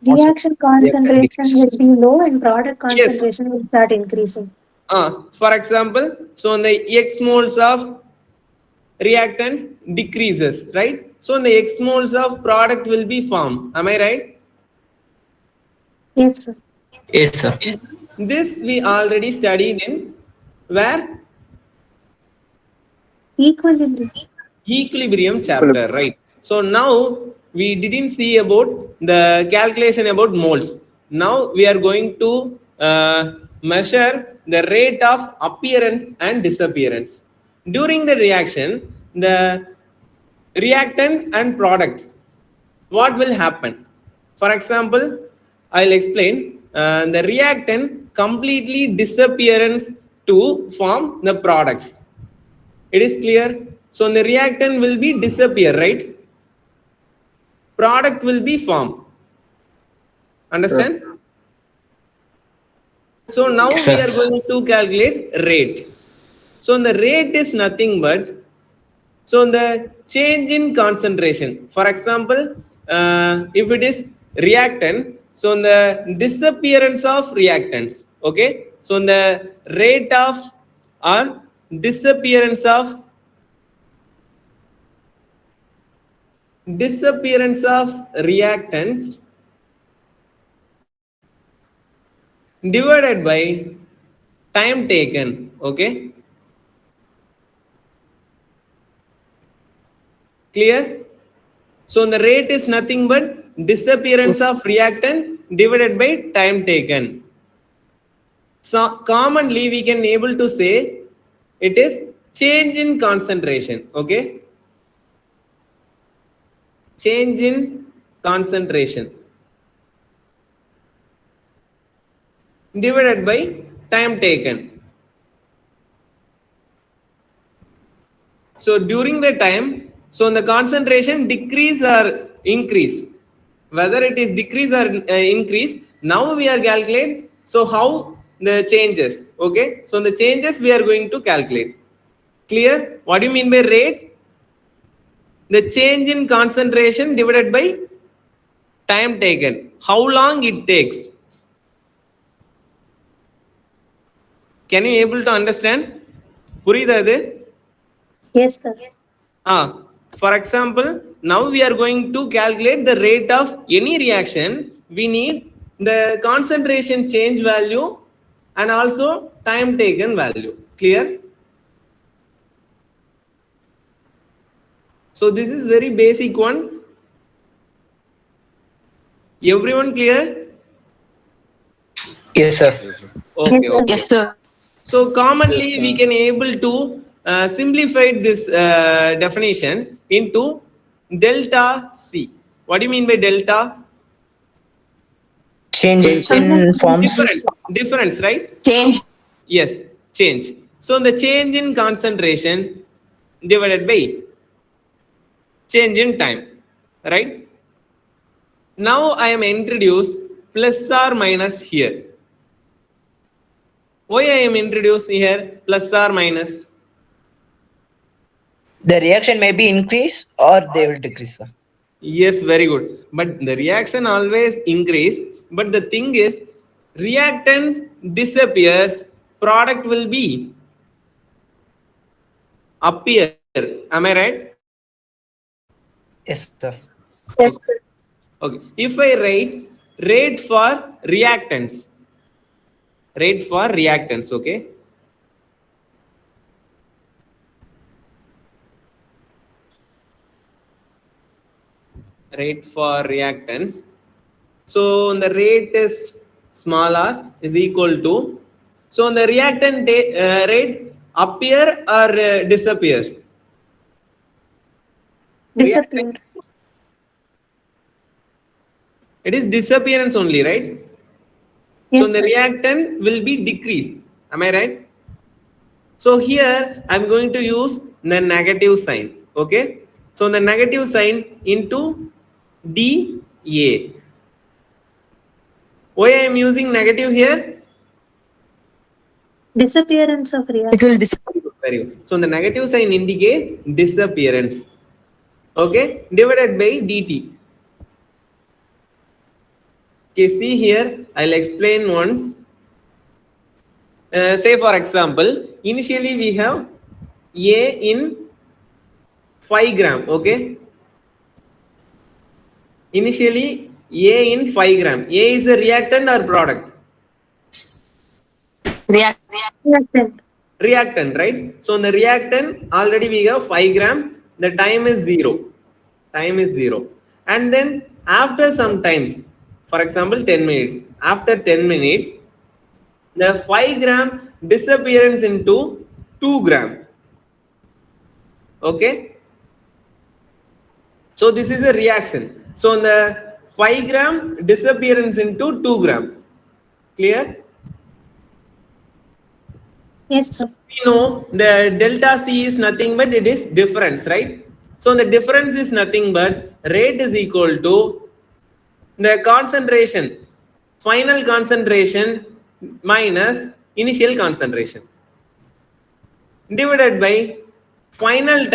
Reaction concentration will be low and product concentration will start increasing. For example, so in the X moles of reactants decreases, right? So in the X moles of product will be formed. Am I right? Yes, sir. Yes, sir. This we already studied in where? Equilibrium. Equilibrium chapter, right? So now we didn't see about the calculation about moles. Now we are going to measure the rate of appearance and disappearance. During the reaction, the reactant and product, what will happen? For example, I'll explain. The reactant completely disappearance to form the products. It is clear. So the reactant will be disappear, right? Product will be formed. Understand? So now Yes, we sir. are going to calculate rate. So the rate is nothing but, so the change in concentration. For example, if it is reactant, so the disappearance of reactants. Okay. So the rate of or disappearance of reactants divided by time taken. Okay, clear? So the rate is nothing but disappearance of reactant divided by time taken. So commonly we can able to say it is change in concentration. Okay, change in concentration divided by time taken. So during the time, so the concentration decrease or increase, whether it is decrease or increase, now we are calculate. So how the changes? Okay, so the changes we are going to calculate. Clear? What do you mean by rate? The change in concentration divided by time taken. How long it takes? Can you able to understand? Purida adu? Yes, sir. For example, now we are going to calculate the rate of any reaction. We need the concentration change value and also time taken value. Clear? So this is very basic one. Everyone clear? Yes, sir. Okay. Okay. Yes, sir. So commonly we can able to simplify this definition into delta C. What do you mean by delta? Change in forms. Difference, right? Change. Yes, change. So the change in concentration divided by change in time, right? Now I am introduced plus or minus here. Why I am introduced here plus or minus? The reaction may be increase or they will decrease, sir. Yes, very good. But the reaction always increase. But the thing is, reactant disappears, product will be appear. Am I right? Yes, sir. Yes, sir. Okay. If I write rate for reactants, okay. Rate for reactants. So the rate is small r is equal to. So the reactant rate appear or disappear? Disappear. It is disappearance only, right? Yes, so the sir. reactant will be decrease. Am I right? So here I'm going to use the negative sign. Okay. So the negative sign into dA. Why I am using negative here? Disappearance of reaction. It will disappear. Very good. So the negative sign indicate disappearance. Okay. Divided by dt. Okay. See here. I'll explain once. Say for example, initially we have A in 5 gram. Okay. Initially A in 5 gram. A is a reactant or product? Reactant. Reactant, right? So in the reactant already we have 5 gram. The time is 0. Time is 0. And then after some times, for example 10 minutes. After 10 minutes, the 5 gram disappearance into 2 gram. Okay. So this is a reaction. So the 5 gram disappearance into 2 gram. Clear? Yes, sir. We know the delta C is nothing but it is difference, right? So the difference is nothing but rate is equal to the concentration, final concentration minus initial concentration divided by final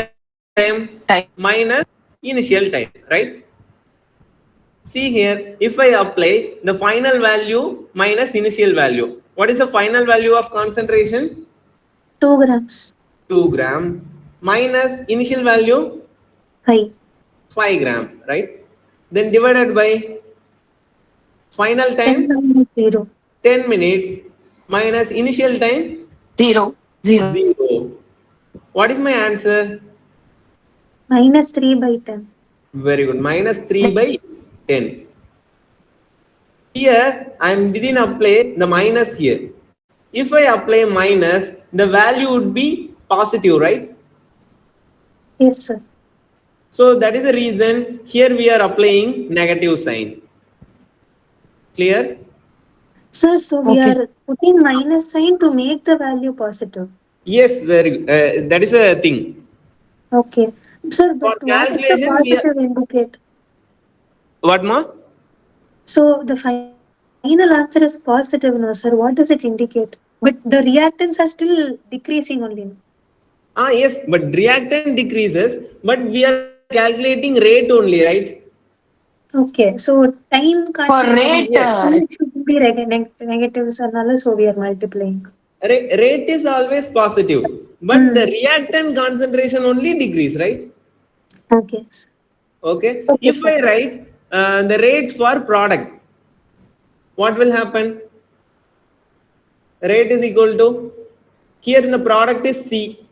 time minus initial time, right? See here, if I apply the final value minus initial value, what is the final value of concentration? 2 grams. 2 gram minus initial value 5 gram, right? Then divided by final time 10 minutes minus initial time 0. Zero. What is my answer? Minus 3 by 10. Very good. Minus 3 by 10. Here I didn't apply the minus here. If I apply minus, the value would be positive, right? Yes, sir. So that is the reason here we are applying negative sign. Clear? Sir, so we are putting minus sign to make the value positive. Yes, very good. That is a thing. Okay. Sir, but For what is the calculation, positive indicate? What more? So the final answer is positive now, sir. What does it indicate? But the reactants are still decreasing only. Yes, but reactant decreases, but we are calculating rate only, right? Okay, so time can't For rate, it should be negative, so we are multiplying. Rate is always positive, but the reactant concentration only decrease, right? Okay. Okay. If I write the rate for product, what will happen? Rate is equal to, here in the product is C.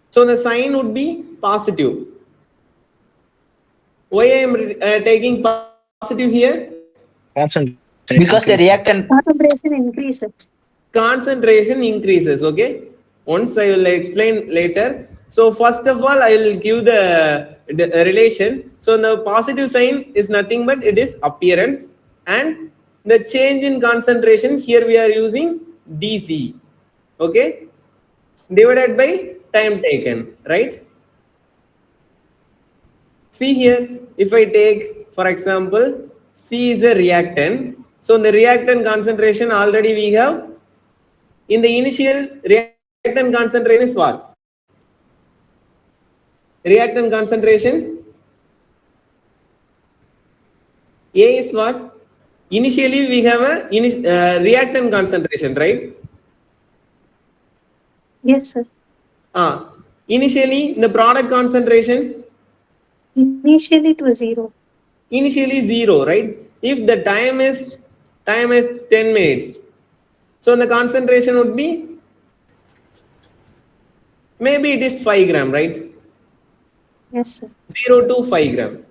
So the sign would be positive. Why I am taking positive here? Because the reactant concentration increases. Concentration increases. Okay. Once I will explain later. So first of all, I will give the relation. So the positive sign is nothing but it is appearance, and the change in concentration here we are using DC. Okay. Divided by time taken, right? See here, if I take, for example, C is a reactant. So the reactant concentration already we have. In the initial, reactant concentration is what? Reactant concentration A is what? Initially we have a reactant concentration, right? Yes, sir. Initially the product concentration? Initially it was 0. Initially 0, right? If the time is 10 minutes, so the concentration would be, maybe it is 5 gram, right? Yes, sir. 0 to 5 gram.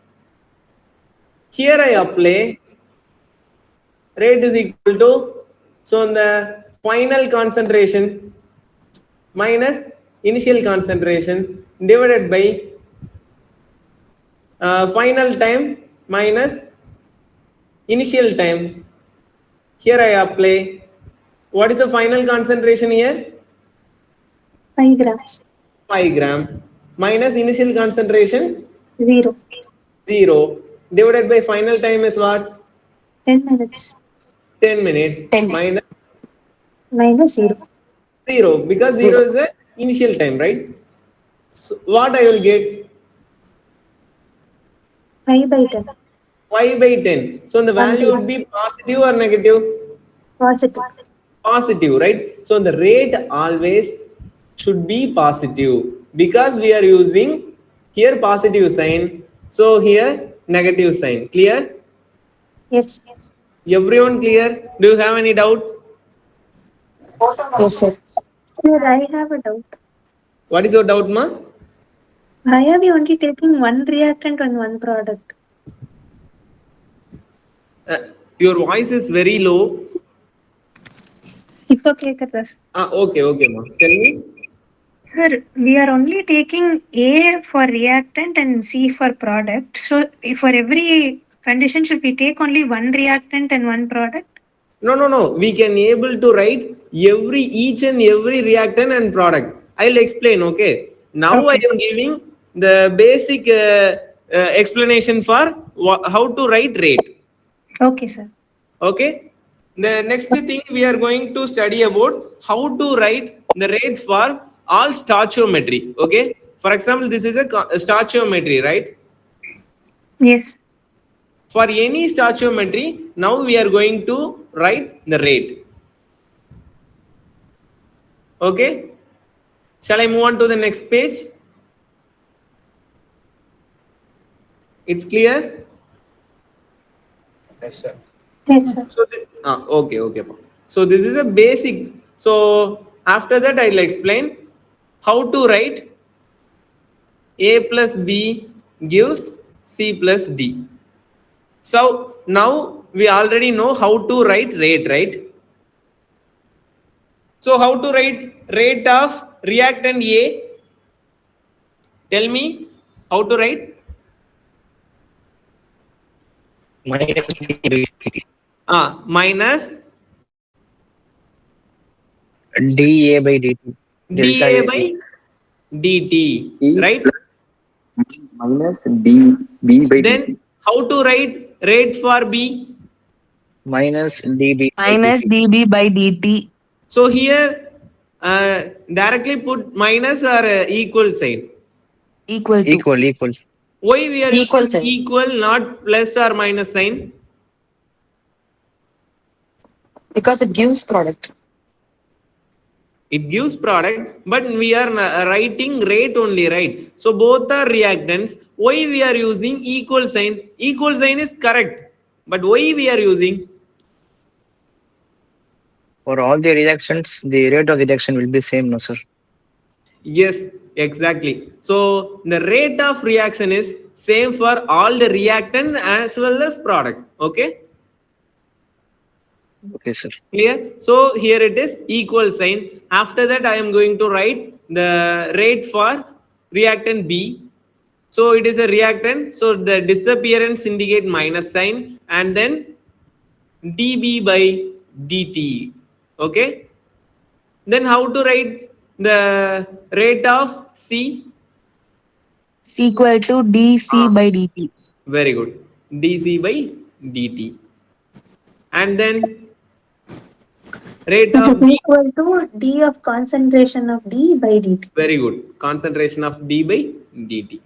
Here I apply rate is equal to, so the final concentration minus initial concentration divided by final time minus initial time. Here I apply, what is the final concentration here? 5 grams. 5 gram minus initial concentration 0. 0 divided by final time is what? 10 minutes. 10 minutes Minus 0. 0, because 0 is the initial time, right? So what I will get? 5 by 10. 5 by 10. So the value would be positive or negative? Positive. Positive, right? So the rate always should be positive, because we are using here positive sign. So here negative sign. Clear? Yes. Everyone clear? Do you have any doubt? Yes, sir. Sir, I have a doubt. What is your doubt, ma? Why are we only taking one reactant on one product? Your voice is very low. Okay, okay, ma. Tell me. Sir, we are only taking A for reactant and C for product. So, for every condition, should we take only one reactant and one product? No. We can able to write each and every reactant and product. I'll explain. Okay. Now I am giving the basic explanation for how to write rate. Okay, sir. Okay. The next thing we are going to study about how to write the rate for all stoichiometry. Okay. For example, this is a stoichiometry, right? Yes. For any stoichiometry, now we are going to write the rate. Okay. Shall I move on to the next page? It's clear? Yes, sir. Yes, sir. So okay. So this is a basic. So after that I'll explain how to write A plus B gives C plus D. So now we already know how to write rate, right? So how to write rate of reactant A? Tell me how to write. Minus dA by dt. Delta dA A by dt, right? Minus dB by Then dt. how to write rate for B? minus dB by minus dt. dB by dt. So here directly put minus or equal sign. Equal to. Equal. Why we are Equal using sign. equal, not plus or minus sign? Because it gives product. It gives product, but we are writing rate only, right? So both are reactants. Why we are using equal sign? Equal sign is correct, but why we are using? For all the reactions, the rate of the reaction will be same, no sir? Yes, exactly. So the rate of reaction is same for all the reactant as well as product. Okay. Okay, sir. Clear? So here it is equal sign. After that, I am going to write the rate for reactant B. So it is a reactant. So the disappearance indicate minus sign and then dB by dt. Okay. Then how to write the rate of C? C equal to dC by dt. Very good. dC by dt. And then rate It is of D. equal to D of concentration of D by dt. Very good. Concentration of D by dt.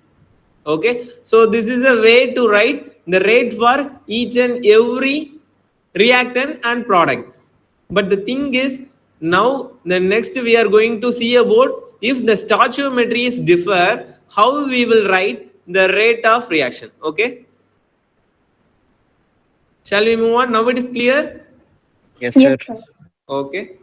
Okay. So this is a way to write the rate for each and every reactant and product. But the thing is, now the next we are going to see about if the stoichiometry is differ, how we will write the rate of reaction. Okay. Shall we move on? Now it is clear? Yes, sir. Okay.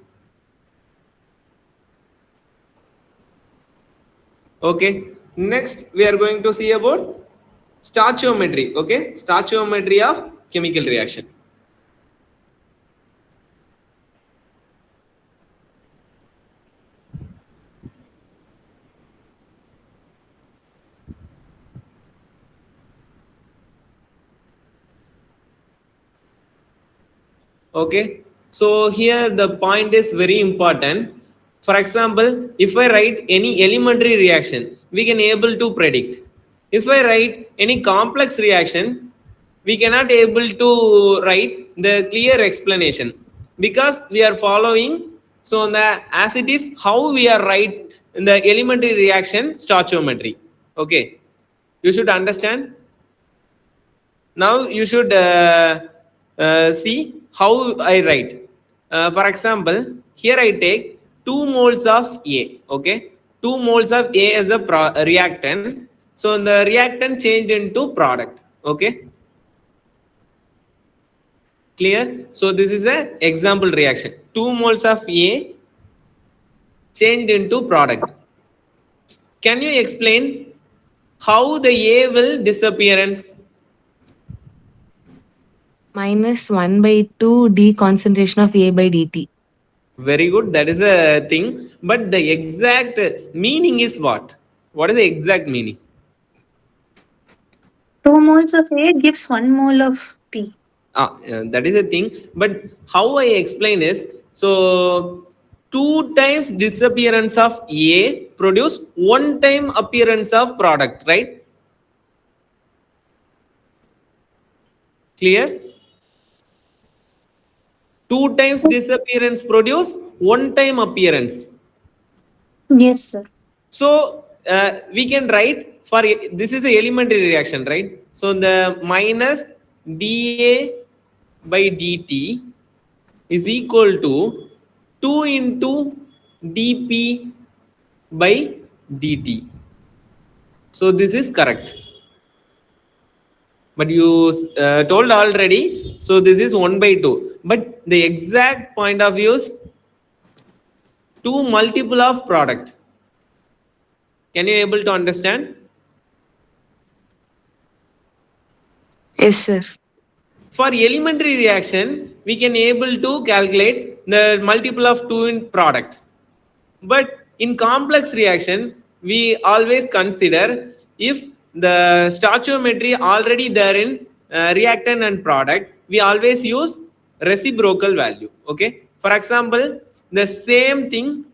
Okay. Next, we are going to see about stoichiometry. Okay. Stoichiometry of chemical reaction. Okay. So here the point is very important. For example, if I write any elementary reaction, we can able to predict. If I write any complex reaction, we cannot able to write the clear explanation because we are following. So the as it is how we are write in the elementary reaction stoichiometry. Okay, you should understand. Now you should see how I write. For example, here I take 2 moles of A. Okay, 2 moles of A as a reactant. So the reactant changed into product. Okay, clear? So this is an example reaction. 2 moles of A changed into product. Can you explain how the A will disappearance? Minus 1 by 2 d concentration of A by dt. Very good. That is a thing. But the exact meaning is what? What is the exact meaning? 2 moles of A gives 1 mole of P. That is a thing. But how I explain is, so 2 times disappearance of A produce 1 time appearance of product, right? Clear? 2 times disappearance produce 1 time appearance. Yes, sir. So we can write for this is a elementary reaction, right? So the minus dA by dt is equal to 2 into dP by dt. So this is correct. But you told already, so this is 1 by 2. But the exact point of view is 2 multiple of product. Can you able to understand? Yes, sir. For elementary reaction, we can able to calculate the multiple of 2 in product. But in complex reaction, we always consider if the stoichiometry already there in reactant and product, we always use reciprocal value. Okay. For example, the same thing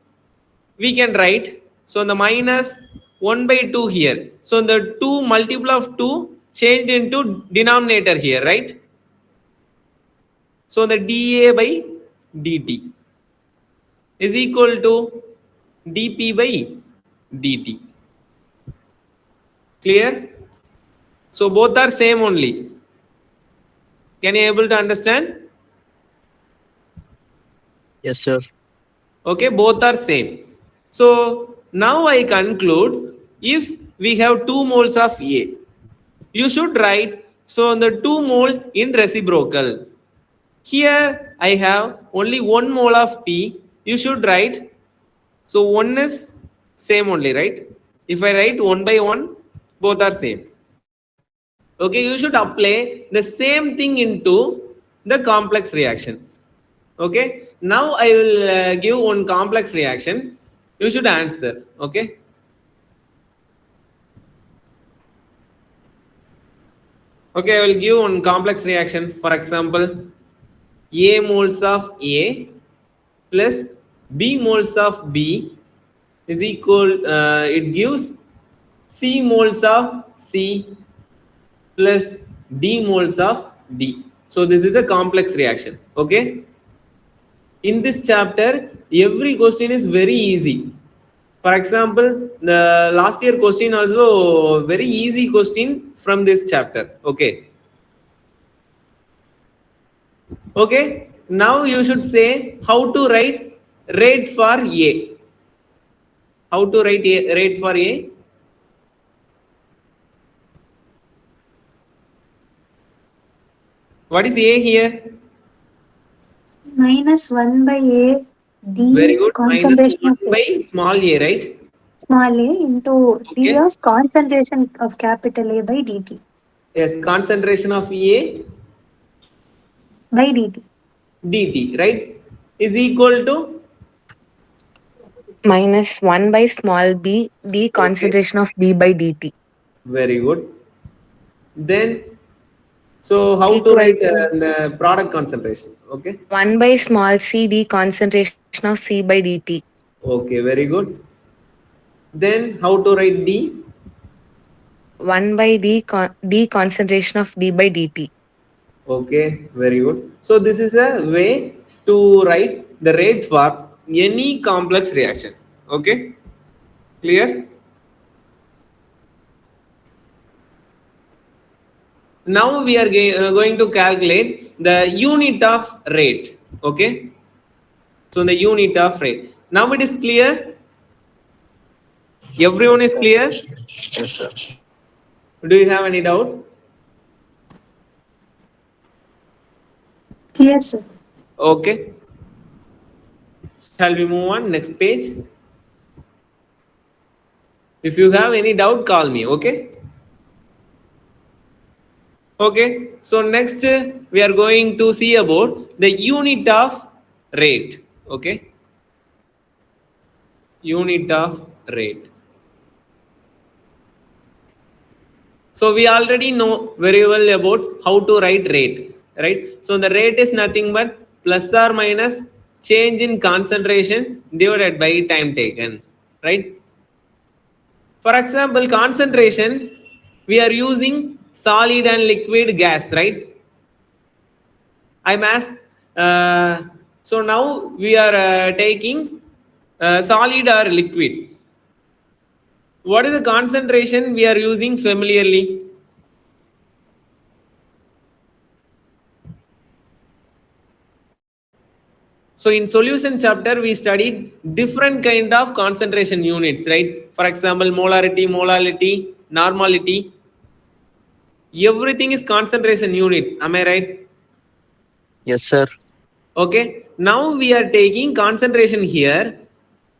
we can write. So the minus 1 by 2 here. So the 2 multiple of 2 changed into denominator here, right? So the dA by dt is equal to dP by dt. Clear? So both are same only. Can you able to understand? Yes, sir. Okay, both are same. So now I conclude, if we have 2 moles of A, you should write so the 2 mole in reciprocal. Here I have only 1 mole of P. You should write, so 1 is same only, right? If I write 1 by 1, both are same. Okay, you should apply the same thing into the complex reaction. Okay, now I will give one complex reaction. You should answer. Okay. Okay, I will give one complex reaction. For example, A moles of A plus B moles of B is equal, it gives C moles of C plus D moles of D. So this is a complex reaction. Okay. In this chapter, every question is very easy. For example, the last year question also very easy question from this chapter. Okay. Okay. Now you should say how to write rate for A. How to write rate for A? What is A here? Minus 1 by A, Very D good. Minus concentration 1 of A, by small a, right? small a into D Okay. of concentration of capital A by dt. Yes, concentration of A By dt. dt, right? Is equal to? Minus 1 by small b, d Okay. concentration of b by dt. Very good. Then, so how to Equal write to the product concentration? Okay. 1 by small c, d concentration of c by dt. Okay, very good. Then how to write D? 1 by d concentration of d by dt. Okay, very good. So this is a way to write the rate for any complex reaction. Okay, clear? Now we are going to calculate the unit of rate. Okay, so the unit of rate. Now it is clear. Everyone is clear? Yes, sir. Do you have any doubt? Yes, sir. Okay. Shall we move on? Next page. If you have any doubt, call me. Okay. Okay. So next we are going to see about the unit of rate. Okay. Unit of rate. So we already know very well about how to write rate, right? So the rate is nothing but plus or minus change in concentration divided by time taken, right? For example, concentration, we are using solid and liquid gas, right? I'm asked, so now we are taking solid or liquid. What is the concentration we are using familiarly? So in solution chapter, we studied different kind of concentration units, right? For example, molarity, molality, normality. Everything is concentration unit. Am I right? Yes, sir. Okay. Now we are taking concentration here.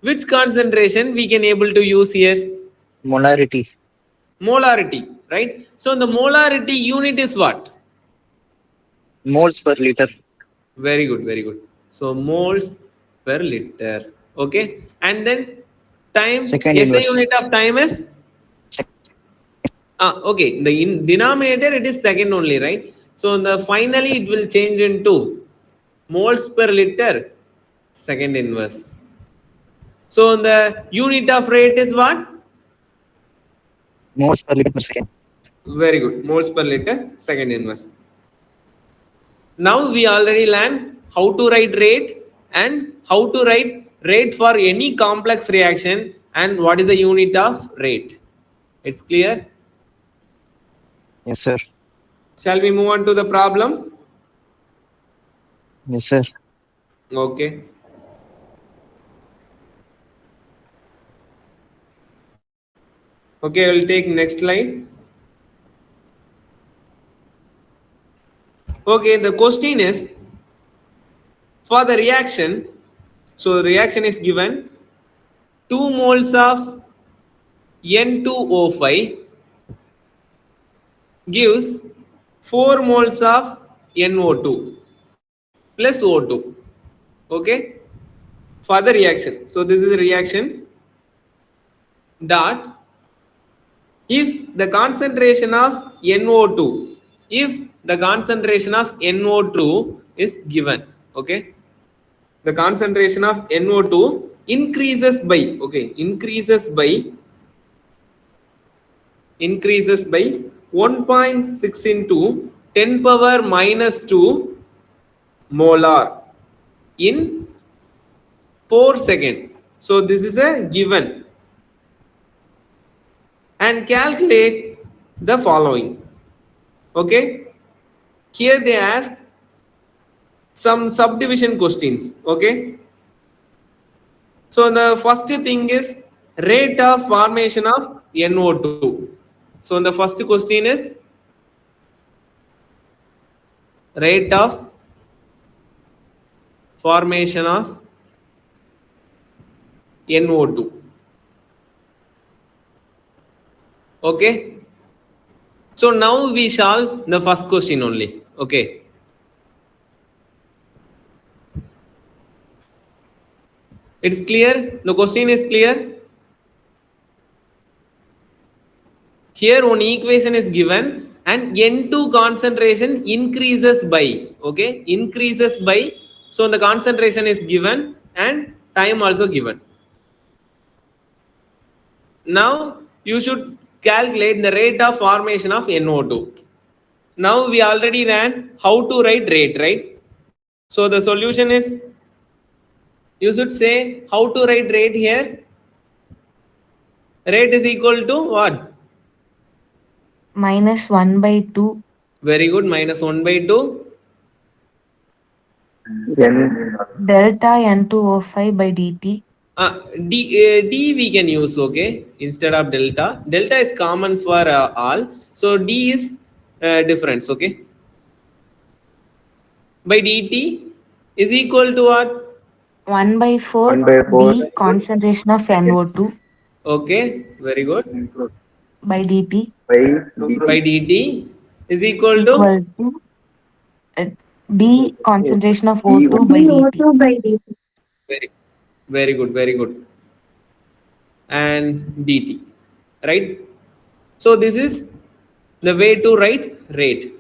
Which concentration we can able to use here? Molarity. Molarity, right? So the molarity unit is what? Moles per liter. Very good, very good. So moles per liter. Okay. And then time, Second SI inverse. unit of time is? Okay. The denominator, it is second only, right? So the finally it will change into moles per liter, second inverse. So the unit of rate is what? Moles per liter per second. Very good. Moles per liter, second inverse. Now we already learned how to write rate and how to write rate for any complex reaction and what is the unit of rate. It's clear? Yes, sir. Shall we move on to the problem? Yes, sir. Okay. Okay, I will take next slide. Okay, the question is for the reaction. So reaction is given 2 moles of N2O5 gives 4 moles of NO2 plus O2. Okay, for the reaction. So this is a reaction dot if the concentration of NO2, if the concentration of NO2 is given, okay, the concentration of NO2 increases by, okay, increases by 1.6 into 10 power minus 2 molar in 4 seconds. So this is a given. And calculate the following. Okay. Here they ask some subdivision questions. Okay. So the first thing is rate of formation of NO2. So the first question is rate of formation of NO2. Okay. So now we solve the first question only. Okay. It's clear? The question is clear? Here one equation is given and N2 concentration increases by, okay, increases by, so the concentration is given and time also given. Now you should calculate the rate of formation of NO2. Now we already ran how to write rate, right? So the solution is, you should say how to write rate here. Rate is equal to what? Minus 1 by 2. Very good. Minus 1 by 2. Delta N2O5 by dt. D we can use, okay, instead of delta. Delta is common for all. So D is difference, okay. By dt is equal to what? 1 by 4, d concentration of NO2. Okay, very good. By dt. By dt is equal to d concentration of O2 by dt. Very good, very good. And dt, right? So this is the way to write rate.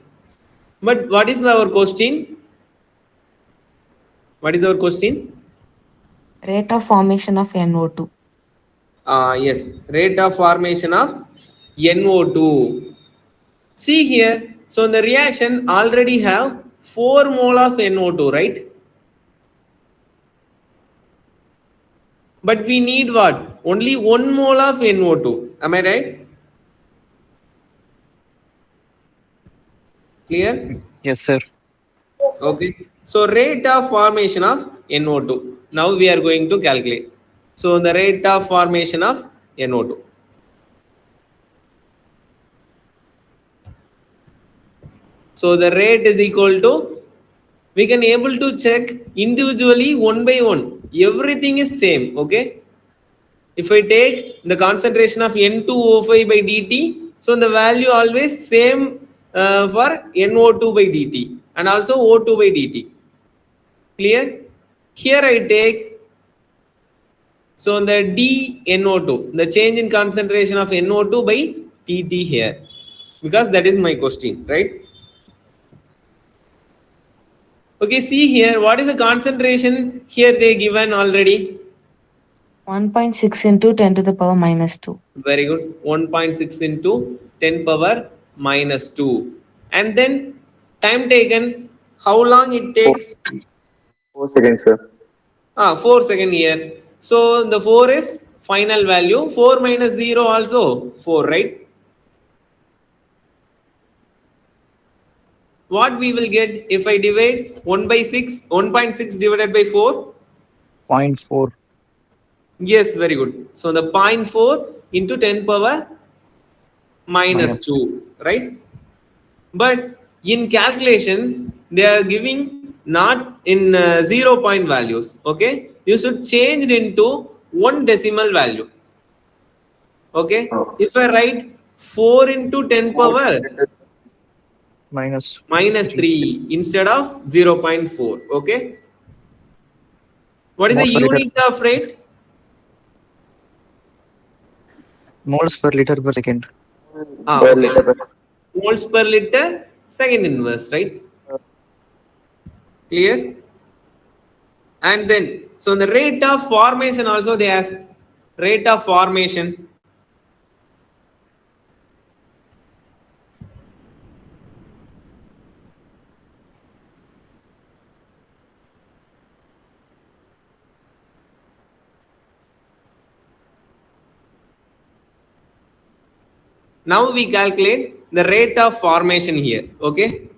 But what is our question? What is our question? Rate of formation of NO2. Yes, rate of formation of NO2. See here, so the reaction already have 4 mole of NO2, right? But we need what? Only 1 mole of NO2. Am I right? Clear? Yes, sir. Okay. So rate of formation of NO2. Now we are going to calculate. So the rate of formation of NO2. So the rate is equal to, we can able to check individually one by one. Everything is same, okay? If I take the concentration of N2O5 by dt, so the value always same for NO2 by dt and also O2 by dt. Clear? Here I take, so the dNO2, the change in concentration of NO2 by dt here, because that is my question, right? Okay, see here, what is the concentration here they given already? 1.6 into 10 to the power minus 2. Very good. 1.6 into 10 power minus 2. And then time taken, how long it takes? 4 seconds, sir. 4 seconds here. So the 4 is final value. 4 minus 0 also 4, right? What we will get if I divide 1.6 divided by 4? 0.4. Yes, very good. So the 0.4 into 10 power minus 2, right? But in calculation, they are giving not in 0 point values, okay? You should change it into 1 decimal value, okay? If I write 4 into 10 power minus 3 instead of 0.4, okay? What is the moles per liter. unit of rate? Moles per liter per second. Okay. Moles per liter, second inverse, right? Clear? And then, so the rate of formation also they ask. Rate of formation. Now we calculate the rate of formation here, okay?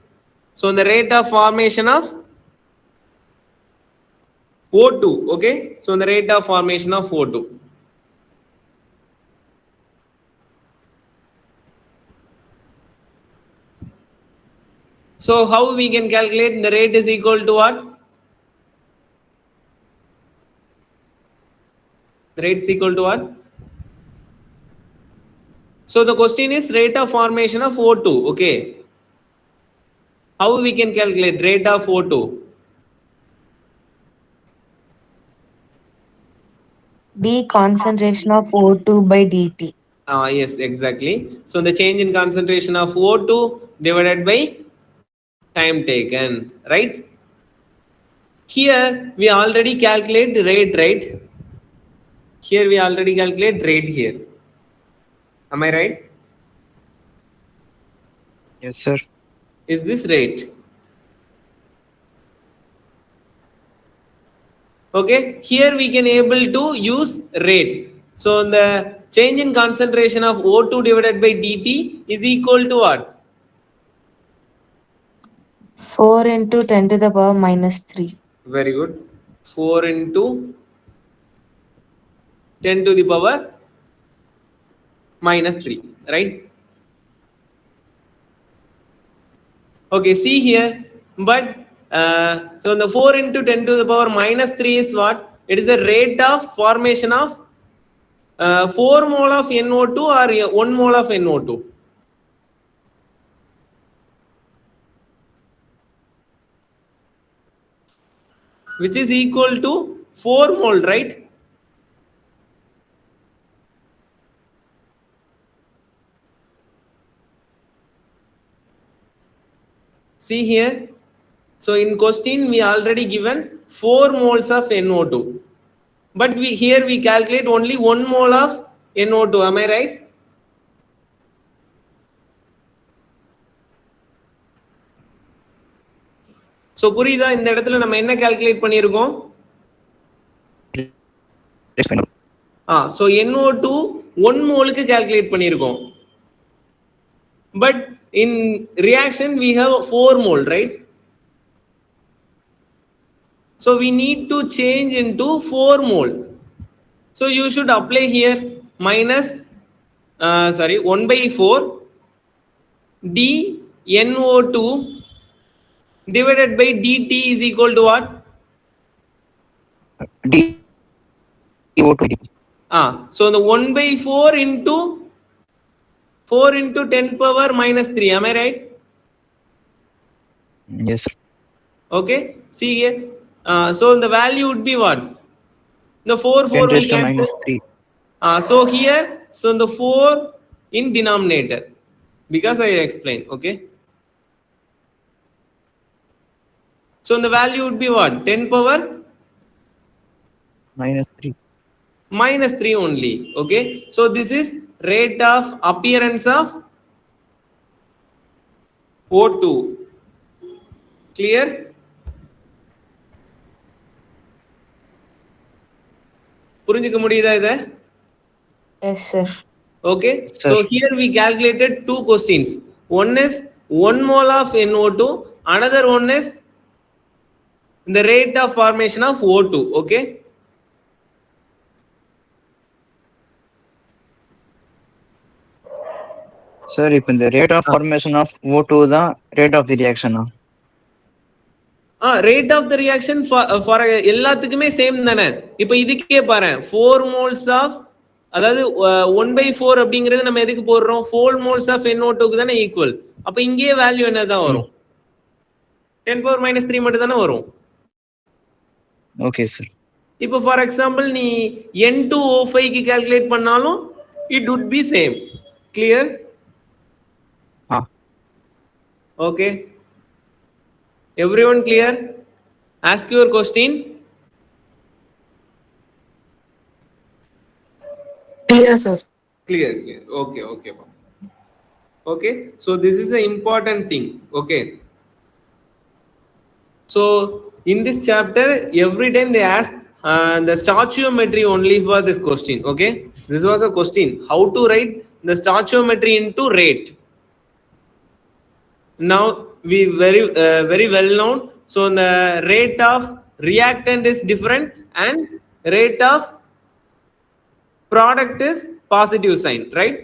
So the rate of formation of O2, okay? So the rate of formation of O2. So how we can calculate the rate is equal to what? The rate is equal to what? So the question is rate of formation of O2, okay? How we can calculate rate of O2? D concentration of O2 by dt. Yes, exactly. So the change in concentration of O2 divided by time taken, right? Here we already calculate the rate, right? Here we already calculate rate here. Am I right? Yes, sir. Is this rate? Okay, here we can able to use rate. So the change in concentration of O2 divided by dt is equal to what? 4 into 10 to the power minus 3. Very good. 4 into 10 to the power minus 3, right? Okay, see here, but so the 4 into 10 to the power minus 3 is what? It is the rate of formation of 4 mole of NO2 or 1 mole of NO2. Which is equal to 4 mole, right? See here. So in question we already given 4 moles of NO2. But here we calculate only 1 mole of NO2. Am I right? So புரியுதா இந்த இடத்துல நம்ம என்ன calculate பண்ணியிருக்கோம்? So NO2 1 மோலுக்கு calculate பண்ணியிருக்கோம். But in reaction we have 4 mole, right? So we need to change into 4 mole. So you should apply here minus 1 by 4 dNO2 divided by dt is equal to what? dO2. So the 1 by 4 into 10 power minus 3. Am I right? Yes, sir. Okay. See here. So the value would be what? The 4 10 will raised to cancel. minus 3. So here, so the 4 in denominator, because I explained. Okay. So the value would be what? 10 power minus 3. Minus 3 only. Okay. So this is rate of appearance of O2. Clear? புரிஞ்சுக்க முடியுதா இத? Yes, sir. Okay. Sir. So here we calculated 2 questions. One is 1 mole of NO2. Another one is the rate of formation of O2. Okay. Sir, இப்போ இந்த rate of formation of O2 தான் rate of the reaction. Rate of the reaction for எல்லாத்துக்குமே same தானே. இப்போ இதுக்கே பாரு 4 moles of அதாவது 1 by 4 அப்படிங்கிறது நம்ம எதுக்கு போடுறோம்? 4 moles of NO2 க்கு தானே ஈக்குவல். அப்ப இங்கே வேல்யூ என்னதான் வரும்? 10 power minus 3 மட்டும் தானே வரும். Okay sir. இப்போ ஃபார் எக்ஸாம்பிள் நீ N2O5 க்கு கால்குலேட் பண்ணாலும் it would be same. Clear? Okay. Everyone clear? Ask your question. Clear, sir. Clear. Okay. Okay. So this is an important thing. Okay. So in this chapter, every time they ask the stoichiometry only for this question. Okay. This was a question. How to write the stoichiometry into rate. Now we very well known. So the rate of reactant is different and rate of product is positive sign, right?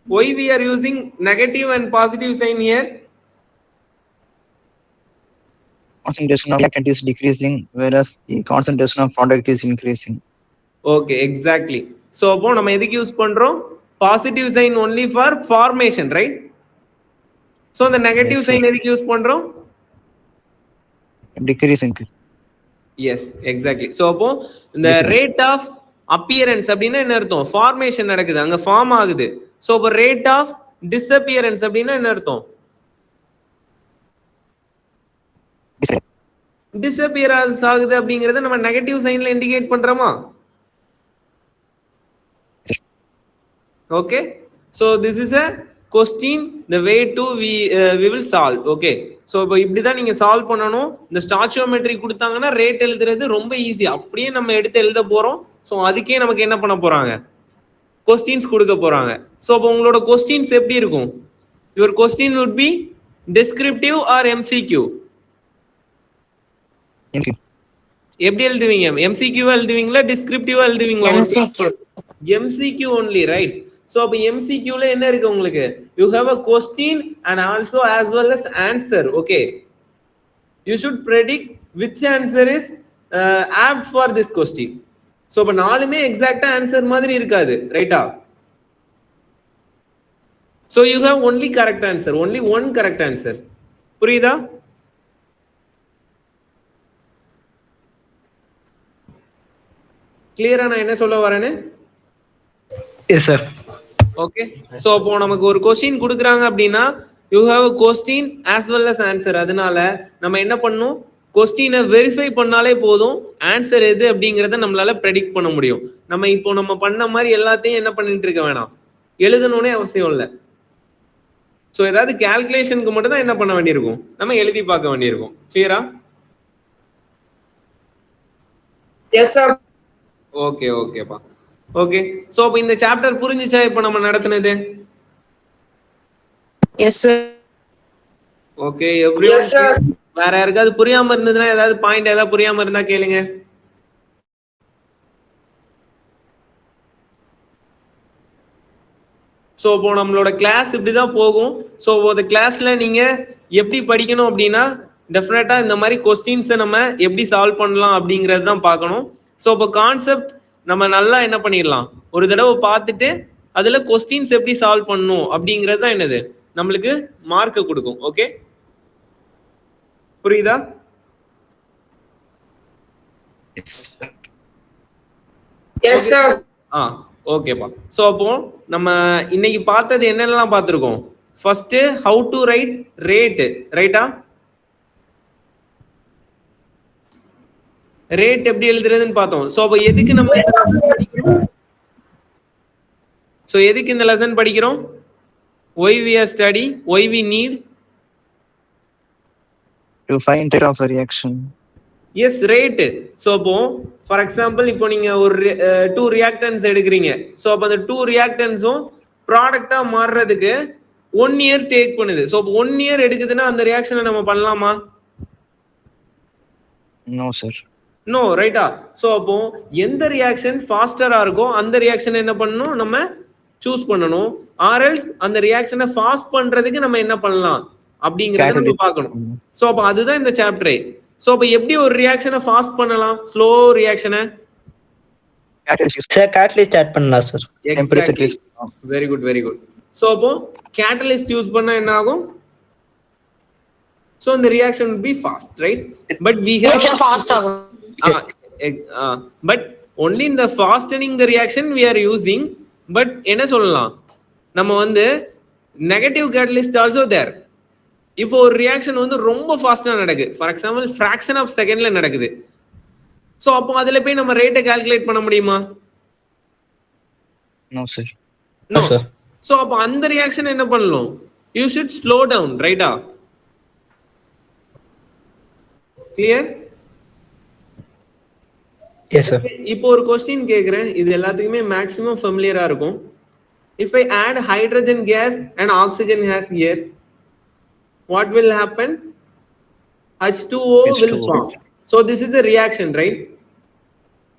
Why we are using negative and positive sign here? Concentration of reactant is decreasing, whereas the concentration of product is increasing. Okay, exactly. So அப்போ நம்ம எதுக்கு use பண்றோம்? Positive sign only for formation, right? So the negative sign எதுக்கு use பண்றோம்? Decreasing. Yes, exactly. So அப்போ the rate of appearance அப்படின்னா என்ன அர்த்தம்? Formation நடக்குது, அங்க ஃபார்ம் ஆகுது. So அப்போ rate of disappearance அப்படின்னா என்ன அர்த்தம்? Disappearance ஆகுது அப்படிங்கறத நம்ம நெகட்டிவ் சைன்ல இண்டிகேட் பண்றோமா? Okay. So this is a question, the way to we will solve. Okay. So இப்போ இப்படி தான் நீங்க சால்வ் பண்ணனும். இந்த ஸ்டாய்ச்சியோமெட்ரி கொடுத்தாங்கன்னா ரேட் எழுதுறது ரொம்ப ஈஸி. அப்படியே நம்ம எடுத்து எழுத போறோம். சோ அதுக்கே நமக்கு என்ன பண்ண போறாங்க? क्वेश्चंस கொடுக்க போறாங்க. சோ அப்ப உங்களோட क्वेश्चंस எப்படி இருக்கும்? Your question would be descriptive or MCQ? எப்படி எழுதுவீங்க? MCQ எழுதுவீங்களா descriptive எழுதுவீங்களா? MCQ only, right? So அப்ப MCQ ல என்ன இருக்கு உங்களுக்கு? You have a question and also as well as answer. Okay. You should predict which answer is apt for this question. So அப்ப நாலுமே எக்ஸாக்ட்டா answer மாதிரி இருக்காது, ரைட்டா? So you have only correct answer, only one correct answer. புரியுதா? கிளியரா நான் என்ன சொல்ல வரேன்னு? Yes sir. Okay. So அப்போ நமக்கு ஒரு क्वेश्चन கொடுக்கறாங்க அப்படினா you have a question as well as answer. அதனால நம்ம என்ன பண்ணனும்? क्वेश्चனை வெரிஃபை பண்ணாலே போதும், ஆன்சர் எது அப்படிங்கறத நம்மளால predict பண்ண முடியும். நம்ம பண்ண மாதிரி எல்லாத்தையும் என்ன பண்ணிட்டு இருக்க வேணாம், எழுதணும்னே அவசியம் இல்ல. சோ ஏதாவது கால்குலேஷனுக்கு மட்டும் தான் என்ன பண்ண வேண்டியிருக்கும், நம்ம எழுதி பார்க்க வேண்டியிருக்கும். கிளியரா? Yes sir. ஓகேப்பா. ஓகே. சோ அப்ப இந்த சாப்டர் புரிஞ்சுச்சா இப்ப நம்ம நடத்துனது? Yes sir. Okay, everyone. Yes, வேற யாருக்காவது புரியாம இருந்ததுன்னா ஏதாவது பாயிண்ட் ஏதாவது புரியாம இருந்தா கேளுங்க. ஸோ இப்போ நம்மளோட கிளாஸ் இப்படிதான் போகும். ஸோ அந்த கிளாஸ்ல நீங்க எப்படி படிக்கணும் அப்படின்னா டெஃபினட்டா இந்த மாதிரி கொஸ்டின்ஸை நம்ம எப்படி சால்வ் பண்ணலாம் அப்படிங்கிறது தான் பார்க்கணும். ஸோ இப்போ கான்செப்ட் நம்ம நல்லா என்ன பண்ணிடலாம், ஒரு தடவை பார்த்துட்டு அதுல கொஸ்டின்ஸ் எப்படி சால்வ் பண்ணணும் அப்படிங்கிறது தான் என்னது நம்மளுக்கு மார்க் கொடுக்கும். ஓகே, புரியுதா? S sir. ஓகேப்பா. ஸோ அப்போ நம்ம இன்னைக்கு பார்த்தது என்னென்னலாம் பார்த்துருக்கோம். First how to right rate, ரைட்டா? ரேட் எப்படி எழுதுறதுன்னு பார்த்தோம். ஸோ அப்போ எதுக்கு நம்ம எதுக்கு இந்த லெசன் படிக்கிறோம்? why we are study, why we need to find rate of a reaction. Yes, rate. So அப்போ ஃபார் எக்ஸாம்பிள் இப்போ நீங்க ஒரு 2 ரியாக்டன்ஸ் எடுக்கிறீங்க. ஸோ அப்போ அந்த 2 ரியாக்டன்ஸும் ப்ராடக்டா மாறுறதுக்கு 1 இயர் டேக் பண்ணுது. ஸோ அப்போ 1 இயர் எடுக்குதுன்னா அந்த ரியாக்ஷனை நம்ம பண்ணலாமா? No sir. நோ, ரைட்டா? ஸோ அப்போ எந்த ரியாக்ஷன் ஃபாஸ்டரா இருக்கோ அந்த ரியாக்ஷன் என்ன பண்ணணும், நம்ம சூஸ் பண்ணணும். ஆர்எல்ஸ் அந்த ரியாக்ஷனை ஃபாஸ்ட் பண்றதுக்கு நம்ம என்ன பண்ணலாம் அப்படிங்கறத நம்ம பார்க்கணும். ஸோ அப்போ அதுதான் இந்த சாப்டரே. ஸோ அப்போ எப்படி ஒரு ரியாக்ஷனை ஃபாஸ்ட் பண்ணலாம், ஸ்லோ ரியாக்ஷனை? கேட்டலிஸ்ட் ஆட் பண்ணலாம் sir. Very good, very good. So அப்போ கேட்டலிஸ்ட் யூஸ் பண்ணா என்ன ஆகும்? So the reaction will be fast, right? But we have reaction fast but only in the fastening the reaction we are using. But என்ன சொல்லலாம், நம்ம வந்து negative catalyst also there. இப்போ ஒரு ரியாக்ஷன் வந்து ரொம்ப ஃபாஸ்டா நடக்குது, ஃபார் எக்ஸாம்பிள் fraction of secondல நடக்குது. சோ அப்போ அதுல போய் நம்ம ரேட்டை கால்குலேட் பண்ண முடியுமா? No sir. No sir. So அப்போ அந்த ரியாக்ஷன் என்ன பண்ணணும், you should slow down, ரைட்டா? Clear? Yes sir. இப்போ ஒரு क्वेश्चन கேக்குறேன், இது எல்லாத்துக்குமே மேக்ஸिमम ஃபெமிலியரா இருக்கும். If I add hydrogen gas and oxygen gas here, what will happen? H2O will form. So this is a reaction, right?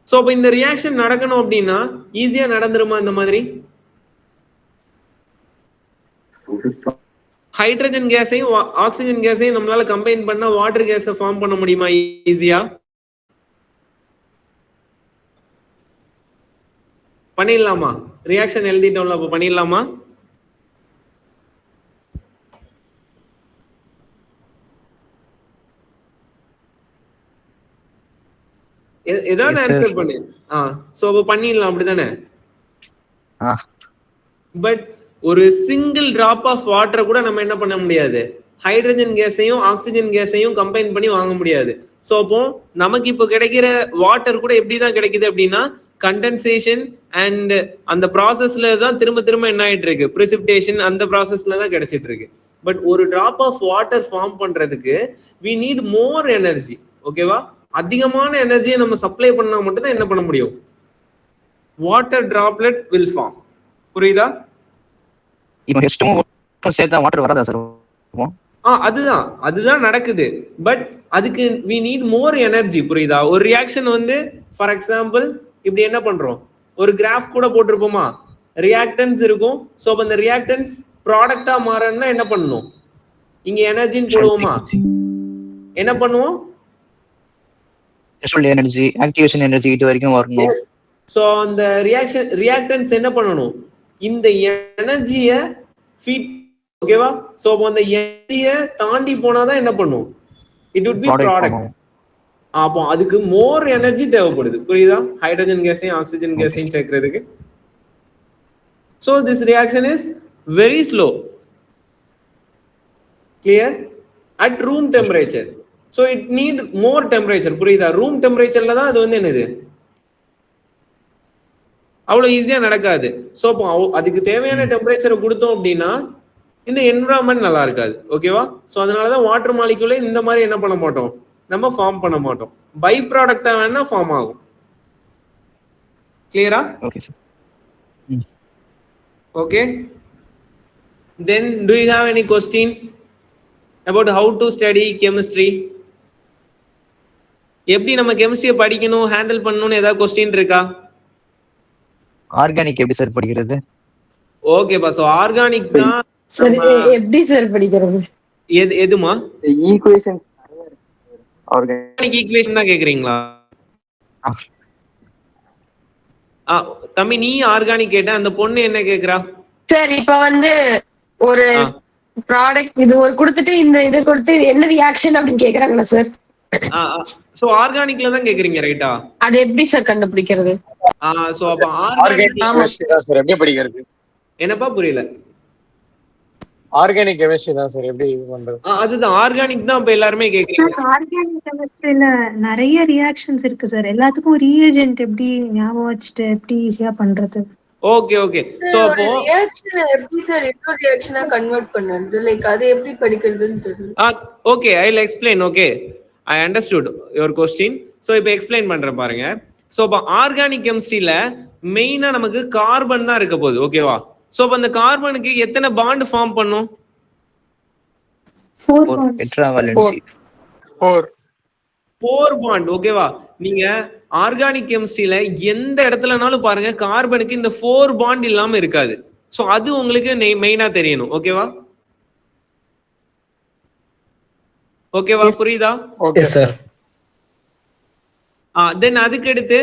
So இப்போ இந்த reaction நடக்கணும் அப்படின்னா ஈஸியா நடந்துருமா இந்த மாதிரி? ஹைட்ரஜன் கேஸையும் ஆக்சிஜன் கேஸையும் நம்மளால கம்பைன் பண்ணா வாட்டர் கேஸை ஃபார்ம் பண்ண முடியுமா ஈஸியா? பண்ணிடலாமா? ரியாக்ஷன் எழுதிட்டோம்ல, அப்ப பண்ணிடலாமா? ஏதாவது ஆன்சர் பண்ணு. சோ அப்ப பண்ணிடலாம், அப்படிதானே? பட் ஒரு சிங்கிள் டிராப் ஆஃப் வாட்டரை கூட நம்ம என்ன பண்ண முடியாது, ஹைட்ரஜன் கேஸையும் ஆக்சிஜன் கேஸையும் கம்பைன் பண்ணி வாங்க முடியாது. ஸோ அப்போ நமக்கு இப்போ கிடைக்கிற வாட்டர் கூட எப்படிதான் கிடைக்குது அப்படின்னா கண்டென்சேஷன் அண்ட் அந்த ப்ராசஸ்ல தான் திரும்ப திரும்ப என்ன ஆயிட்டு இருக்கு, பிரிசிபிடேஷன், அந்த ப்ராசஸ்ல தான் கிடைச்சிட்டு இருக்கு. பட் ஒரு டிராப் ஆஃப் வாட்டர் ஃபார்ம் பண்றதுக்கு we need more energy. ஓகேவா? அதிகமான எனர்ஜியை நம்ம சப்ளை பண்ணா மட்டும் தான் என்ன பண்ண முடியும், வாட்டர் டிராப்லெட் வில் ஃபார்ம். புரியுதா? இப்போ H2O சேர்த்தா வாட்டர் வராதா சார்? அதுதான் நடக்குது. பட் அதுக்கு we need more energy. புரியுதா? ஒரு ரியாக்ஷன் வந்து ஃபார் எக்ஸாம்பிள் இப்படி என்ன பண்றோம், ஒரு கிராஃப் கூட போட்டிருப்போமா, ரியாக்டன்ஸ் இருக்கும். ஸோ அப்ப அந்த ரியாக்டன்ஸ் ப்ராடக்டா மாறணும்னா என்ன பண்ணணும், இங்க எனர்ஜின்னு போடுவோமா, என்ன பண்ணுவோம், எனர்ஜி, ஆக்டிவேஷன் எனர்ஜி இது வரைக்கும் வரணும். ஸோ அந்த ரியாக்டன்ஸ் என்ன பண்ணணும், இந்த எனர்ஜியை ஃபீட். ஓகேவா? சோ அந்த எனர்ஜியை தாண்டி போனாதான் என்ன பண்ணும், இட் வுட் பி ப்ராடக்ட். அப்போ அதுக்கு மோர் எனர்ஜி தேவைப்படுது. புரியுதா? ஹைட்ரஜன் கேஸையும் ஆக்சிஜன் கேஸையும் சேர்க்கிறதுக்கு. So this reaction is very slow. Clear? At room temperature. So it need more temperature. புரியுதா? ரூம் டெம்பரேச்சர்ல தான் அது வந்து என்னது, அவ்வளவு ஈஸியா நடக்காது. ஸோ அப்போ அதுக்கு தேவையான டெம்பரேச்சரை கொடுத்தோம் அப்படின்னா இந்த என்விரான்மெண்ட் நல்லா இருக்காது. ஓகேவா? ஸோ அதனாலதான் வாட்டர் மாலிகுலே இந்த மாதிரி என்ன பண்ண மாட்டோம், நம்ம ஃபார்ம் பண்ண மாட்டோம். பை ப்ராடக்டா வேணா ஃபார்ம் ஆகும். கிளியரா? Okay sir. Okay, then to you have any question about how to study chemistry. எப்படி நம்ம கெமிஸ்ட்ரியை படிக்கணும் ஹேண்டில் பண்ணணும்னு ஏதாவது கொஸ்டின் இருக்கா? ஆர்கானிக் எப்படி சார் படிக்கிறது? ஓகேப்பா, சோ ஆர்கானிக் தான் சரி, எப்படி சார் படிக்கிறது? எதுமா? ஈக்குவேஷன்ஸ் நிறைய இருக்கு. ஆர்கானிக் ஈக்குவேஷன் தான் கேக்குறீங்களா? தம்பி நீ ஆர்கானிக் கேட்ட, அந்த பொண்ணு என்ன கேக்குறா? சார் இப்ப வந்து ஒரு ப்ராடக்ட் இது ஒரு கொடுத்துட்டு இந்த இது கொடுத்து என்ன ரியாக்ஷன் அப்படின்னு கேக்குறாங்களா சார்? சோ ஆர்கானிக்ல தான் கேக்குறீங்க ரைட்டா? அது எப்படி சார் கண்டுபிடிக்கிறது? சோ அப்ப ஆர்கானிக் கெமிஸ்ட்ரி தான் சார் எப்படி படிக்கிறது? என்னப்பா புரியல? ஆர்கானிக் கெமிஸ்ட்ரி தான் சார் எப்படி பண்றது? அதுதான் ஆர்கானிக் தான் இப்ப எல்லாரும் கேக்குறீங்க. ஆர்கானிக் கெமிஸ்ட்ரியில நிறைய ரியாக்ஷன்ஸ் இருக்கு சார். எல்லாத்துக்கும் ரீஏஜென்ட் எப்படி ஞாபகம் வச்சுட்டு எப்படி ஈஸியா பண்றது? Okay okay. சோ அப்போ ரியாக்ஷன் எப்படி சார் இன்னொரு ரியாக்ஷனா கன்வர்ட் பண்றது? லைக் அது எப்படி படிக்கிறதுன்னு தெரியல. Okay, I will explain. Okay, I understood your question. So இப்போ எக்ஸ்பிளைன் பண்றேன் பாருங்க. சோ அப்ப ஆர்கானிக் கெமிஸ்ட்ரியில மெயினா நமக்கு கார்பன் தான் இருக்க போகுது. ஓகேவா? சோ அப்ப அந்த கார்பனுக்கு எத்தனை பாண்ட் ஃபார்ம் பண்ணும்? 4 bonds. டெட்ராவாலன்சி 4 பாண்ட். ஓகேவா? நீங்க ஆர்கானிக் கெமிஸ்ட்ரியில எந்த இடத்துலனாலும் பாருங்க கார்பனுக்கு இந்த 4 பாண்ட் இல்லாம இருக்காது. சோ அது உங்களுக்கு மெயினா தெரியணும். ஓகேவா? ஓகேவா, புரியுதா? Okay sir. தென் அதுக்கு அடுத்து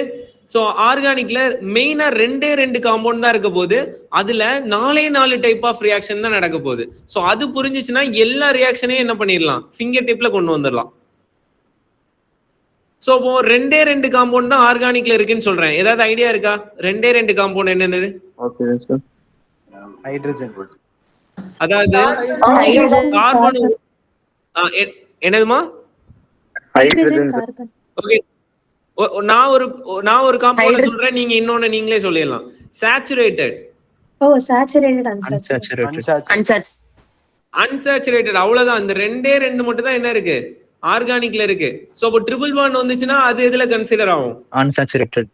சோ ஆர்கானிக்ல மெயினா ரெண்டு காம்பவுண்ட் தான் இருக்க போகுது. அதுல 4 டைப் ஆஃப் ரியாக்ஷன் தான் நடக்க போகுது. சோ அது புரிஞ்சிச்சுன்னா எல்லா ரியாக்ஷனையும் என்ன பண்ணிடலாம், ஃபிங்கர் டிப்ல கொண்டு வந்துடலாம். சோ இப்போ ரெண்டு காம்பவுண்ட் தான் ஆர்கானிக்ல இருக்குன்னு சொல்றேன். ஏதாவது ஐடியா இருக்கா? ரெண்டு காம்பவுண்ட் என்னது? Okay sir. ஹைட்ரஜன். அதாவது கார்பன். என்னதுமா? ஹைட்ரஜன். ஓகே, நான் ஒரு காம்பவுண்ட் சொல்றேன், நீங்க இன்னொன்னு நீங்களே சொல்லிடலாம். சேச்சுரேட்டட். ஓ, சேச்சுரேட்டட், அன்சாச்சுரேட்டட். அன்சாச்சுரேட்டட். அவ்வளவுதான். இந்த ரெண்டு மட்டும் தான் என்ன இருக்கு, ஆர்கானிக்ல இருக்கு. சோ அப்ப ட்ரிபிள் பாண்ட் வந்துச்சுன்னா அது எதுல கன்சிடர் ஆகும்? அன்சாச்சுரேட்டட்.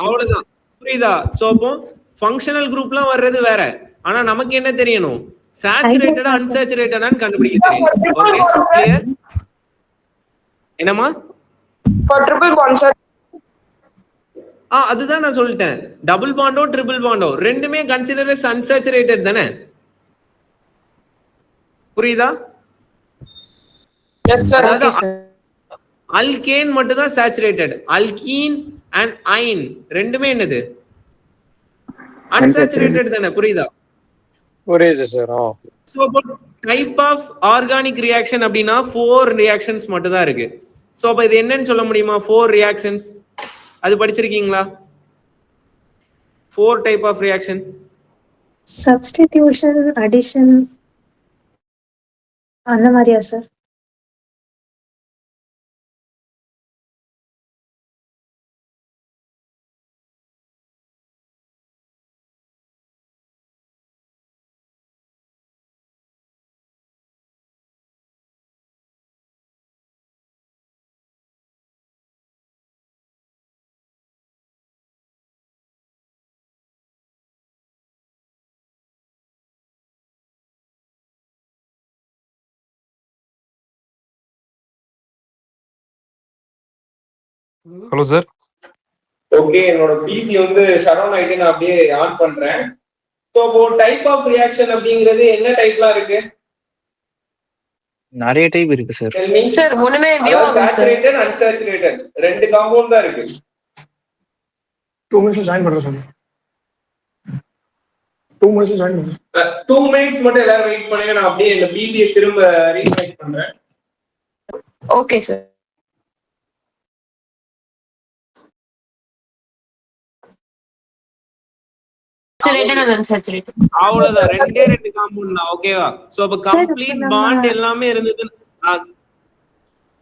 அவ்வளவுதான். புரியுதா? சோ அப்போ ஃபங்க்ஷனல் குரூப்லாம் வர்றது வேற. ஆனா நமக்கு என்ன தெரியணும், சேச்சுரேட்டடா அன்சாச்சுரேட்டடான்னு கண்டுபிடிக்க தெரியும். Okay, clear? என்னமா? For triple bond sir. அதுதான் நான் சொல்லிட்டேன். டபுள் பாண்டோ ட்ரிபிள் பாண்டோ ரெண்டுமே கன்சிடர் as unsaturated தானே? புரியுதா? Yes sir. அல்கேன் மட்டும் தான் சேச்சுரேட்டட். அல்கீன் அண்ட் ஐன் ரெண்டுமே என்னது, அன்சாச்சுரேட்டட் தானே? புரியுதா? புரியுது sir. So type of organic reaction அப்படின்னா 4 ரியாக்ஷன்ஸ் மட்டும் தான் இருக்கு. சோ அப்ப இது என்னன்னு சொல்ல முடியுமா? 4 ரியாக்ஷன்ஸ் அது படிச்சிருக்கீங்களா? 4 type of reaction. Substitution, addition, அந்த மாதிரியா சார்? Hello sir. ஓகே, என்னோட பிசி வந்து ஷட் டவுன் ஆயிட்டு நான் அப்படியே ஆன் பண்றேன். சோ இப்போ டைப் ஆஃப் ரியாக்ஷன் அப்படிங்கிறது என்ன டைப்லாம் இருக்கு? நிறைய டைப் இருக்கு சார். சார் ஒண்ணுமே சேச்சுரேட்டட், அன்சாச்சுரேட்டட் ரெண்டு காம்பவுண்ட் தான் இருக்கு. 2 மினிட்ஸ் ஜாயின் பண்றேன் சார். 2 மினிட்ஸ் ஜாயின் பண்றேன். 2 மினிட்ஸ் மட்டும் எல்லாரும் வெயிட் பண்ணுங்க. நான் அப்படியே இந்த பிசியை திரும்ப ரீசைட் பண்றேன். Okay sir. அவ்வளவுதான். ரெண்டு காம்பவுண்ட் தான். ஓகேவா? சோ அப்ப கம்ப்ளீட் பாண்ட் எல்லாமே இருந்தது.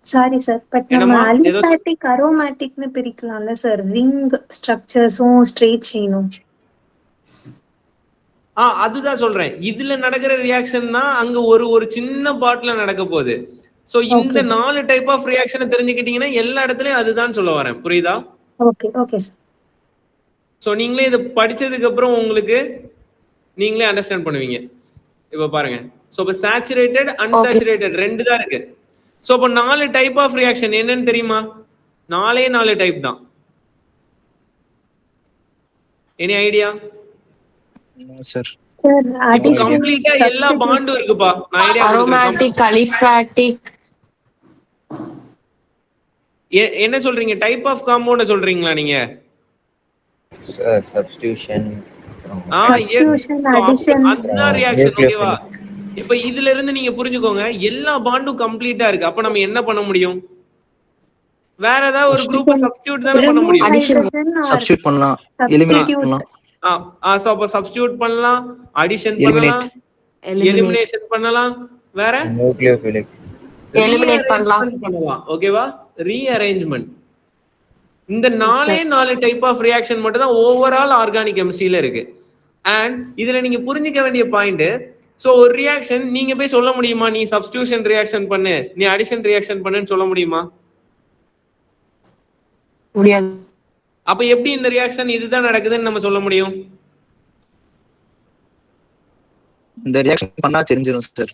சாரி சார், பட் நம்ம அலிபாட்டிக், அரோமேட்டிக்னு பிரிக்கலாம்ல சார்? ரிங் ஸ்ட்ரக்சர்ஸும் ஸ்ட்ரெயிட் செயினும். அதுதான் சொல்றேன். இதுல நடக்கிற ரியாக்ஷன் தான் அங்க ஒரு சின்ன பார்ட்ல நடக்க போகுது. சோ இந்த 4 டைப் ஆஃப் ரியாக்ஷனை தெரிஞ்சுக்கிட்டீங்கன்னா எல்லா இடத்துலயும் அதுதான் சொல்ல வரேன். புரியுதா? Okay okay sir. சோ நீங்களே இதை படிச்சதுக்கு அப்புறம் உங்களுக்கு நீங்களே அண்டர்ஸ்டாண்ட் பண்ணுவீங்க. இப்ப பாருங்க, சோ அப்ப சேச்சுரேட்டட் அன்சாச்சுரேட்டட் ரெண்டு தான் இருக்கு. சோ அப்ப 4 டைப் ஆஃப் ரியாக்ஷன் என்னன்னு தெரியுமா? 4 டைப் தான். Any idea? No, sir. இப்போ கம்ப்ளீட்டா எல்லா பாண்டும் இருக்குப்பா. நான் ஐடியா கொடுக்கிறேன். Aromatic, aliphatic. என்ன சொல்றீங்க? டைப் ஆஃப் காம்பவுண்ட் சொல்றீங்களா நீங்க? சப்ஸ்டிடியூஷன். எஸ். அதுதான் ரியாக்ஷன். ஓகேவா? இப்போ இதுல இருந்து நீங்க புரிஞ்சுக்கோங்க, எல்லா பாண்டும் கம்ப்ளீட்டா இருக்கு. அப்ப நம்ம என்ன பண்ண முடியும்? வேற ஏதாவது ஒரு குரூப்பை சப்ஸ்டிடியூட் தான பண்ண முடியும். சப்ஸ்டிடியூட் பண்ணலாம், எலிமினேட் பண்ணலாம். சோ அப்ப சப்ஸ்டிடியூட் பண்ணலாம், அடிஷன் பண்ணலாம், எலிமினேஷன் பண்ணலாம், வேற நியூக்ளியோஃபிலிக் எலிமினேட் பண்ணலாம். ஓகேவா? ரீஅரேஞ்ச்மென்ட். இந்த 4 டைப் ஆஃப் ரியாக்ஷன் மட்டும் தான் ஓவரால் ஆர்கானிக் கெமிஸ்ட்ரியில இருக்கு. அண்ட் இதுல நீங்க புரிஞ்சிக்க வேண்டிய பாயிண்ட், சோ ஒரு ரியாக்ஷன் நீங்க போய் சொல்ல முடியுமா? நீ சப்ஸ்டிடியூஷன் ரியாக்ஷன் பண்ணு, நீ அடிஷன் ரியாக்ஷன் பண்ணுன்னு சொல்ல முடியுமா? முடியாது. அப்ப எப்படி இந்த ரியாக்ஷன் இதுதான் நடக்குதுன்னு நம்ம சொல்ல முடியும்? இந்த ரியாக்ஷன் பண்ணா தெரிஞ்சிரும் சார்.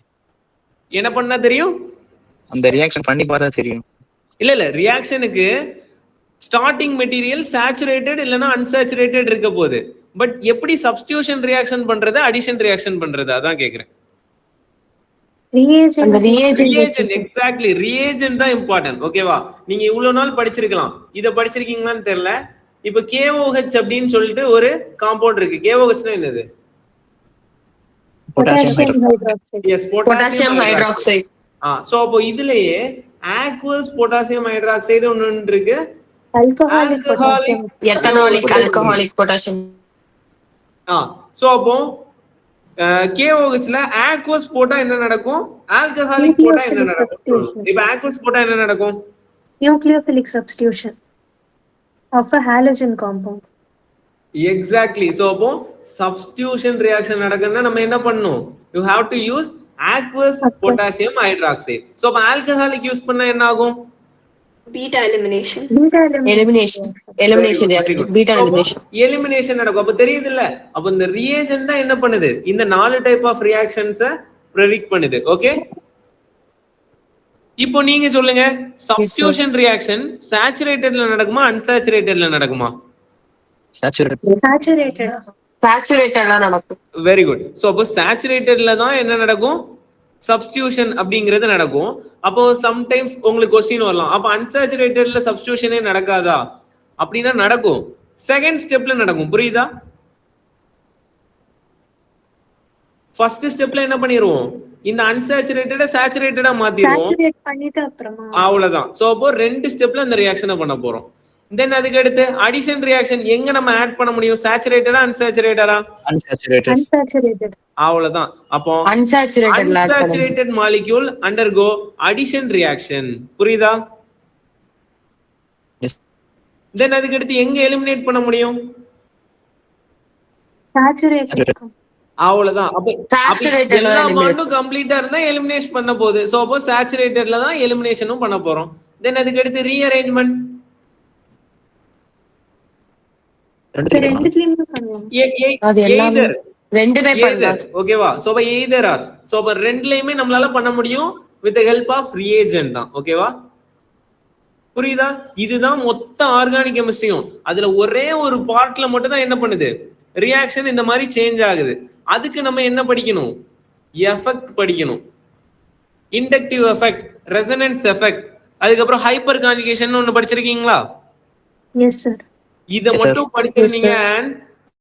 என்ன பண்ணா தெரியும்? அந்த ரியாக்ஷன் பண்ணி பார்த்தா தெரியும். இல்ல ரியாக்ஷனுக்கு ஸ்டார்டிங் மெட்டீரியல் சேச்சுரேட்டட் இல்லனா அன்சாச்சுரேட்டட் இருக்க போகுது. பட் எப்படி சப்ஸ்டிடியூஷன் ரியாக்ஷன் பண்றது, அடிஷன் ரியாக்ஷன் பண்றது, அதான் கேக்குறேன். எக்ஸாக்ட்லி, ரியேஜென்ட் தான் இம்பார்ட்டன்ட். ஓகேவா? நீங்க இவ்வளவு நாள் படிச்சிருக்கலாம், இத படிச்சிருக்கீங்களான்னு தெரியல. இப்ப KOH அப்படின்னு சொல்லிட்டு ஒரு காம்பவுண்ட் இருக்கு. KOH னா என்னது? Potassium hydroxide. சோ அப்போ இதுலயே aqueous பொட்டாசியம் ஹைட்ராக்சைடு ஒன்னு இருக்கு, alcoholic potassium, ethanolic alcoholic potassium. So அப்போ KOH ல aqueous போட்டா என்ன நடக்கும், ஆல்கஹாலிக் போட்டா என்ன நடக்கும்? இப்ப aqueous போட்டா என்ன நடக்கும்? Nucleophilic substitution of a halogen compound. Exactly. So அப்போ சப்ஸ்டிடியூஷன் ரியாக்ஷன் நடக்குன்னா நம்ம என்ன பண்ணணும்? you have to use aqueous potassium hydroxide. So அப்ப ஆல்கஹாலிக் யூஸ் பண்ணா என்ன ஆகும்? beta elimination. Elimination reaction, beta elimination. Elimination நடக்கும். அப்ப தெரியுது இல்ல? அப்ப இந்த ரியேஜென்ட் தான் என்ன பண்ணுது? இந்த 4 டைப் ஆஃப் ரியாக்ஷன்ஸ predict பண்ணுது. ஓகே, இப்போ நீங்க சொல்லுங்க, சப்ஸ்டிடியூஷன் ரியாக்ஷன் சேச்சுரேட்டட்ல நடக்குமா அன்சாச்சுரேட்டட்ல நடக்குமா? சேச்சுரேட்டட்ல நடக்கும். Very good. சோ அப்போ சேச்சுரேட்டட்ல தான் என்ன நடக்கும்? சப்ஸ்டிடியூஷன் அப்படிங்கிறது நடக்கும். அப்போ சம்டைம்ஸ் உங்களுக்கு क्वेश्चन வரலாம், அப்ப அன்சாச்சுரேட்டட்ல சப்ஸ்டிடியூஷனே நடக்காதா? அப்படினா நடக்கும், செகண்ட் ஸ்டெப்ல நடக்கும். புரியுதா? ஃபர்ஸ்ட் ஸ்டெப்ல என்ன பண்ணிடுவோம்? இந்த அன்சாச்சுரேட்டட சேச்சுரேட்டடா மாத்திடுவோம். சேச்சுரேட் பண்ணிட்டு அப்புறமா அவ்வளவுதான். சோ அப்போ ரெண்டு ஸ்டெப்ல இந்த ரியாக்ஷனை பண்ண போறோம். தென் அதுக்கு அடுத்து அடிஷன் ரியாக்ஷன் எங்க நம்ம ஆட் பண்ண முடியும்? சேச்சுரேட்டடா அன்சாச்சுரேட்டடா? அன்சாச்சுரேட்டட். அவ்வளவுதான். அப்போ unsaturated molecule undergo addition reaction. புரியுதா? தென் அதுக்கு அடுத்து எங்க எலிமினேட் பண்ண முடியும்? சேச்சுரேட்டட். அவ்வளவுதான். அப்ப எல்லா பாண்டும் கம்ப்ளீட்டா இருந்தா எலிமினேஷன் பண்ண போகுது. சோ அப்போ சேச்சுரேட்டட்ல தான் எலிமினேஷனும் பண்ண போறோம். தென் அதுக்கு அடுத்து ரீஅரேஞ்ச்மென்ட். ரெண்டுலயுமே பண்ணுவோம். அது எல்லாமே ரெண்டுமே பண்ணலாம். ஓகேவா? சோ அப்ப எய்தர் ஆர். சோ அப்ப ரெண்டுலயுமே நம்மளால பண்ண முடியும் with the help of reagent தான். ஓகேவா? புரியுதா? இதுதான் மொத்த ஆர்கானிக் கெமிஸ்ட்ரியும். அதுல ஒரே ஒரு பார்ட்ல மட்டும் தான் என்ன பண்ணுது? ரியாக்ஷன் இந்த மாதிரி சேஞ்ச் ஆகுது. அதுக்கு நம்ம என்ன படிக்கணும்? எஃபெக்ட் படிக்கணும். இண்டக்டிவ் எஃபெக்ட், ரெசனன்ஸ் எஃபெக்ட், அதுக்கப்புறம் ஹைப்பர் கான்ஜுகேஷன் ஒன்னு படிச்சிருக்கீங்களா? Yes sir. இத மட்டும் படிச்சிருந்தீங்க.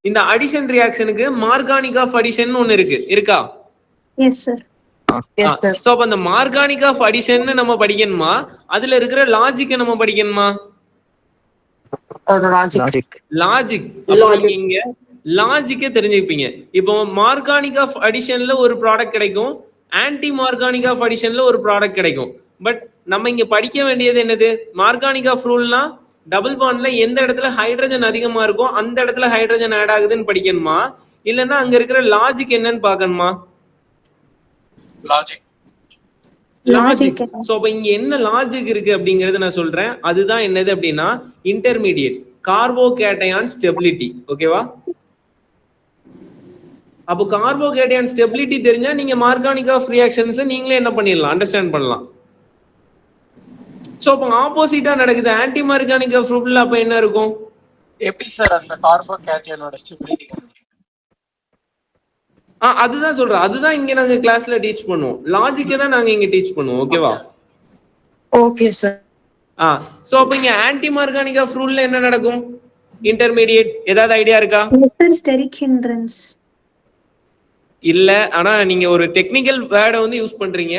இந்த அடிஷன் ரியாக்ஷனுக்கு மார்கானிக் ஆஃப் அடிஷன் ஒன்னு இருக்கா? Yes sir. சோ அப்ப அந்த மார்கானிக் ஆஃப் அடிஷன் நம்ம படிக்கணுமா, அதுல இருக்கிற லாஜிக் நம்ம படிக்கணுமா? லாஜிக். நீங்க லாஜிக்கே தெரிஞ்சுப்பீங்க. இப்போ மார்கானிக் ஆஃப் அடிஷன்ல ஒரு ப்ராடக்ட் கிடைக்கும், ஆன்டி மார்கானிக் ஆஃப் அடிஷன்ல ஒரு ப்ராடக்ட் கிடைக்கும். பட் நம்ம இங்க படிக்க வேண்டியது என்னது? மார்கானிக் ஆஃப் ரூல்னா டபுள் பாண்ட்ல எந்த இடத்துல ஹைட்ரஜன் அதிகமா இருக்கோ அந்த இடத்துல ஹைட்ரஜன் ஆட் ஆகுதுன்னு படிக்கணுமா, இல்லன்னா அங்க இருக்கிற லாஜிக் என்னன்னு பார்க்கணுமா? லாஜிக். சோ அப்ப இங்க என்ன லாஜிக் இருக்கு அப்படிங்கறது நான் சொல்றேன். அதுதான் என்னது அப்படின்னா இன்டர்மீடியட் கார்போகேட்டையான் ஸ்டெபிலிட்டி. ஓகேவா? அப்போ கார்போகேட்டையான் ஸ்டெபிலிட்டி தெரிஞ்சா நீங்க மார்கானிக் ஆஃப் ரியாக்ஷன்ஸ் நீங்களே என்ன பண்ணிடலாம், அண்டர்ஸ்டாண்ட் பண்ணலாம். சோ அப்போ ஆப்போசிட்டா நடக்குது. ஆன்டி மார்கானிக் ஆஃப் ரூல்ல அப்ப என்ன இருக்கும்? எப்படி சார் அந்த கார்போகேட்டையானோட ஸ்டெபிலிட்டி? அதுதான் சொல்றேன். அதுதான் இங்க நாங்க கிளாஸ்ல டீச் பண்ணுவோம். லாஜிக்கை தான் நாங்க இங்க டீச் பண்ணுவோம். ஓகேவா? Okay sir. சோ அப்ப இங்க ஆன்டி மார்கானிக் ஆஃப் ரூல்ல என்ன நடக்கும்? இன்டர்மீடியேட் ஏதாவது ஐடியா இருக்கா? ஸ்டெரிக் ஹிண்ட்ரன்ஸ் இல்ல, ஆனா நீங்க ஒரு டெக்னிக்கல் வேர்டை வந்து யூஸ் பண்றீங்க.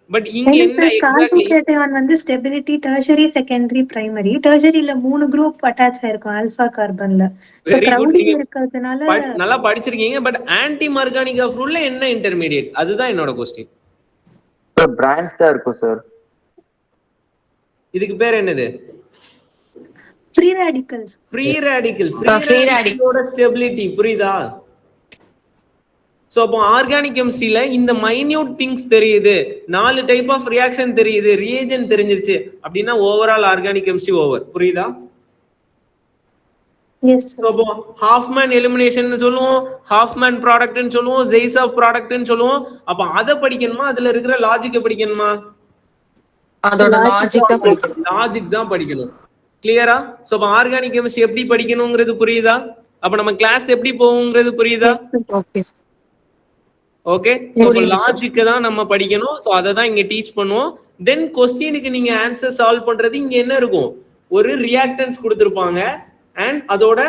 பட் இங்க என்ன எக்ஸாக்ட்லி? கார்போகேட்டையான் வந்து ஸ்டெபிலிட்டி டெர்ஷரி, செகண்டரி, பிரைமரி. டெர்ஷரியில 3 குரூப் அட்டாச் ஆயிருக்கும் ஆல்பா கார்பன்ல. சோ கிரவுடிங் இருக்கிறதுனால நல்லா படிச்சிருக்கீங்க. பட் ஆன்டி மார்கானிக் ஆஃப் ரூல்ல என்ன இன்டர்மீடியேட்? அதுதான் என்னோட क्वेश्चन. சார் பிரான்ச் தான் இருக்கும் சார். இதுக்கு பேர் என்னது? Free radicals. ஃப்ரீ ரேடிக்கலோட ஸ்டெபிலிட்டி புரியுதா? சோ அப்போ ஆர்கானிக் கெமிஸ்ட்ரியில இந்த மைன்யூட் திங்ஸ் தெரியுது, 4 டைப் ஆஃப் ரியாக்ஷன் தெரியுது, ரியேஜென்ட் தெரிஞ்சிருச்சு அப்படின்னா ஓவரால் ஆர்கானிக் கெமிஸ்ட்ரி ஓவர். புரியுதா? எஸ். சோ அப்போ ஹாஃப்மேன் எலிமினேஷன் சொல்லுவோம், ஹாஃப்மேன் ப்ராடக்ட்னு சொல்லுவோம், ஜெய்ஸ் ஆஃப் ப்ராடக்ட்னு சொல்லுவோம். அப்ப அதை படிக்கணுமா, அதுல இருக்கிற லாஜிக்கை படிக்கணுமா? அதோட லாஜிக் தான் படிக்கணும். கிளியரா? சோ அப்ப ஆர்கானிக் கெமிஸ்ட்ரி எப்படி படிக்கணும்ங்கிறது புரியுதா? அப்ப நம்ம கிளாஸ் எப்படி போகுங்கிறது புரியுதா? ஓகே. சோ லாஜிக் தான் நம்ம படிக்கணும். சோ அதை தான் இங்க டீச் பண்ணுவோம். தென் क्वेश्चनக்கு நீங்க ஆன்சர் சால்வ் பண்றது இங்க என்ன இருக்கும்? ஒரு ரியாக்டன்ஸ் கொடுத்திருப்பாங்க அண்ட் அதோட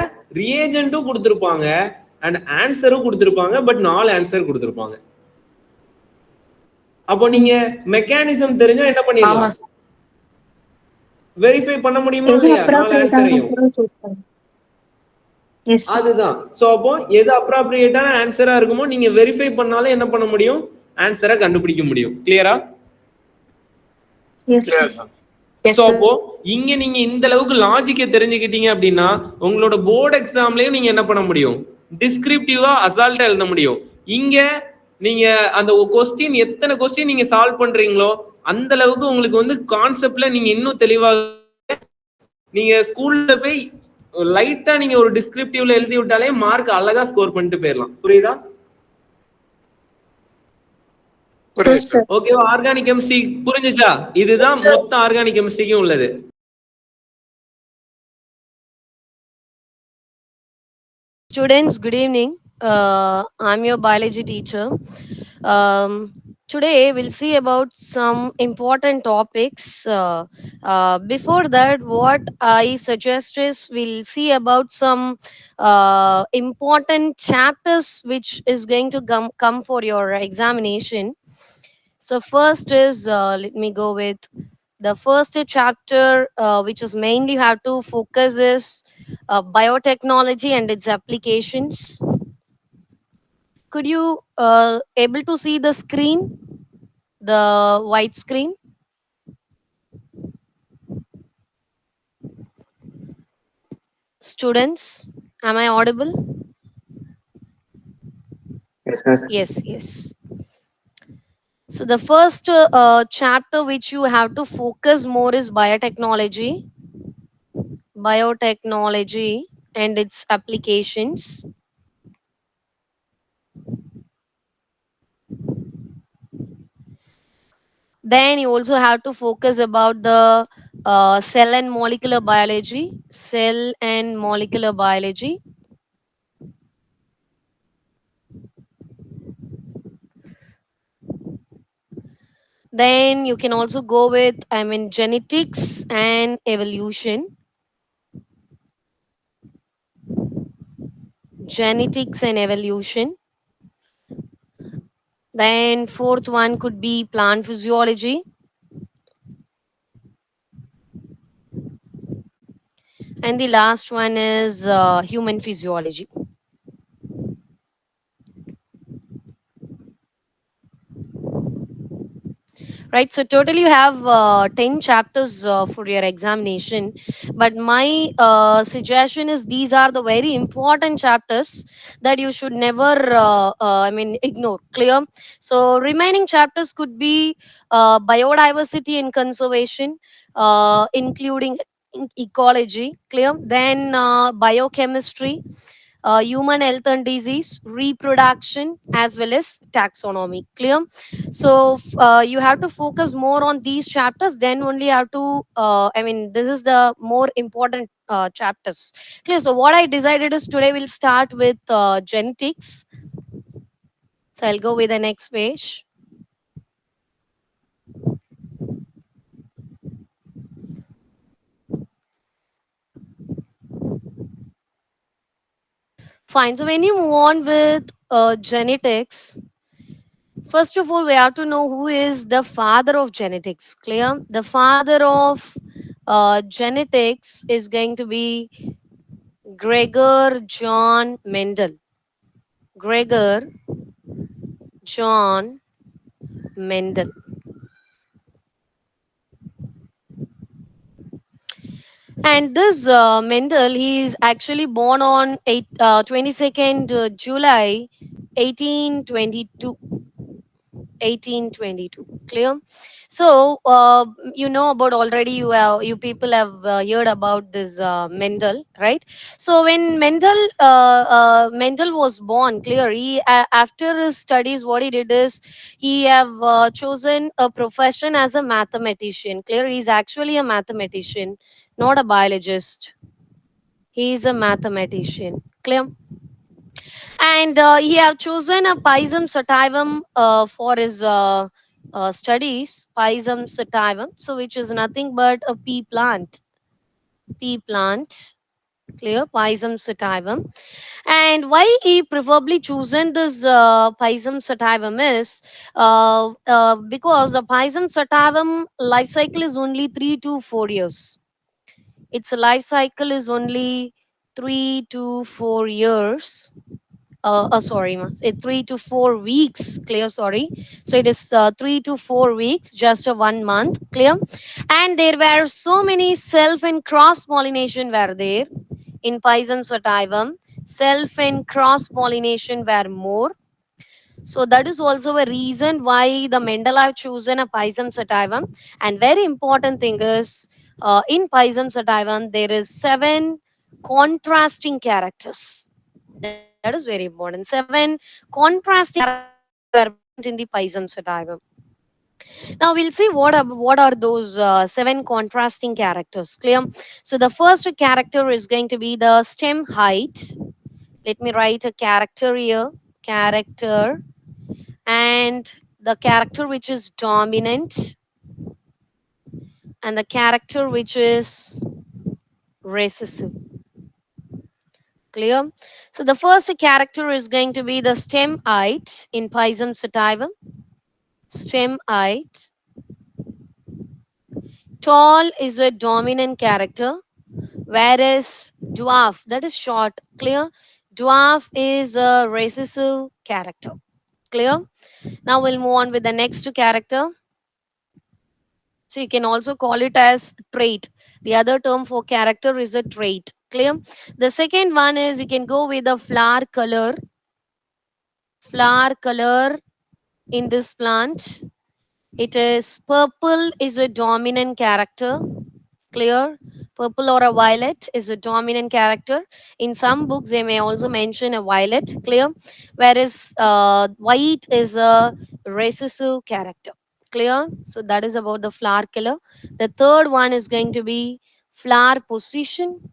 ரியேஜென்ட்டும் கொடுத்திருப்பாங்க அண்ட் ஆன்சரும் கொடுத்திருப்பாங்க. பட் 4 ஆன்சர் கொடுத்திருப்பாங்க. அப்போ நீங்க மெக்கானிசம் தெரிஞ்சா என்ன பண்ணிடலாம்? வெரிஃபை பண்ண முடியுமா இல்லையா? 4 ஆன்சரையும். அதுதான். சோ அப்போ எது அப்ராப்ரியேட்டான ஆன்சரா இருக்குமோ நீங்க வெரிஃபை பண்ணாலே என்ன பண்ண முடியும்? ஆன்சரை கண்டுபிடிக்க முடியும். கிளியரா? சோ அப்போ இங்க நீங்க இந்த அளவுக்கு லாஜிக்கை தெரிஞ்சுக்கிட்டீங்க அப்படின்னா உங்களோட போர்டு எக்ஸாம்லயும் நீங்க என்ன பண்ண முடியும்? டிஸ்கிரிப்டிவா அசால்ட்டா எழுத முடியும். இங்க நீங்க அந்த क्वेश्चन எத்தனை क्वेश्चन நீங்க சால்வ் பண்றீங்களோ அந்த அளவுக்கு உங்களுக்கு வந்து கான்செப்ட்ல நீங்க இன்னும் தெளிவா நீங்க ஸ்கூல்ல போய் லைட்டா நீங்க ஒரு டிஸ்கிரிப்டிவ்ல எழுதி விட்டாலே மார்க் அழகா ஸ்கோர் பண்ணிட்டு போயிடலாம். புரியுதா? ஓகேவா? ஆர்கானிக் கெமிஸ்ட்ரி புரிஞ்சுச்சா? இதுதான் மொத்த ஆர்கானிக் கெமிஸ்ட்ரிக்கும் உள்ளது. Students, good evening. I'm your biology teacher. Today we'll see about some important topics. Before that, what I suggest is we'll see about some important chapters which is going to come for your examination. So first is, let me go with the first chapter, which is mainly have to focus is biotechnology and its applications. Could you able to see the screen, the white screen? Students, am I audible? Yes. So the first chapter which you have to focus more is biotechnology and its applications. Then you also have to focus about the cell and molecular biology. Then you can also go with, genetics and evolution. Then fourth one could be plant physiology. And the last one is human physiology. Right, so total you have 10 chapters for your examination, but my suggestion is these are the very important chapters that you should never ignore. Clear? So remaining chapters could be biodiversity and conservation, including ecology. Clear? Then biochemistry, human health and disease, reproduction, as well as taxonomy. Clear? So you have to focus more on these chapters. Then only you have to. I mean, this is the more important chapters. Clear? So what I decided is today we'll start with genetics. So I'll go with the next page. Fine. So when you move on with genetics, first of all, we have to know who is the father of genetics. Clear? The father of genetics is going to be Gregor John Mendel. Gregor John Mendel. And this Mendel, he is actually born on 22nd July 1822. 1822. Clear? So you know about already, you people have heard about this Mendel, right? So when Mendel was born, clear, he after his studies, what he did is he have chosen a profession as a mathematician. Clear? He's actually a mathematician, not a biologist. He is a mathematician. Clear? And he have chosen a Pisum sativum for his studies. Pisum sativum, so which is nothing but a pea plant. Pea plant. Clear? Pisum sativum. And why he preferably chosen this Pisum sativum is because the Pisum sativum life cycle is only 3 to 4 years. Its life cycle is only 3 to 4 years. Sorry, 3 to 4 weeks. Clear? Sorry. So it is 3 to 4 weeks, just a 1 month. Clear? And there were so many self and cross pollination were there in Pisum sativum. Self and cross pollination were more. So that is also a reason why the Mendel have chosen a Pisum sativum. And very important thing is in Pisum sativum there is 7 contrasting characters. That is very important. 7 contrasting characters were present in the Pisum sativum. Now we'll see what are those 7 contrasting characters. Clear? So the first character is going to be the stem height. Let me write a character here. Character. And the character which is dominant, and the character which is recessive. Clear? So the first character is going to be the stem height in Pisum sativum. Stem height. Tall is a dominant character, whereas dwarf, that is short. Clear? Dwarf is a recessive character. Clear? Now we'll move on with the next character. So you can also call it as trait. The other term for character is a trait. Clear? The second one is you can go with the flower color. Flower color in this plant. It is purple is a dominant character. Clear? Purple or a violet is a dominant character. In some books, they may also mention a violet. Clear? Whereas white is a recessive character. Clear? So that is about the flower color. The third one is going to be flower position.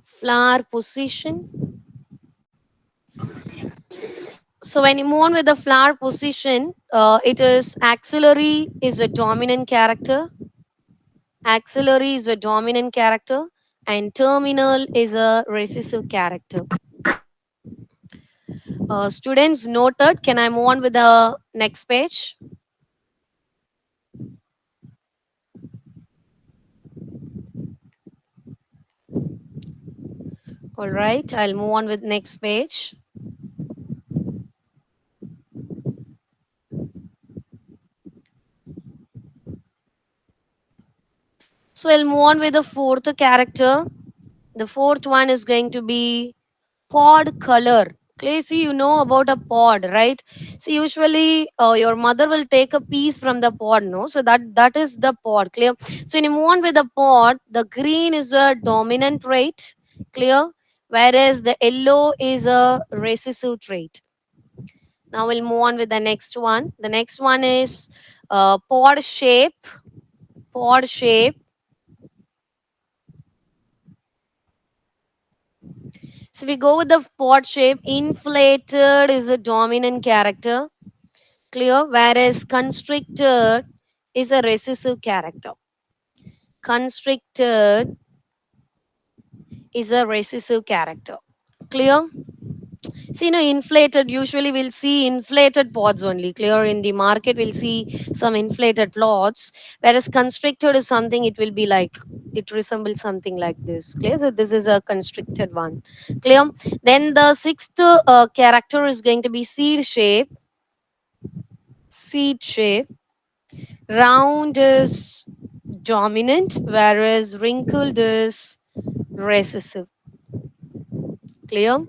Flower position. So when you move on with the flower position, it is axillary is a dominant character. Axillary is a dominant character, and terminal is a recessive character. Students noted. Can I move on with the next page? All right, I'll move on with next page. So we'll move on with the fourth character. The fourth one is going to be pod color. Clear? So you know about a pod, right? So usually your mother will take a piece from the pod, no? So that is the pod. Clear? So when you move on with the pod, the green is a dominant trait. Clear? Whereas the yellow is a recessive trait. Now we'll move on with the next one. The next one is pod shape. Pod shape. So we go with the pod shape. Inflated is a dominant character. Clear? Whereas constricted is a recessive character. Constricted is a recessive character. Clear? See, inflated, usually we'll see inflated pods only. Clear? In the market, we'll see some inflated plots. Whereas constricted is something, it will be like, it resembles something like this. Clear? So this is a constricted one. Clear? Then the sixth character is going to be seed shape. Seed shape. Round is dominant, whereas wrinkled is recessive. Clear?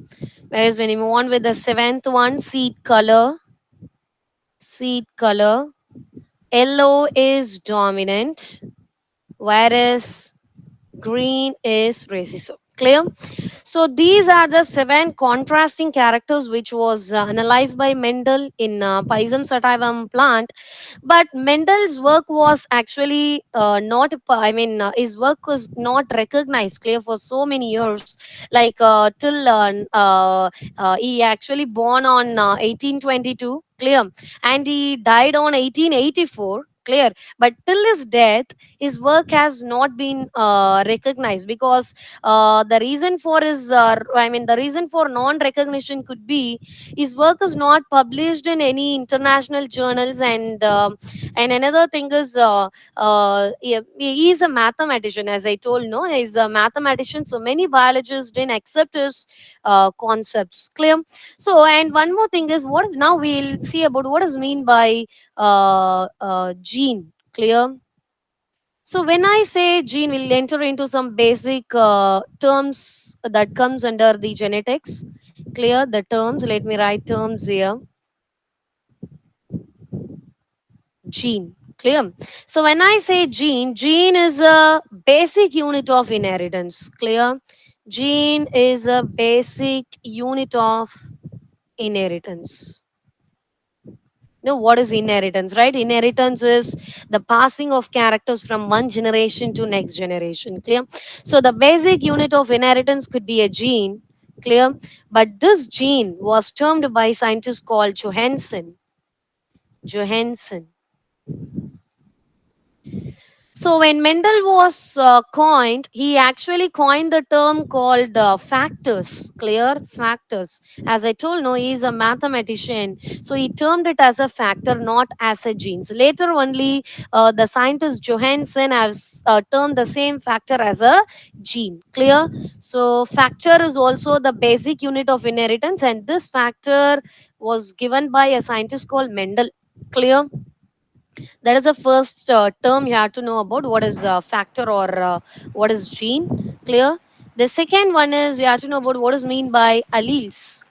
Whereas when you move on with the seventh one, seed color. Seed color. Yellow is dominant, whereas green is recessive. Clear? So these are the 7 contrasting characters which was analyzed by Mendel in Pisum sativum plant. But Mendel's work was actually not, his work was not recognized, clear, for so many years. Like till he actually born on 1822, clear, and he died on 1884, clear. But till his death, his work has not been recognized, because the reason for his the reason for non recognition could be his work is not published in any international journals. And another thing is he is a mathematician, as I told, no, he's a mathematician, so many biologists didn't accept his concepts. Clear? So, and one more thing is, what now we'll see about what is mean by gene. Clear? So when I say gene, we'll enter into some basic terms that comes under the genetics. Clear? The terms, let me write terms here. Gene. Clear? So when I say gene, gene is a basic unit of inheritance. Clear? Gene is a basic unit of inheritance. What is inheritance, right? Inheritance is the passing of characters from one generation to next generation. Clear? So the basic unit of inheritance could be a gene. Clear? But this gene was termed by scientists called Johansen. So when Mendel was coined, he actually coined the term called factors. Clear? Factors. As I told, no, he is a mathematician, so he termed it as a factor, not as a gene. So later only, the scientist Johansen has termed the same factor as a gene. Clear? So factor is also the basic unit of inheritance, and this factor was given by a scientist called Mendel. Clear? That is the first term you have to know about, what is factor, or what is gene. Clear? The second one is you have to know about what is mean by alleles.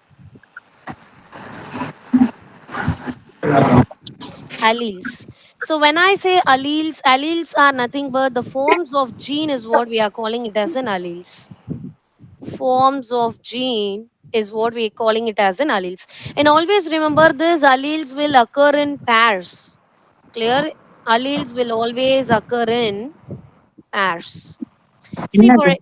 Alleles. So when I say alleles, alleles are nothing but the forms of gene is what we are calling it as an alleles. Forms of gene is what we are calling it as an alleles. And always remember this, alleles will occur in pairs. Clear? Alleles will always occur in pairs. See for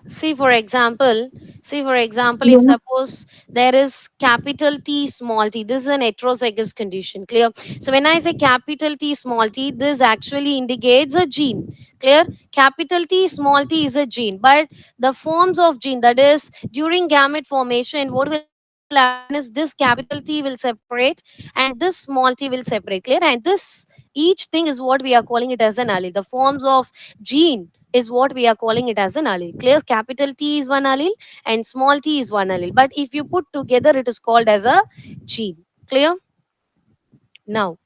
see for example, if suppose there is capital T small t, this is an heterozygous condition. Clear? So when I say capital T small t, this actually indicates a gene. Clear? Capital T small t is a gene, but the forms of gene, that is during gamete formation, what will happen is this capital T will separate and this small t will separate. Clear? And this each thing is what we are calling it as an allele. The forms of gene is what we are calling it as an allele. Clear? Capital T is one allele and small t is one allele. But if you put together, it is called as a gene. Clear? Now,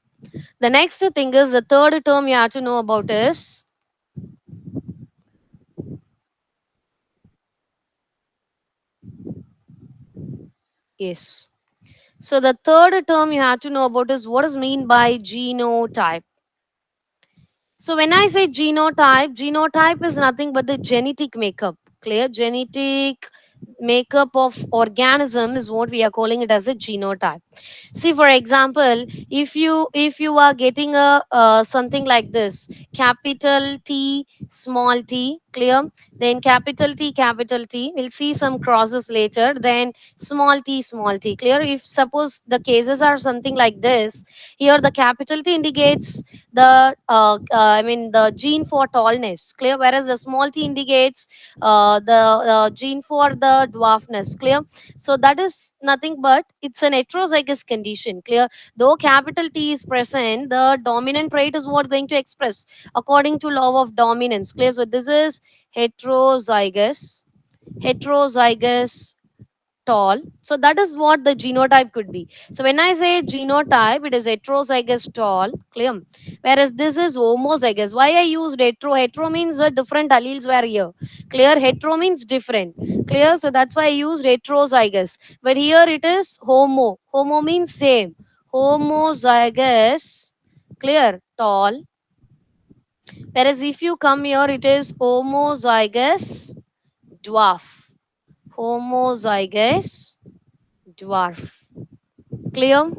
the next thing is the third term you have to know about is Yes. So the third term you have to know about is what is mean by genotype. So when I say genotype, genotype is nothing but the genetic makeup. Clear? Genetic makeup of organism is what we are calling it as a genotype. See, for example, if you are getting a something like this, capital T, small t, clear, then capital T, we'll see some crosses later, then small t, clear. If suppose the cases are something like this, here the capital T indicates the I mean the gene for tallness, clear, whereas the small t indicates the gene for the dwarfness, clear. So that is nothing but it's an heterozygous condition, clear. Though capital T is present, the dominant trait is what going to express according to law of dominance, clear. So this is heterozygous tall. So that is what the genotype could be. So when I say genotype, it is heterozygous tall, clear. Whereas this is homozygous. Why I used hetero? Hetero means different alleles were here. Clear? Hetero means different. Clear? So that's why I used heterozygous. But here it is homo. Homo means same. Homozygous, clear, tall. Whereas if you come here, it is homozygous dwarf. Homozygous dwarf, clear.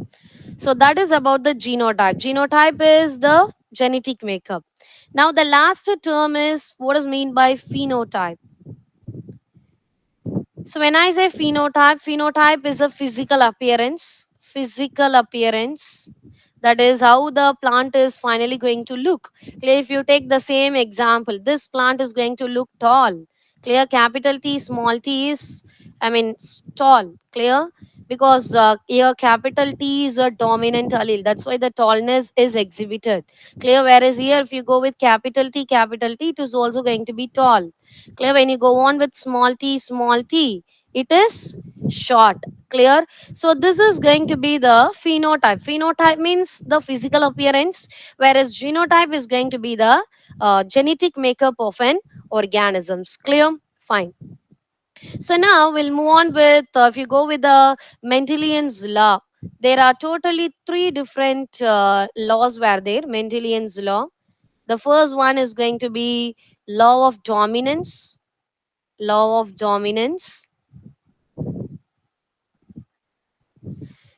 So that is about the genotype. Genotype is the genetic makeup. Now the last term is what is mean by phenotype. So when I say phenotype, phenotype is a physical appearance. Physical appearance, that is how the plant is finally going to look. Clear? If you take the same example, this plant is going to look tall. Clear? Capital T, small t is, I mean, tall. Clear? Because here capital T is a dominant allele. That's why the tallness is exhibited. Clear? Whereas here, if you go with capital T, it is also going to be tall. Clear? When you go on with small t, it is short. Clear? So this is going to be the phenotype. Phenotype means the physical appearance, whereas genotype is going to be the genetic makeup of an organisms. Clear? Fine. So now we'll move on with, if you go with the Mendelian's law, there are totally three different laws were there. Mendelian's law. The first one is going to be law of dominance. Law of dominance.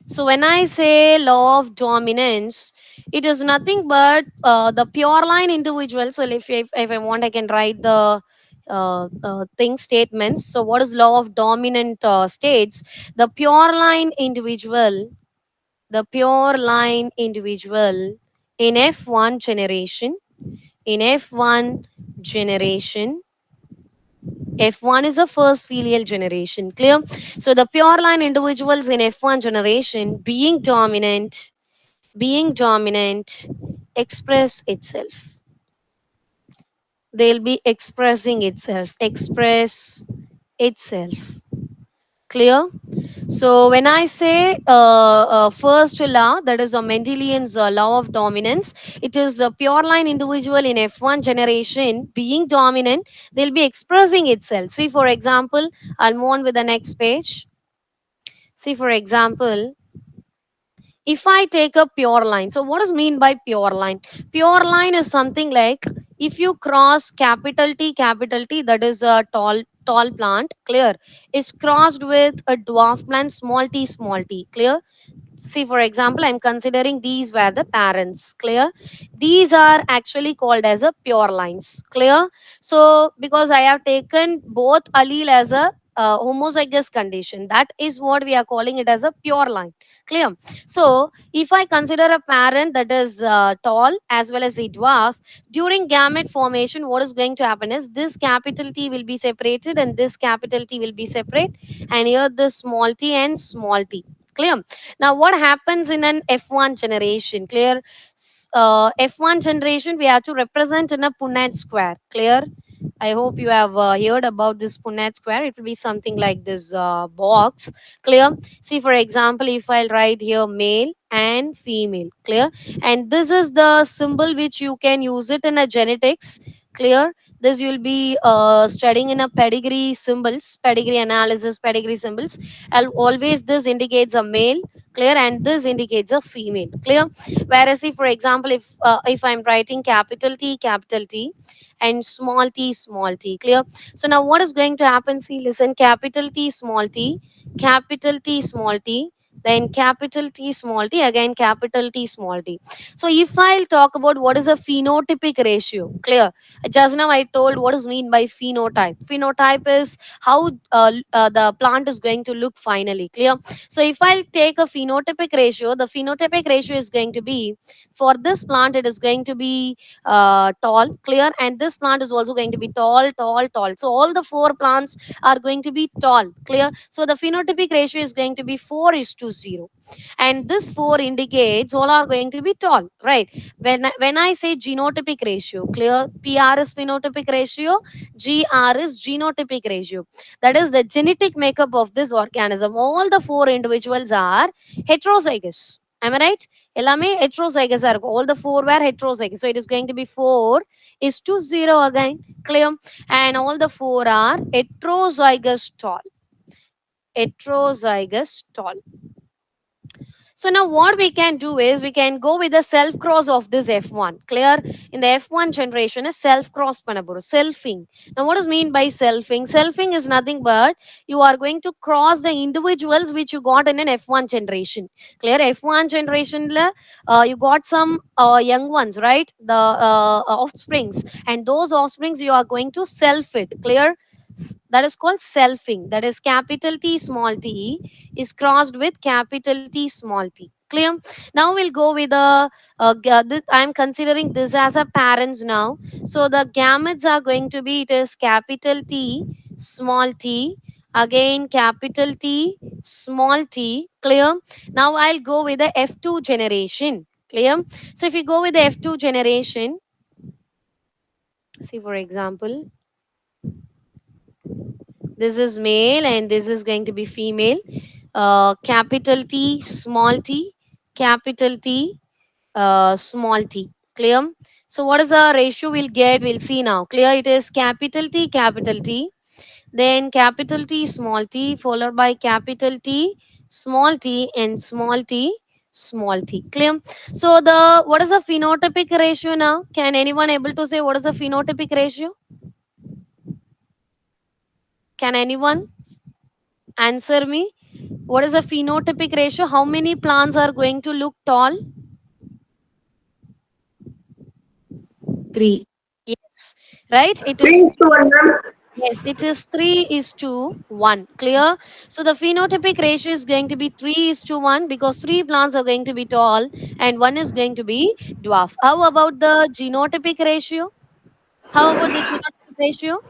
So when I say law of dominance, it is nothing but the pure line individual. So if I want, I can write the thing statements. So what is law of dominant states? The pure line individual, in F1 generation, F1 is the first filial generation. Clear? So the pure line individuals in F1 generation being dominant, express itself. They'll be expressing itself. Clear? So when I say first law, that is the Mendelian's law of dominance, it is a pure line individual in F1 generation being dominant, they'll be expressing itself. See, for example, I'll move on with the next page. See, for example, if I take a pure line, so what is mean by pure line? Pure line is something like if you cross capital T, that is a tall plant, clear, is crossed with a dwarf plant, small t, clear. See, for example, I'm considering these were the parents, clear. These are actually called as a pure lines, clear. So because I have taken both allele as a homozygous condition, that is what we are calling it as a pure line, clear. So if I consider a parent that is tall as well as a dwarf, during gamete formation, what is going to happen is this capital T will be separated and this capital T will be separate, and here the small t and small t, clear. Now what happens in an F1 generation? Clear? F1 generation we have to represent in a Punnett square, clear. I hope you have heard about this Punnett square. It will be something like this box. Clear? See, for example, if I'll write here male and female. Clear? And this is the symbol which you can use it in a genetics. Clear? This you'll be studying in a pedigree symbols, pedigree analysis, pedigree symbols. Always this indicates a male. Clear? And this indicates a female. Clear? Whereas if, for example, if I'm writing capital T and small t. Clear? So now what is going to happen? See, listen, capital T small t, capital T small t, then capital T small t, again capital T small t. So if I'll talk about what is a phenotypic ratio. Clear? Just now I told what is mean by phenotype. Phenotype is how the plant is going to look finally. Clear? So if I'll take a phenotypic ratio, the phenotypic ratio is going to be, for this plant it is going to be tall. Clear? And this plant is also going to be tall. So all the four plants are going to be tall. Clear? So the phenotypic ratio is going to be 4:0, and this 4 indicates all are going to be tall, right? When I say genotypic ratio, clear, PR is phenotypic ratio, GR is genotypic ratio. That is the genetic makeup of this organism. All the four individuals are heterozygous. Am I right? Elame heterozygous are, all the four were heterozygous. So it is going to be 4:0 again. Clear? And all the four are heterozygous tall. Heterozygous tall. So now what we can do is we can go with the self cross of this F1. Clear? In the F1 generation is self cross panaburu, selfing. Now what is mean by selfing? Selfing is nothing but you are going to cross the individuals which you got in an F1 generation. Clear? F1 generation you got some young ones, right? The offsprings, and those offsprings you are going to self it. Clear? That is called selfing. That is capital T small t is crossed with capital T small t. Clear? Now we'll go with the I'm considering this as a parents now. So the gametes are going to be, it is capital T small t, again capital T small t. Clear? Now I'll go with the F2 generation. Clear? So if you go with the F2 generation, see for example, this is male and this is going to be female. Capital T small t, capital T small t. Clear? So what is the ratio we'll get? We'll see now. Clear? It is capital T, then capital T small t, followed by capital T small t and small t small t. Clear? So the what is the phenotypic ratio now? Can anyone able to say what is the phenotypic ratio? Can anyone answer me? What is the phenotypic ratio? How many plants are going to look tall? 3. Yes, right? It 3 is to 1, ma'am. yes, it is 3:1. Clear? So the phenotypic ratio is going to be 3:1 because three plants are going to be tall and one is going to be dwarf. How about the genotypic ratio? How about the genotypic ratio?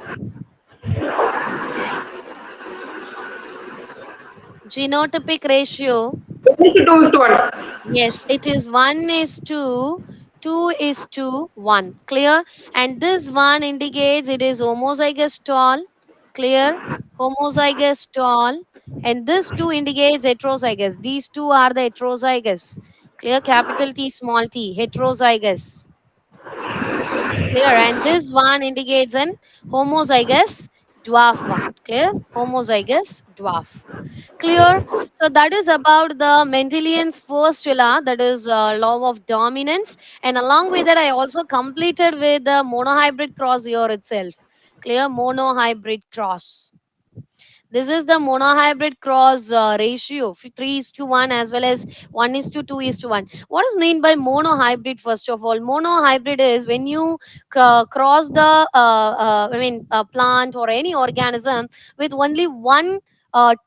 Genotypic ratio. 2:1. Yes, it is 1:2, 2:1. Clear? And this one indicates it is homozygous tall. Clear? Homozygous tall. And this two indicates heterozygous. These two are the heterozygous. Clear? Capital T, small t. Heterozygous. Clear? And this one indicates an homozygous dwarf one. Clear? Homozygous dwarf. Clear? So that is about the Mendelian's first law, that is law of dominance. And along with that, I also completed with the monohybrid cross here itself. Clear? Monohybrid cross. This is the monohybrid cross ratio 3:1 as well as 1:2:1. What is mean by monohybrid? First of all, monohybrid is when you cross the plant or any organism with only one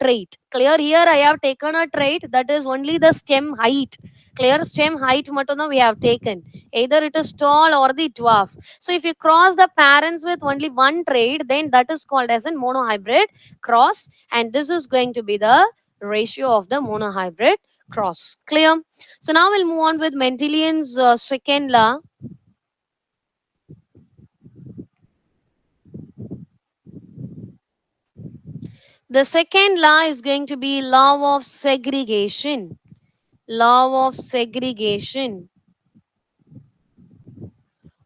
trait. Clear? Here I have taken a trait that is only the stem height. Clear? Stem height matana we have taken. Either it is tall or the dwarf. So if you cross the parents with only one trait, then that is called as a monohybrid cross, and this is going to be the ratio of the monohybrid cross. Clear? So now we'll move on with Mendelian's second law. The second law is going to be law of segregation. Law of segregation,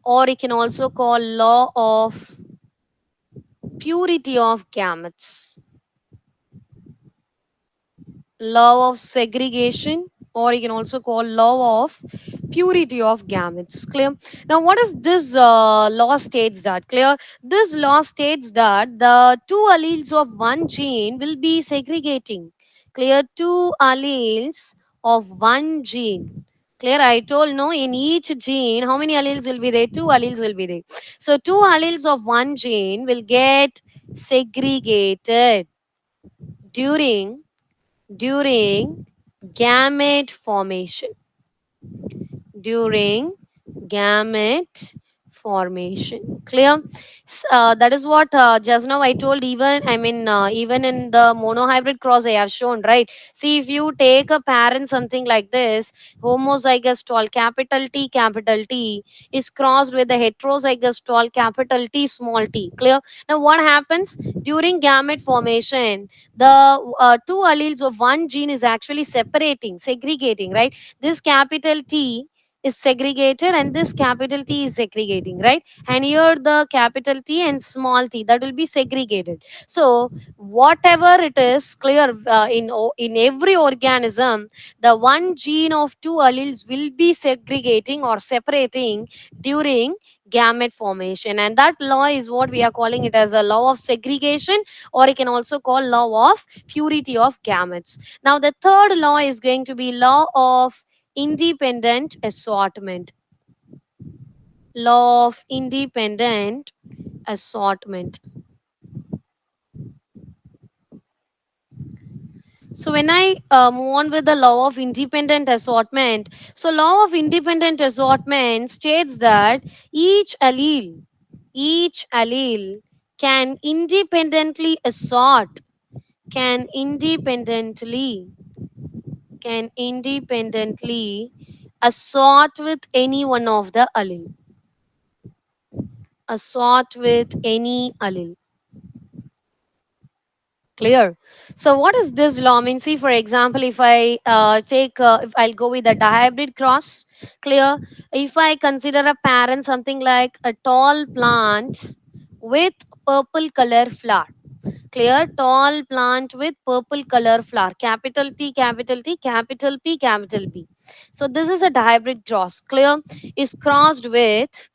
or you can also call law of purity of gametes. Law of segregation, or you can also call law of purity of gametes. Clear? Now what is this law states that? Clear? This law states that the two alleles of one gene will be segregating. Clear? Two alleles of one gene. Clear? I told no, in each gene how many alleles will be there? Two alleles will be there. So two alleles of one gene will get segregated during gamete formation. During gamete formation. Clear? That is what just now I told. Even in the monohybrid cross I have shown, right? See, if you take a parent something like this, homozygous tall capital T is crossed with the heterozygous tall capital T small t. Clear? Now what happens during gamete formation? The two alleles of one gene is actually segregating, right? This capital T is segregated and this capital T is segregating, right? And here the capital T and small t, that will be segregated. So whatever it is, clear, in every organism the one gene of two alleles will be segregating or separating during gamete formation, and that law is what we are calling it as a law of segregation, or you can also call law of purity of gametes. Now the third law is going to be law of independent assortment. Law of independent assortment. So when I move on with the law of independent assortment, so law of independent assortment states that each allele can independently assort, can independently assort with any one of the allele. Assort with any allele. Clear? So what is this law? I mean, see, for example, if I if I'll go with a dihybrid cross. Clear? If I consider a parent something like a tall plant with purple color flower. Clear? Tall plant with purple color flower. Capital T, capital T, capital P, capital P. So this is a dihybrid cross. Clear? Is crossed with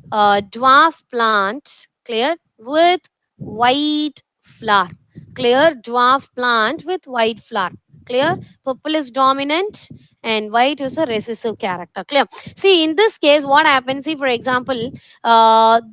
dwarf plant. Clear? With white flower. Clear? Dwarf plant with white flower. Clear? Purple is dominant and white is a recessive character. Clear? See, in this case what happens, see, for example,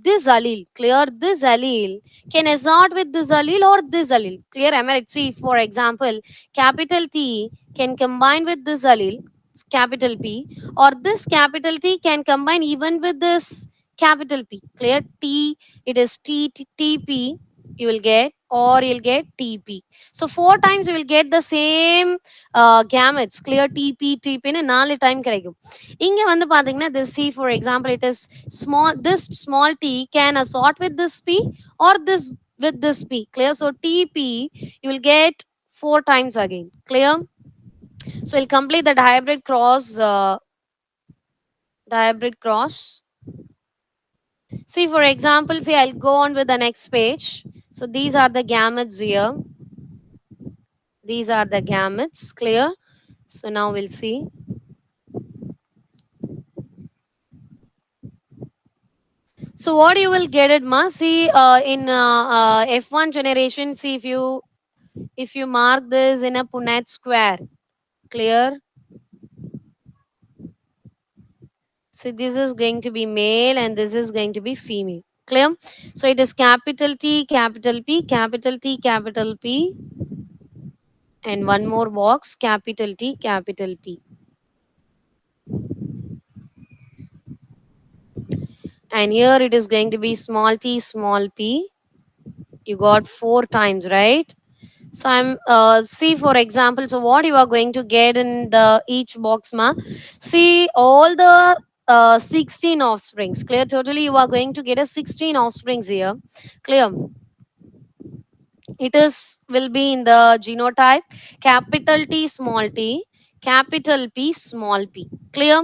this allele. Clear? This allele can assort with this allele or this allele. Clear? Am I right? See, for example, capital T can combine with this allele, capital P, or this capital T can combine even with this capital P. Clear? T, it is TP you will get, or you'll get TP. So 4 times you will get the same gametes. Clear? TP ன்னு 4 time கிடைக்கும். இங்க வந்து பாத்தீங்கன்னா this C, for example, it is this small t can assort with this P or this with this P. Clear? So TP you will get 4 times again. Clear? So we'll complete the dihybrid cross. See, for example, see, I'll go on with the next page. So these are the gametes here. These are the gametes. Clear? So now we'll see. So what you will get it, ma? See, in F1 generation, see, if you mark this in a Punnett square. Clear? So this is going to be male and this is going to be female. Clear? So it is capital T, capital P, capital T, capital P, and one more box, capital T, capital P. And here it is going to be small t, small p. You got 4 times, right? So I'm see, for example, so what you are going to get in the each box, ma? See, all the 16 offsprings. Clear? Totally you are going to get a 16 offsprings here. Clear? it is will be in the genotype capital T small t, capital P small p. Clear?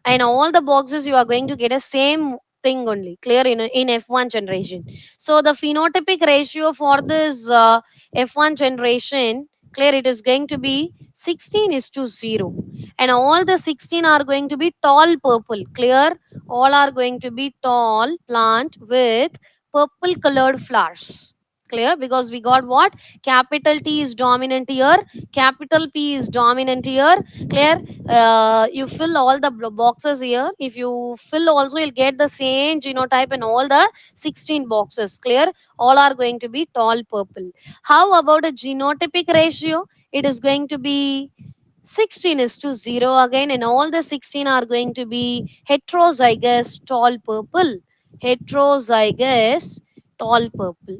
And all the boxes you are going to get a same thing only. Clear? In F1 generation. So the phenotypic ratio for this F1 generation, clear, it is going to be 16:0, and all the 16 are going to be tall purple. Clear? All are going to be tall plant with purple colored flowers. Clear? Because we got what? Capital T is dominant here, capital P is dominant here. Clear? You fill all the boxes here. If you fill also, you'll get the same genotype in all the 16 boxes. Clear? All are going to be tall purple. How about a genotypic ratio? It is going to be 16:0 again, and all the 16 are going to be heterozygous tall purple. Heterozygous tall purple.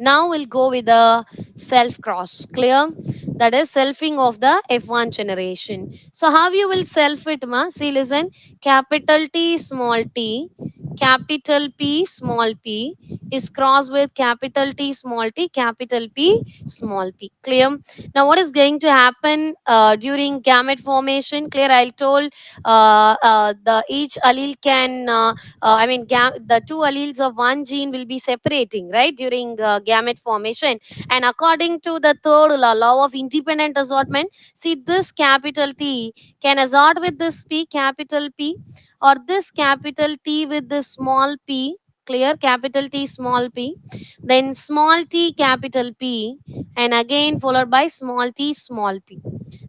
Now we'll go with the self cross. Clear? That is selfing of the F1 generation. So how you will self it, ma? See, listen. Capital T small t, capital P small p is crossed with capital T small t, capital P small p. Clear? Now what is going to happen during gamete formation? Clear? I told the each allele can the two alleles of one gene will be separating, right, during gamete formation. And according to the third law of independent assortment, see, this capital T can assort with this P, capital P, or this capital T with this small p. Clear? Capital T small p, then small t capital P, and again followed by small t small p.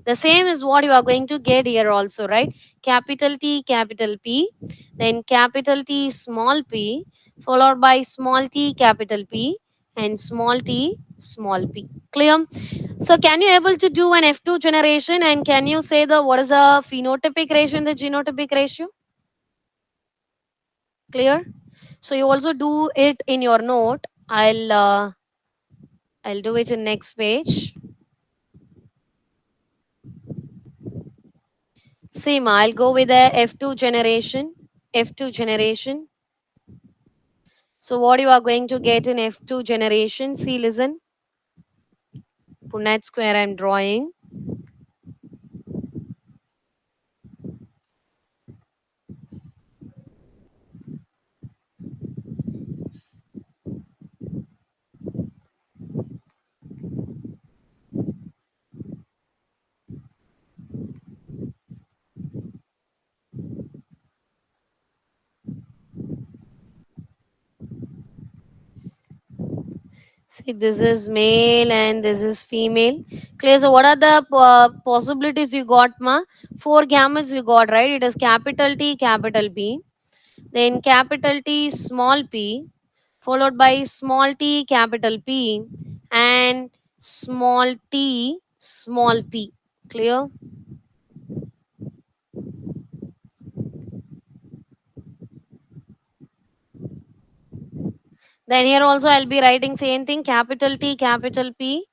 The same is what you are going to get here also, right? Capital T capital P, then capital T small p, followed by small t capital P, and small t small p. Clear? So can you able to do an F2 generation, and can you say the what is the phenotypic ratio and the genotypic ratio? Clear? So you also do it in your note. I'll do it in next page. Same, I'll go with the F2 generation. F2 generation. So what you are going to get in F2 generation? See, listen. Punnett square I'm drawing. See, this is male and this is female. Clear? So what are the possibilities you got, ma? 4 gametes you got, right? It is capital T, capital P, then capital T, small p, followed by small t, capital P, and small t, small p. Clear? Then here also I'll be writing same thing, capital T, capital P,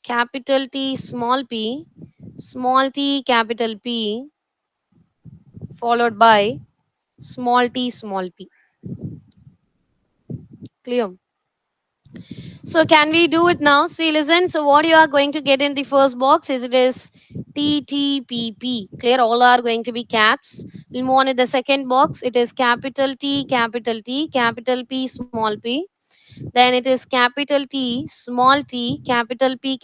capital T, small p, small t, capital P, followed by small t, small p. Clear? So can we do it now? See, listen. So what you are going to get in the first box is it is T, T, P, P. Clear? All are going to be caps. We'll move on to the second box. It is capital T, capital T, capital P, small p. Then it is capital T, small t, capital P,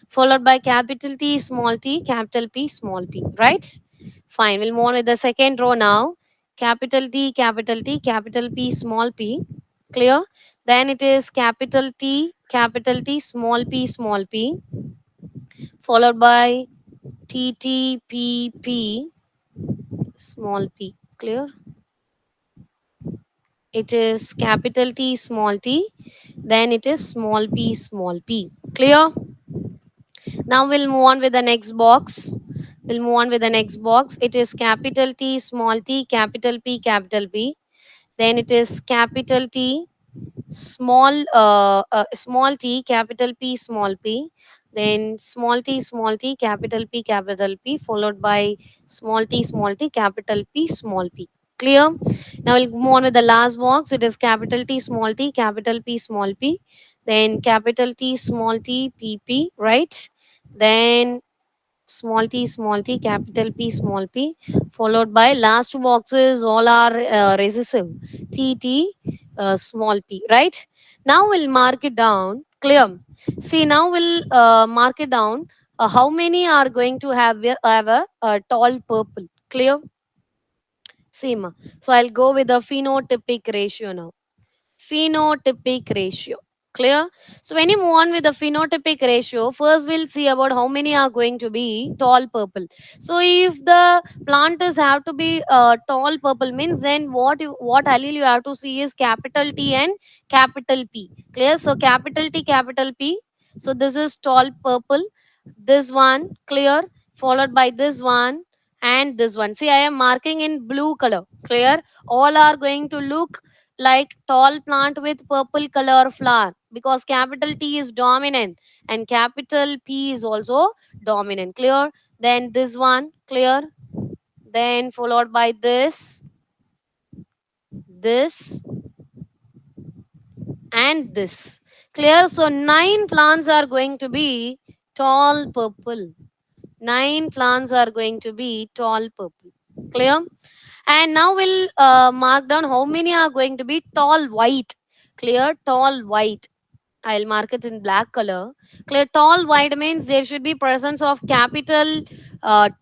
followed by capital T, small t, capital P, small p. Right? Fine. We'll move on with the second row now. Capital T, capital T, capital P, small p. Clear? Then it is capital T, small p, followed by T, T, P, P, small p. Clear? It is capital T, small t, then it is small p. Clear? Now we'll move on with the next box. It is capital T, small t, capital P. Then it is capital T, small t, capital P, small p. Then small t, capital P, followed by small t, capital P, small p. Clear? Now we'll move on with the last box. It is capital T small t, capital P small p, then capital T small t pp, right? Then small t, capital P small p, followed by last boxes all are recessive t t small p, right? Now we'll mark it down. Clear? See, now we'll mark it down. How many are going to have a tall purple? Clear? Same. So I'll go with the phenotypic ratio now. Phenotypic ratio. Clear? So when you move on with the phenotypic ratio, first we'll see about how many are going to be tall purple. So if the plant is have to be tall purple, means then what allele you have to see is capital T and capital P. Clear? So capital T, capital P. So this is tall purple. This one, clear, followed by this one and this one. See, I am marking in blue color. Clear? All are going to look like tall plant with purple color flower, because capital T is dominant and capital P is also dominant. Clear? Then this one, clear, then followed by this and this. Clear? So 9 plants are going to be tall purple. 9 plants are going to be tall purple. Clear? And now we'll mark down how many are going to be tall white. Clear? Tall white. I'll mark it in black color. Clear? Tall white means there should be presence of capital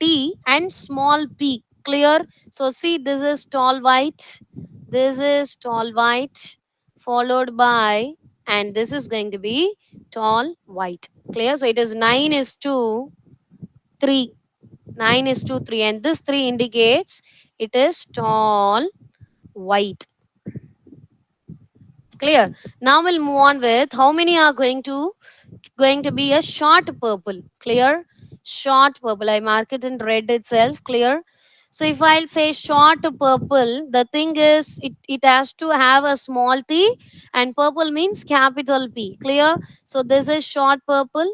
T and small p. Clear? So see, this is tall white. This is tall white, followed by, and this is going to be tall white. Clear? So it is 9 is to 3. 9 is to 3, and this 3 indicates it is tall white. Clear? Now we'll move on with how many are going to be a short purple. Clear? Short purple. I mark it in red itself. Clear? So if I'll say short purple, the thing is it has to have a small t, and purple means capital P. Clear? So this is short purple,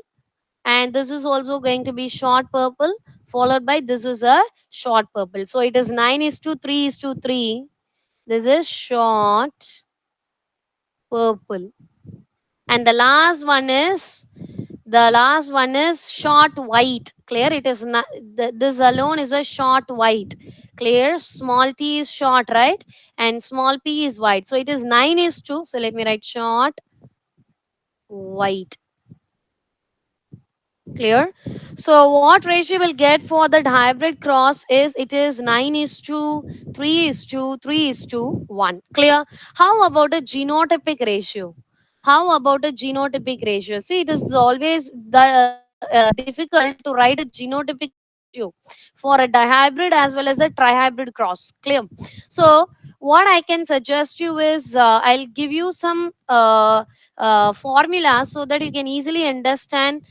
and this is also going to be short purple, followed by this is a short purple. So it is 9 is to 3 is to 3. This is short purple. And the last one is short white. Clear? It is not, this alone is a short white. Clear? Small t is short, right? And small p is white. So it is 9 is to, so let me write short white. Clear? So what ratio will get for that hybrid cross is, it is 9 is to 3 is to 3 is to 1. Clear? How about a genotypic ratio? How about a genotypic ratio? See, it is always difficult to write a genotypic ratio for a dihybrid as well as a trihybrid cross. Clear? So what I can suggest you is, I'll give you some formula so that you can easily understand,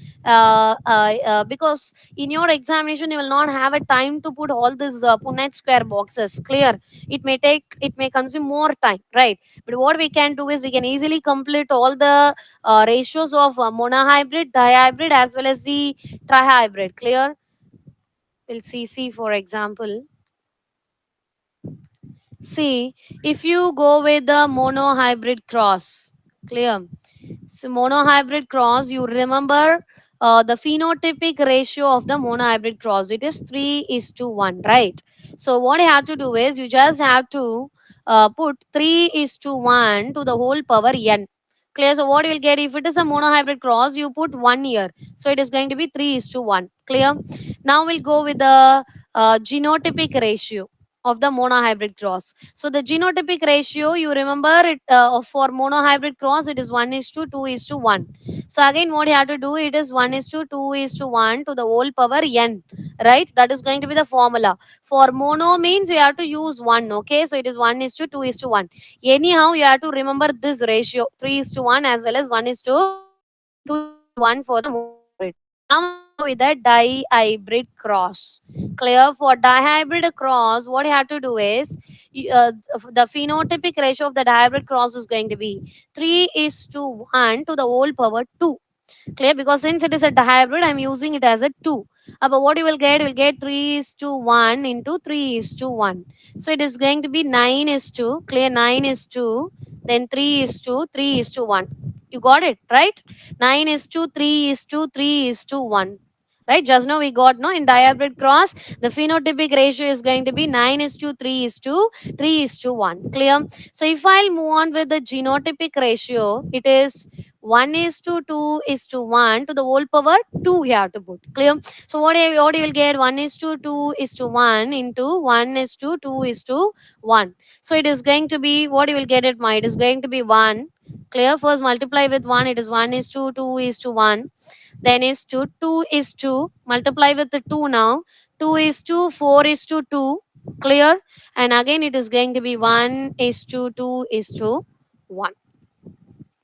because in your examination you will not have a time to put all these Punnett square boxes. Clear? It may consume more time, right? But what we can do is, we can easily complete all the ratios of monohybrid, dihybrid as well as the trihybrid. Clear? We'll see for example. See, if you go with the monohybrid cross, clear? So monohybrid cross, you remember the phenotypic ratio of the monohybrid cross. It is 3 is to 1, right? So what you have to do is, you just have to put 3 is to 1 to the whole power n. Clear? So what you will get, if it is a monohybrid cross, you put 1 here. So it is going to be 3 is to 1. Clear? Now we'll go with the genotypic ratio of the monohybrid cross. So the genotypic ratio, you remember it for monohybrid cross, it is 1 is to 2 is to 1. So again, what you have to do, it is 1 is to 2 is to 1 to the whole power n, right? That is going to be the formula. For mono means you have to use 1, okay? So it is 1 is to 2 is to 1. Anyhow, you have to remember this ratio, 3 is to 1 as well as 1 is to 2 is to 1 for the monohybrid. Now with the dihybrid cross. Clear? For dihybrid cross, what you have to do is, the phenotypic ratio of the dihybrid cross is going to be 3 is to 1 to the whole power 2. Clear? Because since it is a dihybrid, I'm using it as a 2. But what you will get 3 is to 1 into 3 is to 1. So it is going to be 9 is to, clear, 9 is to, then 3 is to, 3 is to 1. You got it, right? 9 is to, 3 is to, 3 is to 1. Right? Just now we got, no, in dihybrid cross, the phenotypic ratio is going to be 9 is to 3 is to 3 is to 1. Clear? So if I'll move on with the genotypic ratio, it is 1 is to 2 is to 1 to the whole power 2 you have to put. Clear? So what you will get, 1 is to 2 is to 1 into 1 is to 2 is to 1. So it is going to be, what you will get it, it is going to be 1. Clear? First multiply with 1, it is 1 is to 2 is to 1. Then is to 2 is to, multiply with the 2 now, 2 is to 4 is to 2. Clear? And again it is going to be 1 is to 2 is to 1.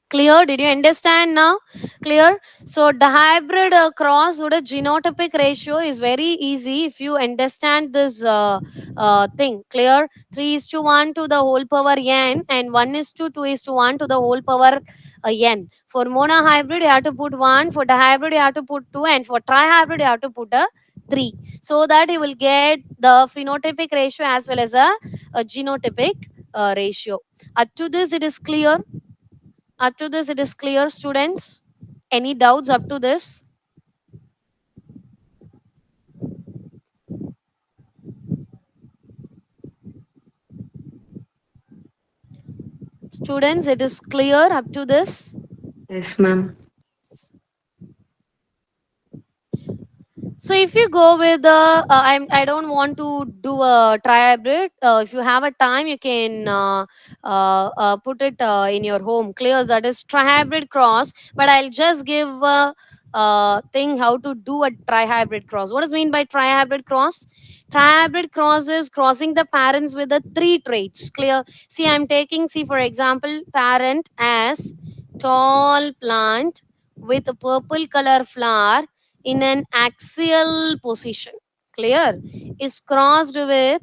Clear? Did you understand now? Clear? So the hybrid cross with a genotypic ratio is very easy if you understand this thing. Clear? 3 is to 1 to the whole power n, and 1 is to 2 is to 1 to the whole power n. For monohybrid you have to put 1, for dihybrid you have to put 2, and for trihybrid you have to put a 3, so that you will get the phenotypic ratio as well as a genotypic ratio. Up to this it is clear? Up to this it is clear, students? Any doubts up to this? Students, it is clear up to this? Yes, ma'am. So if you go with the, I don't want to do a trihybrid. If you have a time, you can put it in your home. Clear? That is trihybrid cross. But I'll just give a thing how to do a trihybrid cross. What does mean by trihybrid cross? Trihybrid cross is crossing the parents with the 3 traits. Clear? See, I'm taking, see for example, parent as tall plant with a purple color flower in an axial position. Clear? Is crossed with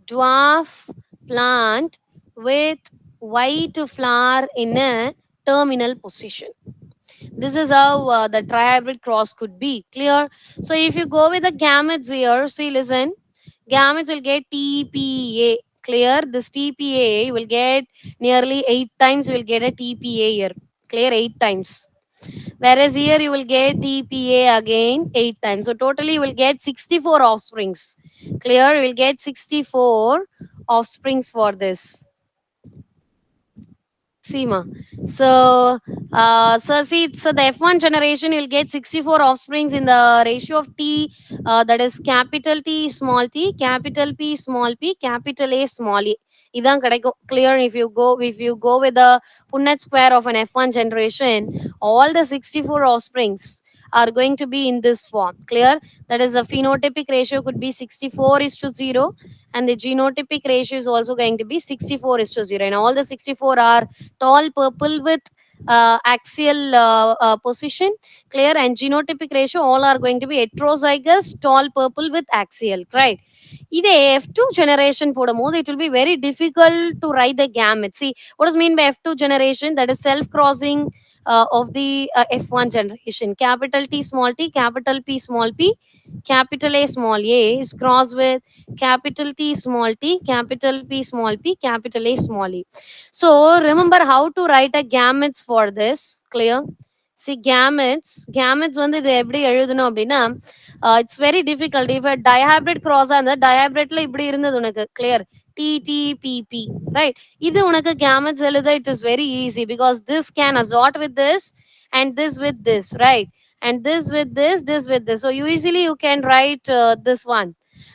dwarf plant with white flower in a terminal position. This is how the trihybrid cross could be. Clear? So if you go with the gametes here, see, listen, gametes will get TPA. Clear? This TPA you will get nearly 8 times, you will get a TPA here. Clear? 8 times. Whereas here you will get TPA again 8 times. So totally you will get 64 offsprings. Clear? You will get 64 offsprings for this. Seema. So, so the F1 generation, you'll get 64 offsprings in the ratio of T, that is capital T, small t, capital P, small p, capital A, small a. Idan kadaikum. Clear? If you go with the Punnett square of an F1 generation, all the 64 offsprings are going to be in this form. Clear? That is the phenotypic ratio could be 64 is to 0, and the genotypic ratio is also going to be 64 is to 0, and all the 64 are tall purple with axial position. Clear? And genotypic ratio all are going to be heterozygous tall purple with axial. Right? This F2 generation podamode, it will be very difficult to write the gamete. See, what does mean by F2 generation? That is self crossing of the F1 generation. Capital T, small t, capital P, small p, capital A, small a is crossed with capital T, small t, capital P, small p, capital A, small e. So remember how to write a gametes for this. Clear? See, gametes வந்து இது எப்படி எழுதணும் அப்படின்னா, it's very difficult. If a dihybrid cross அந்த dihybridல இப்படி இருந்தது உனக்கு. Clear? TTPP, right? இது உனக்கு gametes எழுத, it is very easy because this can assort with this and this with this, right? And this with this with this. So you easily you can write this one.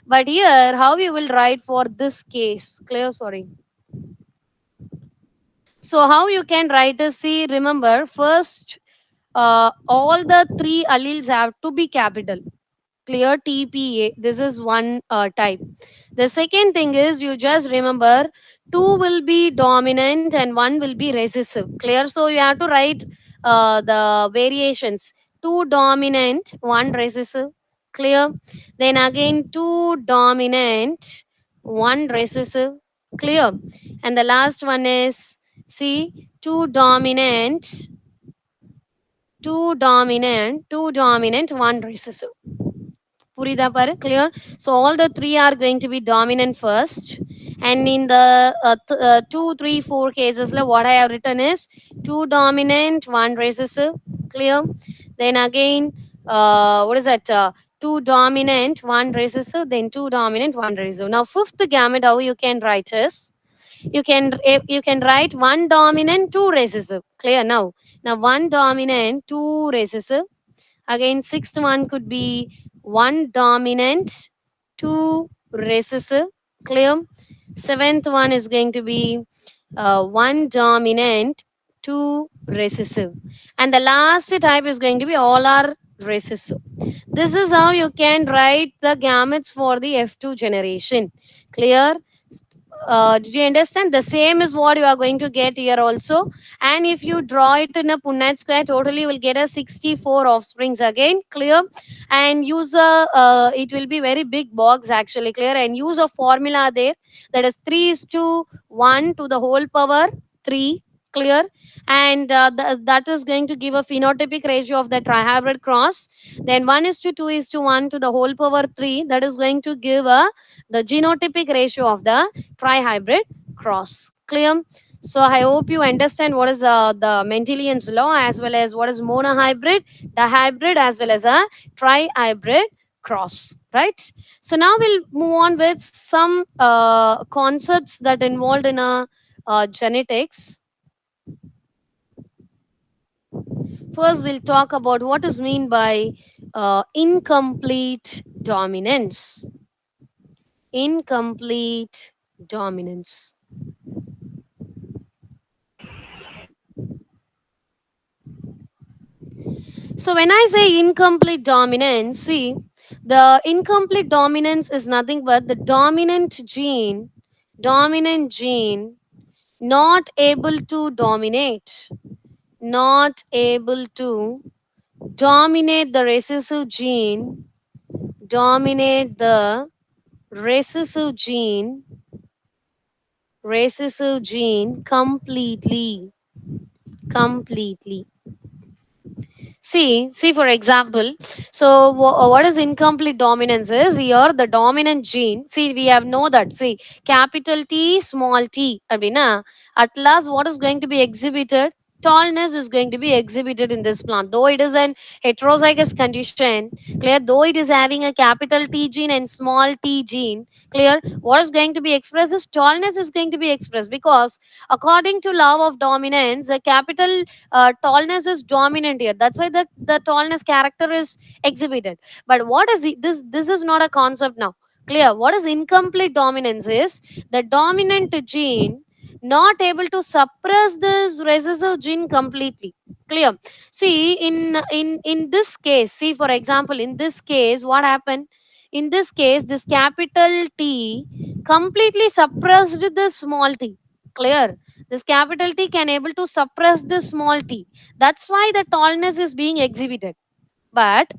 But here, how you will write for this case? Clear? Sorry. So how you can write is, see, remember, first all the 3 alleles have to be capital. Clear? TPA. This is one type. The second thing is, you just remember 2 will be dominant and 1 will be recessive. Clear? So you have to write the variations. 2 dominant, 1 recessive. Clear? Then again 2 dominant, 1 recessive. Clear? And the last one is, see, 2 dominant, 2 dominant, 1 recessive. Purida paru, clear? So all the three are going to be dominant first, and in the 2, 3, 4 cases, what I have written is 2 dominant, 1 recessive. Clear? Then again, what is that? 2 dominant, 1 recessive. Then 2 dominant, 1 recessive. Now fifth gamete, how you can write is you can write 1 dominant, 2 recessive. Clear? Now 1 dominant, 2 recessive. Again, sixth one could be 1 dominant, 2 recessive. Clear? Seventh one is going to be 1 dominant, 2 recessive. And the last type is going to be all are recessive. This is how you can write the gametes for the F2 generation. Clear? Did you understand? The same is what you are going to get here also. And if you draw it in a Punnett square, totally you will get a 64 offsprings again. Clear? And use a it will be very big box actually. Clear? And use a formula there, that is 3 is to 1 to the whole power 3. Clear? And that is going to give a phenotypic ratio of the trihybrid cross. Then 1 is to 2 is to 1 to the whole power 3, that is going to give the genotypic ratio of the trihybrid cross. Clear? So I hope you understand what is the Mendelian's law, as well as what is monohybrid, dihybrid, as well as a trihybrid cross. Right? So now we'll move on with some concepts that involved in genetics. First, we'll talk about what is mean by incomplete dominance. Incomplete dominance. So when I say incomplete dominance, see, the incomplete dominance is nothing but the dominant gene not able to dominate the recessive gene, dominate the recessive gene completely. See for example, so what is incomplete dominance is, here the dominant gene, see we have know that, see capital T small t abina, at last what is going to be exhibited, tallness is going to be exhibited in this plant, though it is an heterozygous condition. Clear? Though it is having a capital T gene and small t gene. Clear? What is going to be expressed is tallness is going to be expressed, because according to law of dominance, the capital tallness is dominant here, that's why the tallness character is exhibited. But what is this is not a concept now. Clear? What is incomplete dominance is the dominant gene not able to suppress this recessive gene completely. Clear? See, in this case, see for example, in this case what happened, in this case this capital T completely suppressed the small t. Clear? This capital T can able to suppress the small t, that's why the tallness is being exhibited. But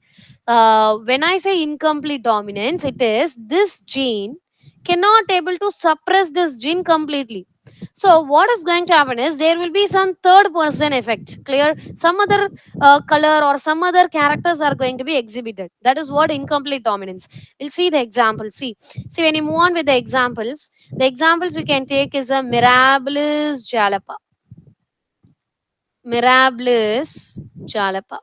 when I say incomplete dominance, it is this gene cannot able to suppress this gene completely. So what is going to happen is there will be some third person effect. Clear? Some other color or some other characters are going to be exhibited. That is what incomplete dominance. We'll see the example. See when you move on with the examples we can take is a mirabilis jalapa. Mirabilis jalapa.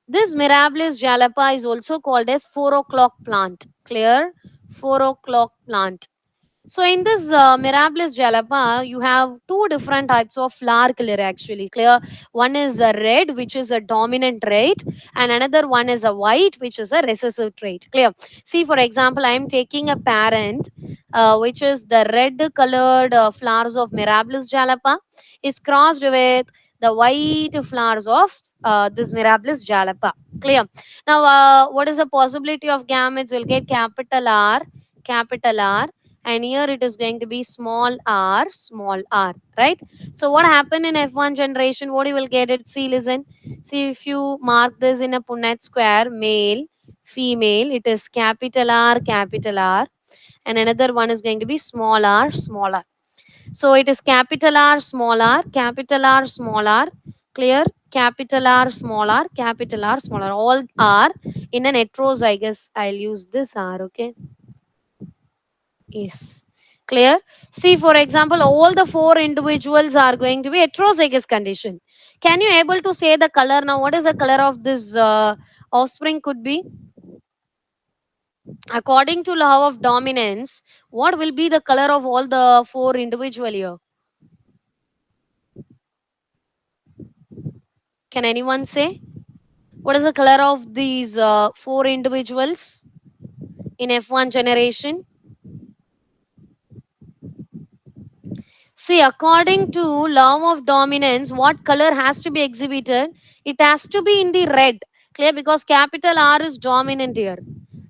This mirabilis jalapa is also called as 4 o'clock plant. Clear? 4 o'clock plant. So in this mirabilis jalapa, you have two different types of flower color actually. Clear? One is a red, which is a dominant trait, and another one is a white, which is a recessive trait. Clear? See, for example, I am taking a parent, which is the red colored flowers of mirabilis jalapa, is crossed with the white flowers of this mirabilis jalapa. Clear? Now, what is the possibility of gametes? We'll get capital R, and here it is going to be small r, right? So what happened in F1 generation, what you will get it, see, listen, see, if you mark this in a Punnett square, male, female, it is capital R, and another one is going to be small r. So it is capital R, small r, Clear? Capital R, small r, capital R, small r. All are in an heterozygous. I'll use this R, okay? Yes. Clear? See, for example, all the four individuals are going to be heterozygous condition. Can you able to say the color now? What is the color of this offspring could be? According to law of dominance, what will be the color of all the four individual here? Can anyone say? What is the color of these four individuals in F1 generation? See, according to law of dominance, what color has to be exhibited? It has to be in the red. Clear? Because capital R is dominant here.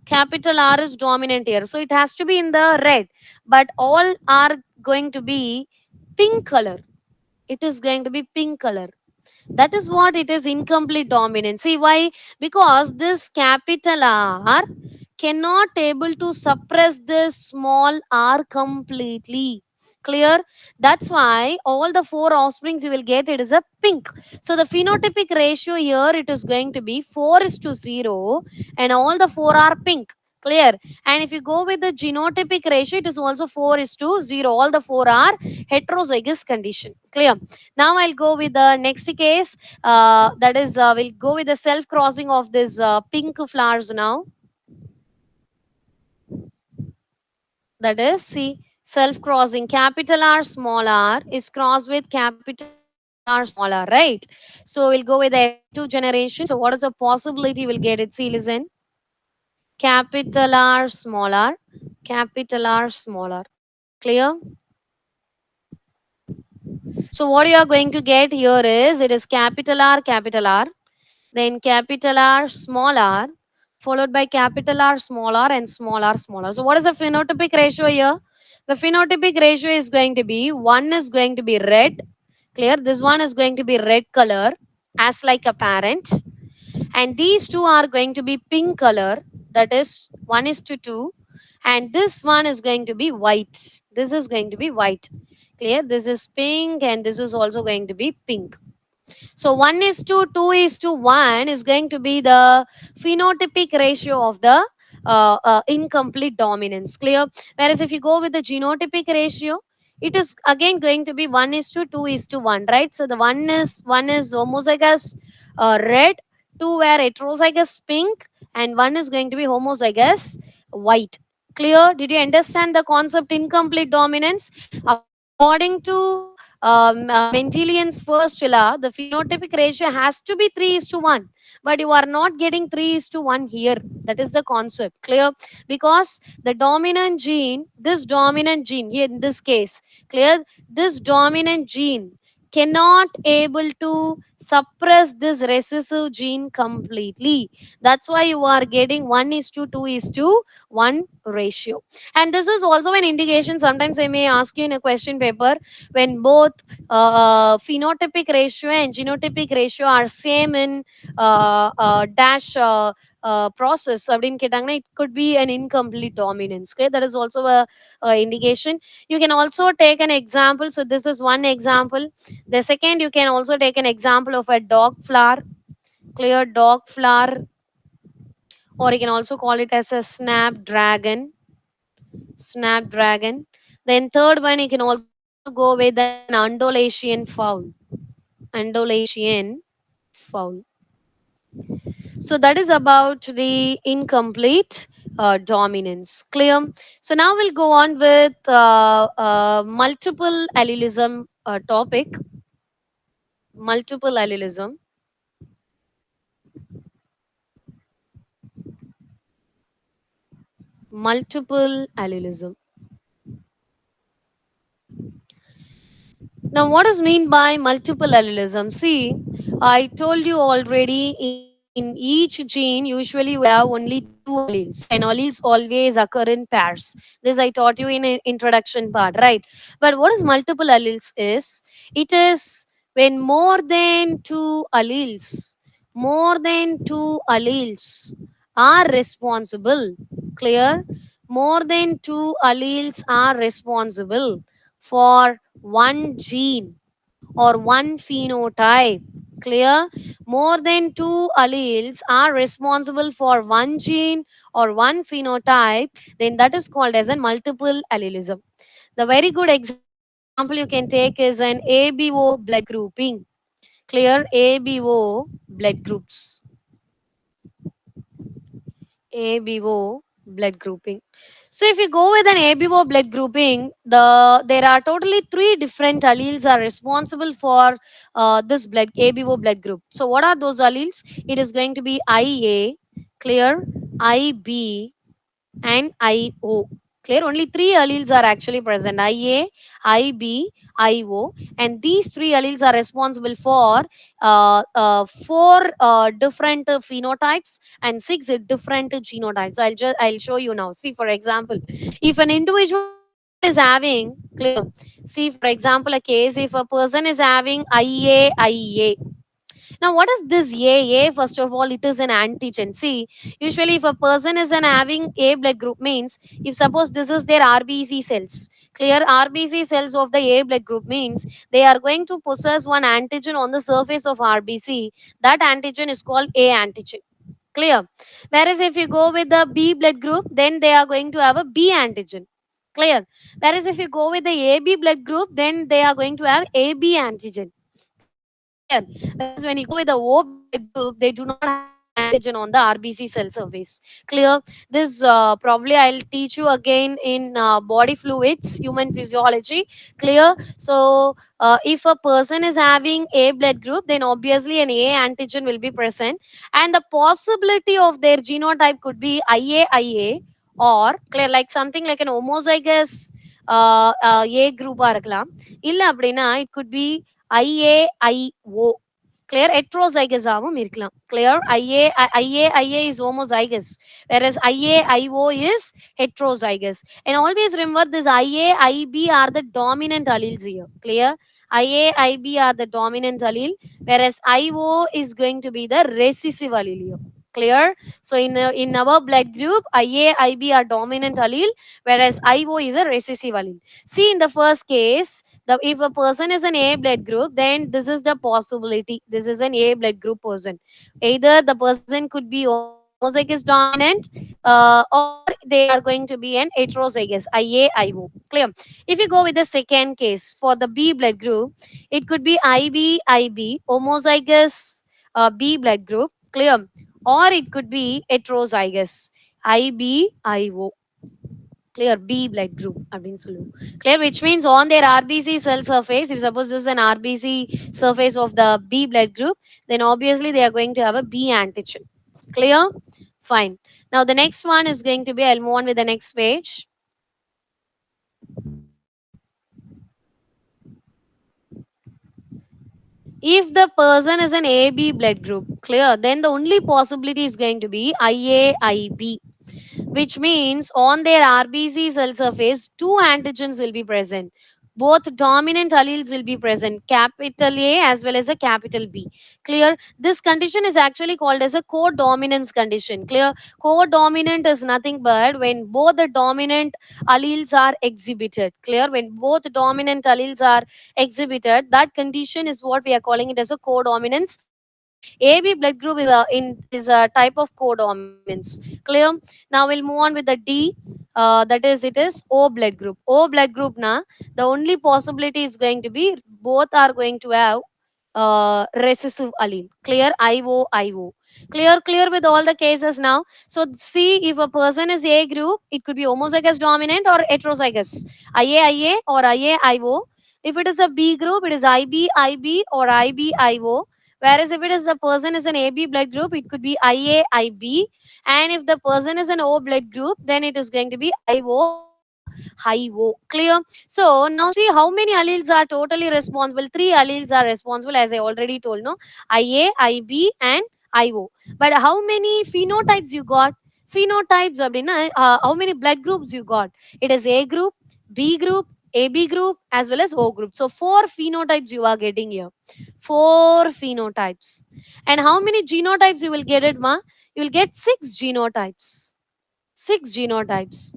Capital R is dominant here. So it has to be in the red. But all are going to be pink color. It is going to be pink color. That is what it is, incomplete dominance. See why? Because this capital R cannot able to suppress this small r completely. Clear? That's why all the four offsprings you will get, it is a pink. So the phenotypic ratio here, it is going to be 4:0 and all the four are pink. Clear? And if you go with the genotypic ratio, it is also 4:0. All the four are heterozygous condition. Clear? Now I'll go with the next case. That is, we'll go with the self crossing of this pink flowers now. That is, see, self crossing capital R small r is crossed with capital R small r, right? So we'll go with the F2 generation. So what is the possibility we'll get it? See, listen. Capital R small r, capital R small r. Clear? So what you are going to get here is, it is capital R, then capital R small r, followed by capital R small r and small r small r. So what is the phenotypic ratio here? The phenotypic ratio is going to be, one is going to be red. Clear? This one is going to be red color as like a parent, and these two are going to be pink color, that is 1:2, and this one is going to be white. This is going to be white. Clear? This is pink and this is also going to be pink. So 1:2:1 is going to be the phenotypic ratio of the incomplete dominance. Clear? Whereas if you go with the genotypic ratio, it is again going to be 1:2:1, right? So the one is homozygous red, two were heterozygous pink, and one is going to be homozygous white. Clear? Did you understand the concept incomplete dominance? According to Mendelian's first law, the phenotypic ratio has to be 3:1, but you are not getting 3:1 here. That is the concept. Clear? Because the dominant gene, this dominant gene here in this case, clear? This dominant gene cannot able to suppress this recessive gene completely. That's why you are getting 1:2:1 ratio. And this is also an indication. Sometimes I may ask you in a question paper, when both phenotypic ratio and genotypic ratio are same in dash process அப்படின்னு கேட்டாங்கன்னா, it could be an incomplete dominance. Okay, that is also a indication. You can also take an example. So this is one example. The second, you can also take an example of a dog flower. Clear? Dog flower, or you can also call it as a snapdragon. Then third one, you can also go with an undulation fowl. So that is about the incomplete dominance. Clear? So now we'll go on with multiple allelism topic. Multiple allelism. Multiple allelism. Now, what is mean by multiple allelism? See, I told you already, in each gene, usually we have only two alleles, and alleles always occur in pairs. This I taught you in an introduction part, right? But what is multiple alleles is? It is when more than two alleles are responsible. Clear? More than two alleles are responsible for one gene or one phenotype. Clear? More than two alleles are responsible for one gene or one phenotype, then that is called as a multiple allelism. The very good example you can take is an ABO blood grouping. Clear? ABO blood groups. ABO blood grouping. So if you go with an ABO blood grouping, there are totally three different alleles are responsible for this blood ABO blood group. So what are those alleles? It is going to be IA, clear, IB, and IO. Clear? Only three alleles are actually present: IA, IB, IO, and these three alleles are responsible for four different phenotypes and six different genotypes. I'll show you now. See, for example, if an individual is having, clear. See, for example, a case if a person is having IA. Now, what is this A? First of all, it is an antigen. See, usually if a person is having A blood group means, if suppose this is their RBC cells, clear, RBC cells of the A blood group means they are going to possess one antigen on the surface of RBC. That antigen is called A antigen. Clear? Whereas if you go with the B blood group, then they are going to have a B antigen. Clear? Whereas if you go with the AB blood group, then they are going to have AB antigen. Clear? Whereas when you go with the O blood group, they do not have any antigen on the RBC cell surface. Clear? This probably I'll teach you again in body fluids, human physiology. Clear? So if a person is having A blood group, then obviously an A antigen will be present, and the possibility of their genotype could be IA, or clear, like something like an homozygous A group இருக்கலாம் இல்ல அப்படின்னா it could be IAIO. Clear? Heterozygous ஆகவும் இருக்கலாம். Clear? IA is homozygous, whereas IAIO is heterozygous. And always remember this IAIB are the dominant alleles here. Clear? IAIB are the dominant allele, whereas IO is going to be the recessive allele here. Clear? So in our blood group, IAIB are dominant allele, whereas IO is a recessive allele. See, in the first case, if a person is an A blood group, then this is the possibility. This is an A blood group person. Either the person could be homozygous dominant, or they are going to be an heterozygous IAIO. Clear? If you go with the second case for the B blood group, it could be IB homozygous B blood group. Clear? Or it could be heterozygous IBIO. Clear? B blood group அப்படின்னு சொல்லுவோம். Clear? Which means on their RBC cell surface, if suppose this is an RBC surface of the B blood group, then obviously they are going to have a B antigen. Clear? Fine. Now the next one is going to be, I'll move on with the next page. If the person is an AB blood group, clear, then the only possibility is going to be IAIB, which means on their RBC cell surface, two antigens will be present. Both dominant alleles will be present, capital A as well as a capital B. Clear? This condition is actually called as a codominance condition. Clear? Codominant is nothing but when both the dominant alleles are exhibited. Clear? When both dominant alleles are exhibited, that condition is what we are calling it as a codominance. So AB blood group is a type of codominance. Clear? Now we'll move on with the D. That is, it is O blood group. O blood group na, the only possibility is going to be both are going to have recessive allele. Clear? IO. Clear with all the cases now. So see, if a person is A group, it could be homozygous dominant or heterozygous IA or IAIO. If it is a B group, it is IB or IBIO. Whereas if it is a person is an AB blood group, it could be IAIB. And if the person is an O blood group, then it is going to be IO or HIO. Clear? So now see how many alleles are totally responsible. Three alleles are responsible, as I already told, no? IA, IB, and IO. But how many phenotypes you got? Phenotypes, how many blood groups you got? It is A group, B group, AB group, as well as O group. So 4 phenotypes you are getting here. 4 phenotypes. And how many genotypes you will get it, ma? You will get 6 genotypes. 6 genotypes.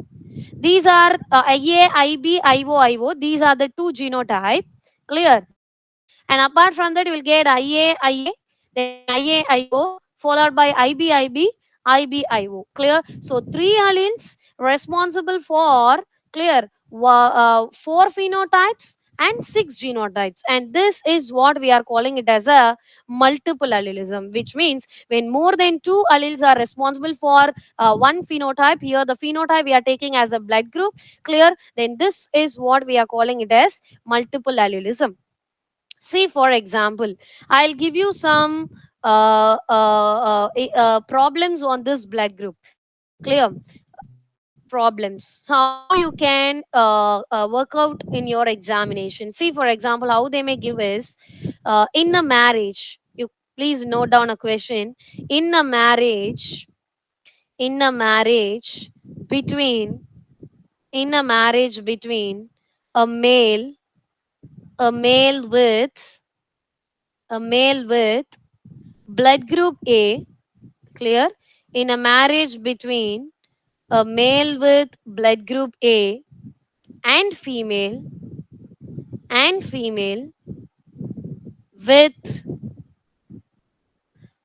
These are IA, IB, IO. These are the 2 genotype. Clear? And apart from that, you will get IA, IA, then IA, IO, followed by IB, IB, IB, IO. Clear? So 3 alleles responsible for, clear, 4 phenotypes and 6 genotypes. And this is what we are calling it as a multiple allelism, which means when more than 2 alleles are responsible for one phenotype, here the phenotype we are taking as a blood group, clear, then this is what we are calling it as multiple allelism. See, for example, I'll give you some problems on this blood group. Clear? Problems. So how you can work out in your examination. See, for example, how they may give is in a marriage. You please note down a question. In a marriage, in a marriage between, in a marriage between a male, a male with, a male with blood group A, clear, in a marriage between a male with blood group A and female, and female with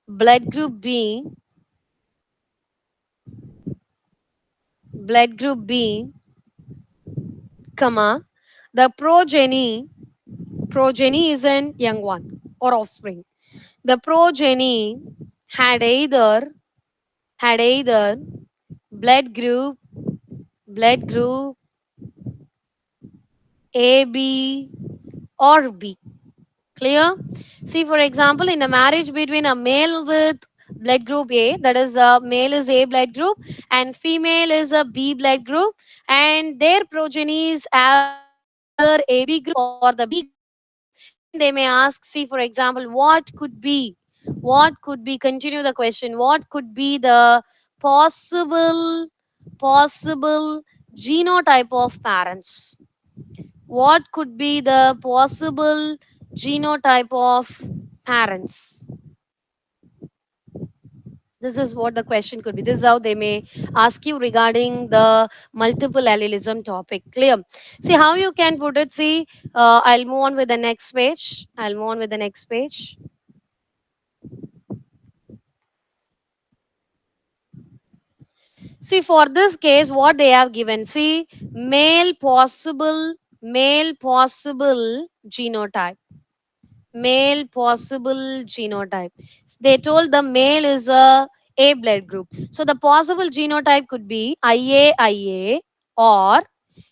blood group B, blood group B, comma, the progeny, progeny is an young one or offspring. The progeny had either, had either blood group, blood group AB or B. Clear? See, for example, in a marriage between a male with blood group A, that is a male is A blood group and female is a B blood group, and their progenies are either AB group or the B group, then they may ask, see, for example, what could be, continue the question, what could be the possible, possible genotype of parents? What could be the possible genotype of parents? This is what the question could be. This is how they may ask you regarding the multiple allelism topic. Clear? See how you can put it. See, I'll move on with the next page. I'll move on with the next page. See, for this case, what they have given. See, male possible genotype. Male possible genotype. They told the male is a blood group. So the possible genotype could be IA, or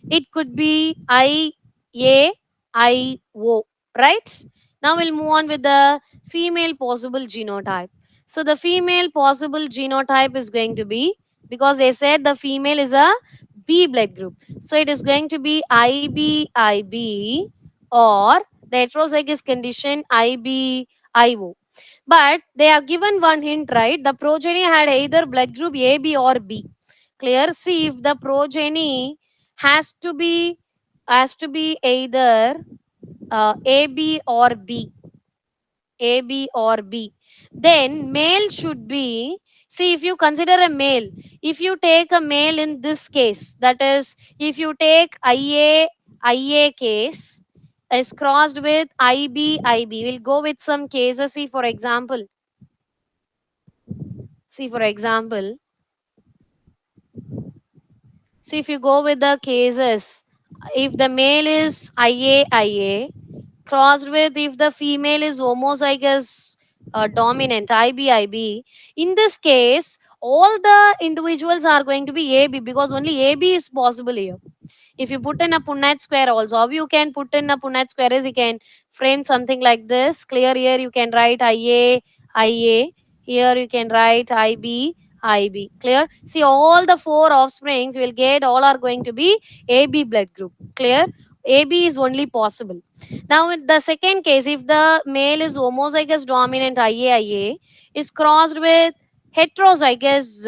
it could be IAIO, right? Now we'll move on with the female possible genotype. So the female possible genotype is going to be, because they said the female is a B blood group. So it is going to be IB, or the heterozygous condition IBIO. But they have given one hint, right? The progeny had either blood group AB or B. Clear? See, if the progeny has to be either AB or B, AB or B, then male should be, see, if you consider a male, if you take a male in this case, that is, if you take IA case is crossed with IB, we'll go with some cases. See, for example, so if you go with the cases, if the male is IA crossed with, if the female is homozygous dominant IB, in this case all the individuals are going to be AB, because only AB is possible here. If you put in a Punnett square also, how you can put in a Punnett square is you can frame something like this. Clear? Here you can write IA. Here you can write IB. Clear? See, all the 4 offsprings will get, all are going to be AB blood group. Clear? AB is only possible. Now in the second case, if the male is homozygous dominant IA is crossed with heterozygous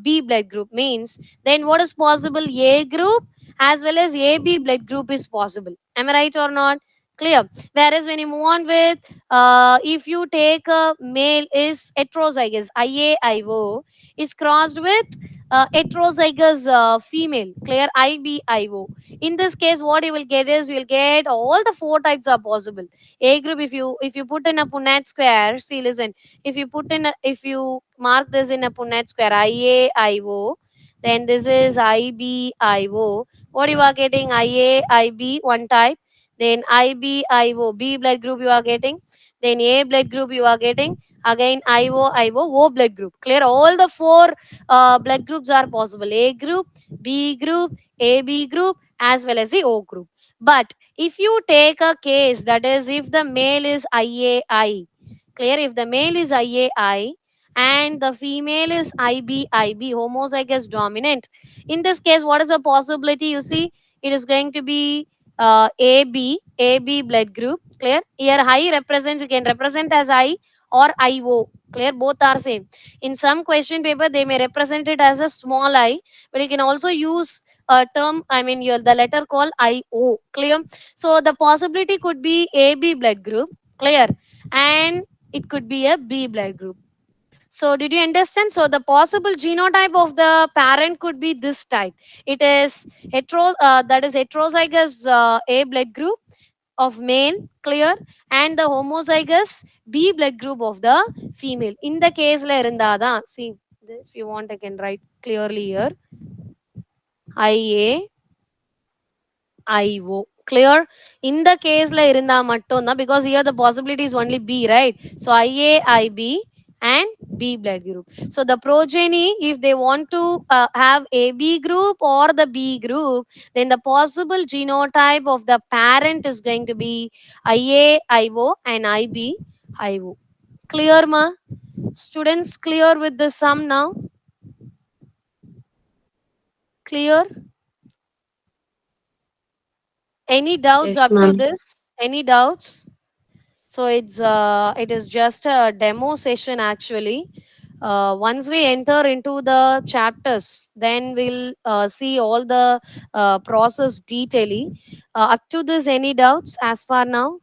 B blood group, means then what is possible? A group as well as AB blood group is possible. Am I right or not? Clear? Whereas when you move on with, if you take a male is heterozygous IAIO is crossed with heterozygous female, clear, IBIO. In this case, what you will get is you will get all the four types are possible. A group, if you put in a Punnett square, see, listen, if you mark this in a Punnett square, IAIO, then this is IBIO. What you are getting? IAIB one type, then IBIO B blood group you are getting, then A blood group you are getting, again IOIO O blood group. Clear? All the four blood groups are possible: A group, B group, AB group, as well as the O group. But if you take a case, that is if the male is IAI, clear, if the male is IAI and the female is IBIB, homozygous dominant, in this case what is the possibility? You see, it is going to be AB blood group. Clear? Here I represents, you can represent as I or IO. Clear? Both are same. In some question paper they may represent it as a small I, but you can also use a term, I mean the letter called IO. Clear? So the possibility could be AB blood group. Clear? And it could be a B blood group. So did you understand? So the possible genotype of the parent could be this type. It is that is heterozygous A blood group of male, clear, and the homozygous B blood group of the female. In the case la irundada, see, if you want I can write clearly here. IA IO. Clear? In the case la irunda mattum, because here the possibility is only B, right? So IA, IB and B blood group. So the progeny, if they want to have AB group or the B group, then the possible genotype of the parent is going to be IA, IO and IB, IO. Clear, ma? Students, clear with the sum now? Clear? Any doubts Yes, up to ma'am. this? Any doubts? So it is just a demo session actually. Once we enter into the chapters, then we'll see all the process detailing. Up to this, any doubts as far now?